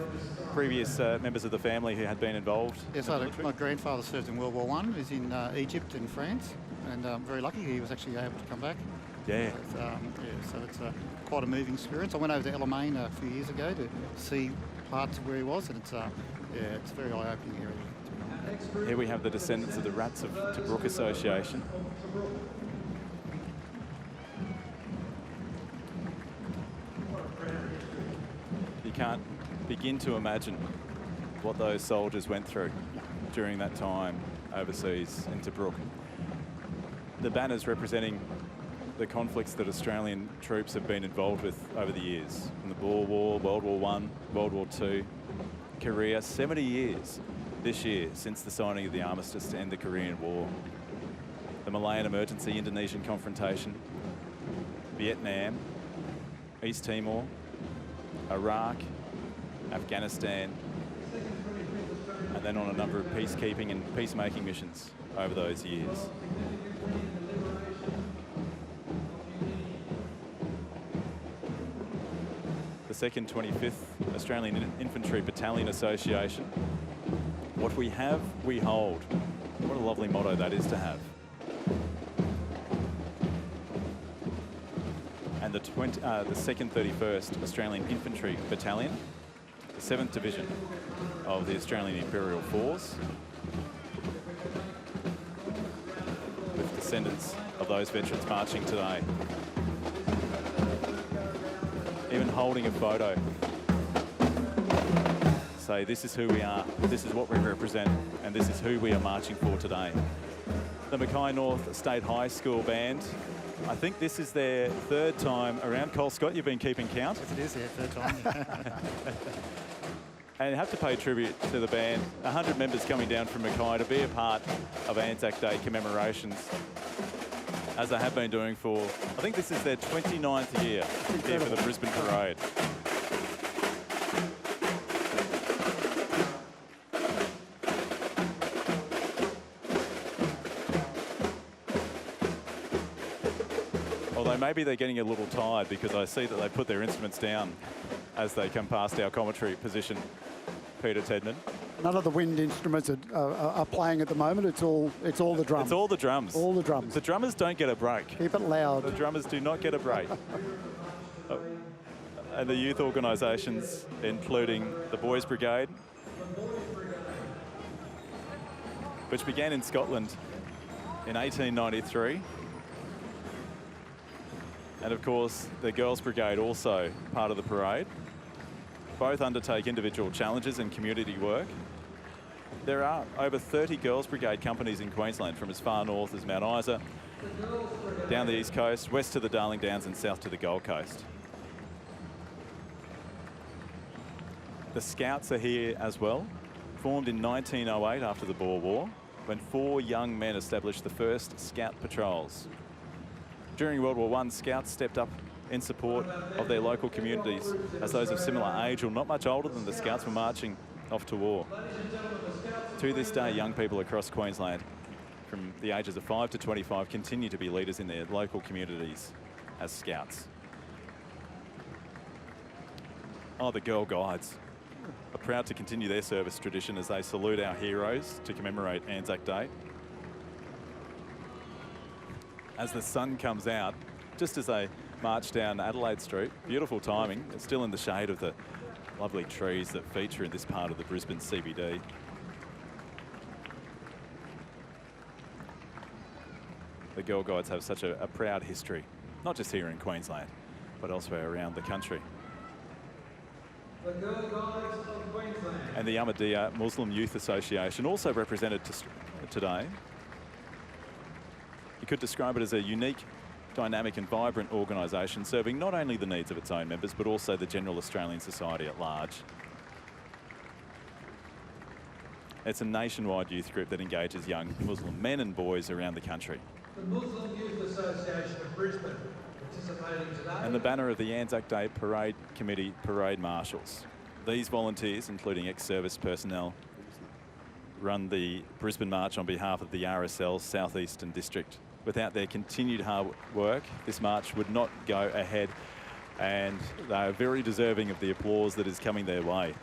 previous members of the family who had been involved? Yes, my grandfather served in World War I. He was in Egypt and France, and very lucky he was actually able to come back. Yeah. So it's quite a moving experience. I went over to Alamein a few years ago to see parts of where he was, and it's a very eye-opening area. Here we have the descendants of the Rats of Tobruk Association. You can't begin to imagine what those soldiers went through during that time overseas in Tobruk. The banners representing the conflicts that Australian troops have been involved with over the years. In the Boer War, World War I, World War II, Korea, 70 years this year since the signing of the armistice to end the Korean War. The Malayan Emergency, Indonesian confrontation, Vietnam, East Timor, Iraq, Afghanistan, and then on a number of peacekeeping and peacemaking missions over those years. The 2nd 25th Australian Infantry Battalion Association. What we have, we hold. What a lovely motto that is to have. And the 2nd 31st Australian Infantry Battalion, the 7th Division of the Australian Imperial Force, with descendants of those veterans marching today. Even holding a photo. Say, this is who we are, this is what we represent, and this is who we are marching for today. The Mackay North State High School Band. I think this is their 3rd time around. Cole Scott, you've been keeping count. Yes, it is their 3rd time. And I have to pay tribute to the band. 100 members coming down from Mackay to be a part of Anzac Day commemorations, as they have been doing for, I think this is their 29th year here for the Brisbane Parade. Although maybe they're getting a little tired because I see that they put their instruments down as they come past our commentary position, Peter Tedman. None of the wind instruments are playing at the moment. It's all the drums. It's all the drums. All the drums. The drummers don't get a break. Keep it loud. The drummers do not get a break. And the youth organisations, including the Boys Brigade, which began in Scotland in 1893. And of course, the Girls Brigade also part of the parade. Both undertake individual challenges and community work. There are over 30 Girls Brigade companies in Queensland, from as far north as Mount Isa, down the east coast, west to the Darling Downs and south to the Gold Coast. The Scouts are here as well, formed in 1908 after the Boer War, when 4 young men established the first Scout patrols. During World War I, Scouts stepped up in support of their local communities as those of similar age or not much older than the Scouts were marching off to war. To this day, young people across Queensland from the ages of 5 to 25 continue to be leaders in their local communities as Scouts. Oh, the Girl Guides are proud to continue their service tradition as they salute our heroes to commemorate Anzac Day. As the sun comes out, just as they march down Adelaide Street, beautiful timing, it's still in the shade of the lovely trees that feature in this part of the Brisbane CBD. The Girl Guides have such a proud history, not just here in Queensland, but elsewhere around the country. The Girl Guides of Queensland. And the Ahmadiyya Muslim Youth Association, also represented today. You could describe it as a unique, dynamic and vibrant organisation, serving not only the needs of its own members, but also the general Australian society at large. It's a nationwide youth group that engages young Muslim men and boys around the country. The Muslim Youth Association of Brisbane participating today. And the banner of the Anzac Day Parade Committee Parade Marshals. These volunteers, including ex-service personnel, run the Brisbane March on behalf of the RSL South Eastern District. Without their continued hard work, this march would not go ahead, and they are very deserving of the applause that is coming their way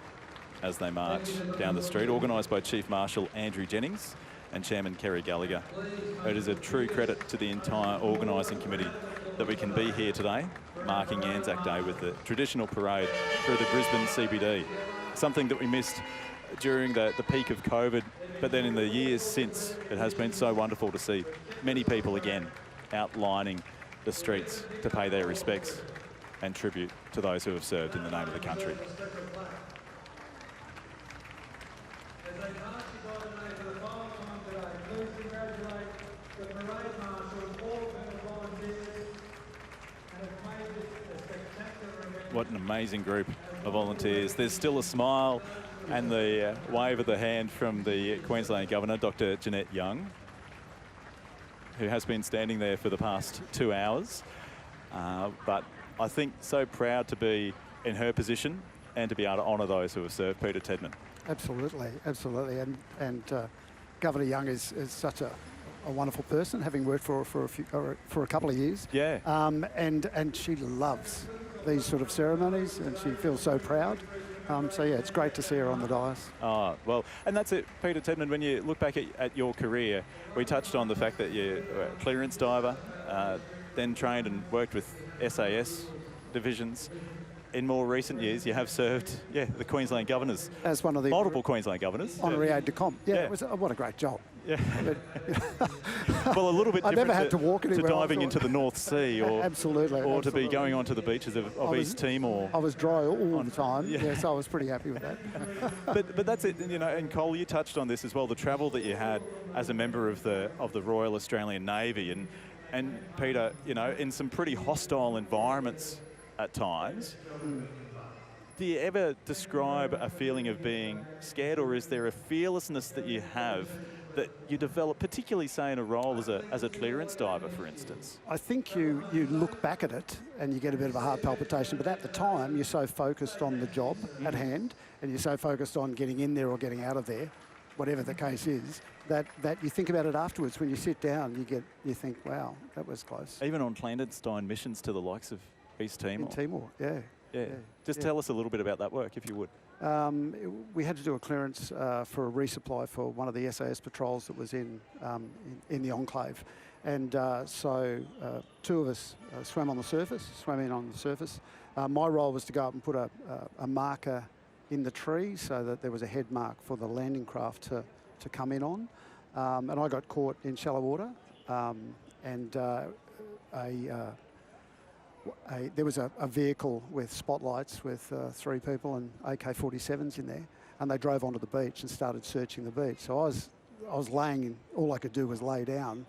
as they march down the street, organised by Chief Marshal Andrew Jennings and Chairman Kerry Gallagher. It is a true credit to the entire organising committee that we can be here today, marking Anzac Day with the traditional parade through the Brisbane CBD. Something that we missed during the peak of COVID, but then in the years since, it has been so wonderful to see many people again outlining the streets to pay their respects and tribute to those who have served in the name of the country. As they march by today for the final time today, please congratulate the parade marshals, all of whom are volunteers and have made this a spectacular event. What an amazing group of volunteers. There's still a smile and the wave of the hand from the Queensland Governor, Dr. Jeanette Young, who has been standing there for the past 2 hours. But I think so proud to be in her position and to be able to honour those who have served. Peter Tedman. Absolutely, absolutely. And Governor Young is such a wonderful person, having worked for a couple of years. Yeah. And she loves these sort of ceremonies, and she feels so proud. So yeah, it's great to see her on the dais. Oh, well, and that's it, Peter Tedman. When you look back at your career, we touched on the fact that you're a clearance diver, then trained and worked with SAS divisions. In more recent years, you have served, the Queensland Governors. As one of the multiple Queensland Governors. Honorary aide de camp. Yeah, it was what a great job. Yeah. Well, a little bit different. I never had to walk anywhere. To diving into the North Sea, or absolutely, or to be going onto the beaches of East Timor. I was dry all the time. Yeah, so I was pretty happy with that. but that's it, you know. And Cole, you touched on this as well. The travel that you had as a member of the Royal Australian Navy, and Peter, you know, in some pretty hostile environments at times. Do you ever describe a feeling of being scared, or is there a fearlessness that you have that you develop, particularly, say, in a role as a clearance diver, for instance? I think you look back at it and you get a bit of a heart palpitation, but at the time you're so focused on the job at hand, and you're so focused on getting in there or getting out of there, whatever the case is, that you think about it afterwards. When you sit down, you think, wow, that was close. Even on clandestine missions to the likes of East Timor. In Timor, yeah. Just tell us a little bit about that work, if you would. We had to do a clearance for a resupply for one of the SAS patrols that was in the enclave. And so 2 of us swam in on the surface. My role was to go up and put a marker in the tree so that there was a head mark for the landing craft to come in on. and I got caught in shallow water, and there was a vehicle with spotlights with 3 people and AK-47s in there, and they drove onto the beach and started searching the beach. So I was laying in, all I could do was lay down.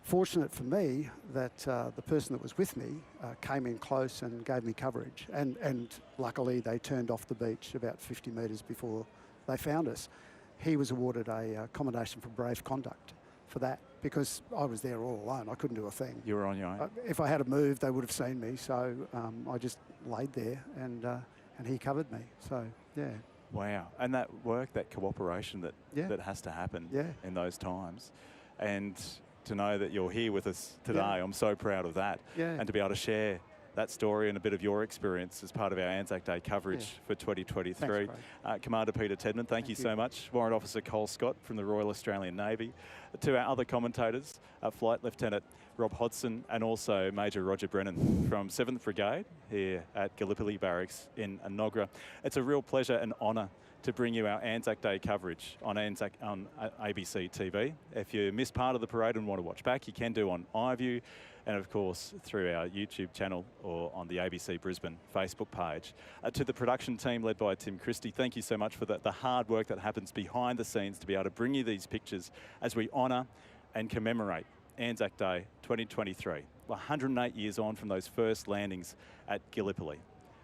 Fortunate for me that the person that was with me came in close and gave me coverage, and luckily they turned off the beach about 50 metres before they found us. He was awarded a commendation for brave conduct for that, because I was there all alone. I couldn't do a thing. You were on your own. If I had moved, they would have seen me. So I just laid there, and he covered me. So yeah. Wow. And that work, that cooperation that has to happen in those times, and to know that you're here with us today, I'm so proud of that. Yeah. And to be able to share that story and a bit of your experience as part of our Anzac Day coverage for 2023. Thanks, Commander Peter Tedman, thank you so much. Warrant Officer Cole Scott from the Royal Australian Navy. To our other commentators, Flight Lieutenant Rob Hodson and also Major Roger Brennan from 7th Brigade here at Gallipoli Barracks in Enoggera. It's a real pleasure and honour to bring you our Anzac Day coverage on ABC TV. If you missed part of the parade and want to watch back, you can do on iView, and of course through our YouTube channel or on the ABC Brisbane Facebook page. To the production team led by Tim Christie, thank you so much for the hard work that happens behind the scenes to be able to bring you these pictures as we honour and commemorate Anzac Day 2023. 108 years on from those first landings at Gallipoli.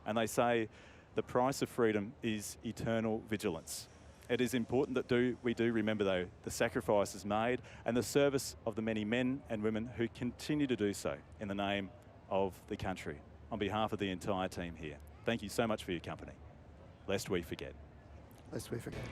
And they say the price of freedom is eternal vigilance. It is important that we do remember, though, the sacrifices made and the service of the many men and women who continue to do so in the name of the country. On behalf of the entire team here, thank you so much for your company. Lest we forget. Lest we forget.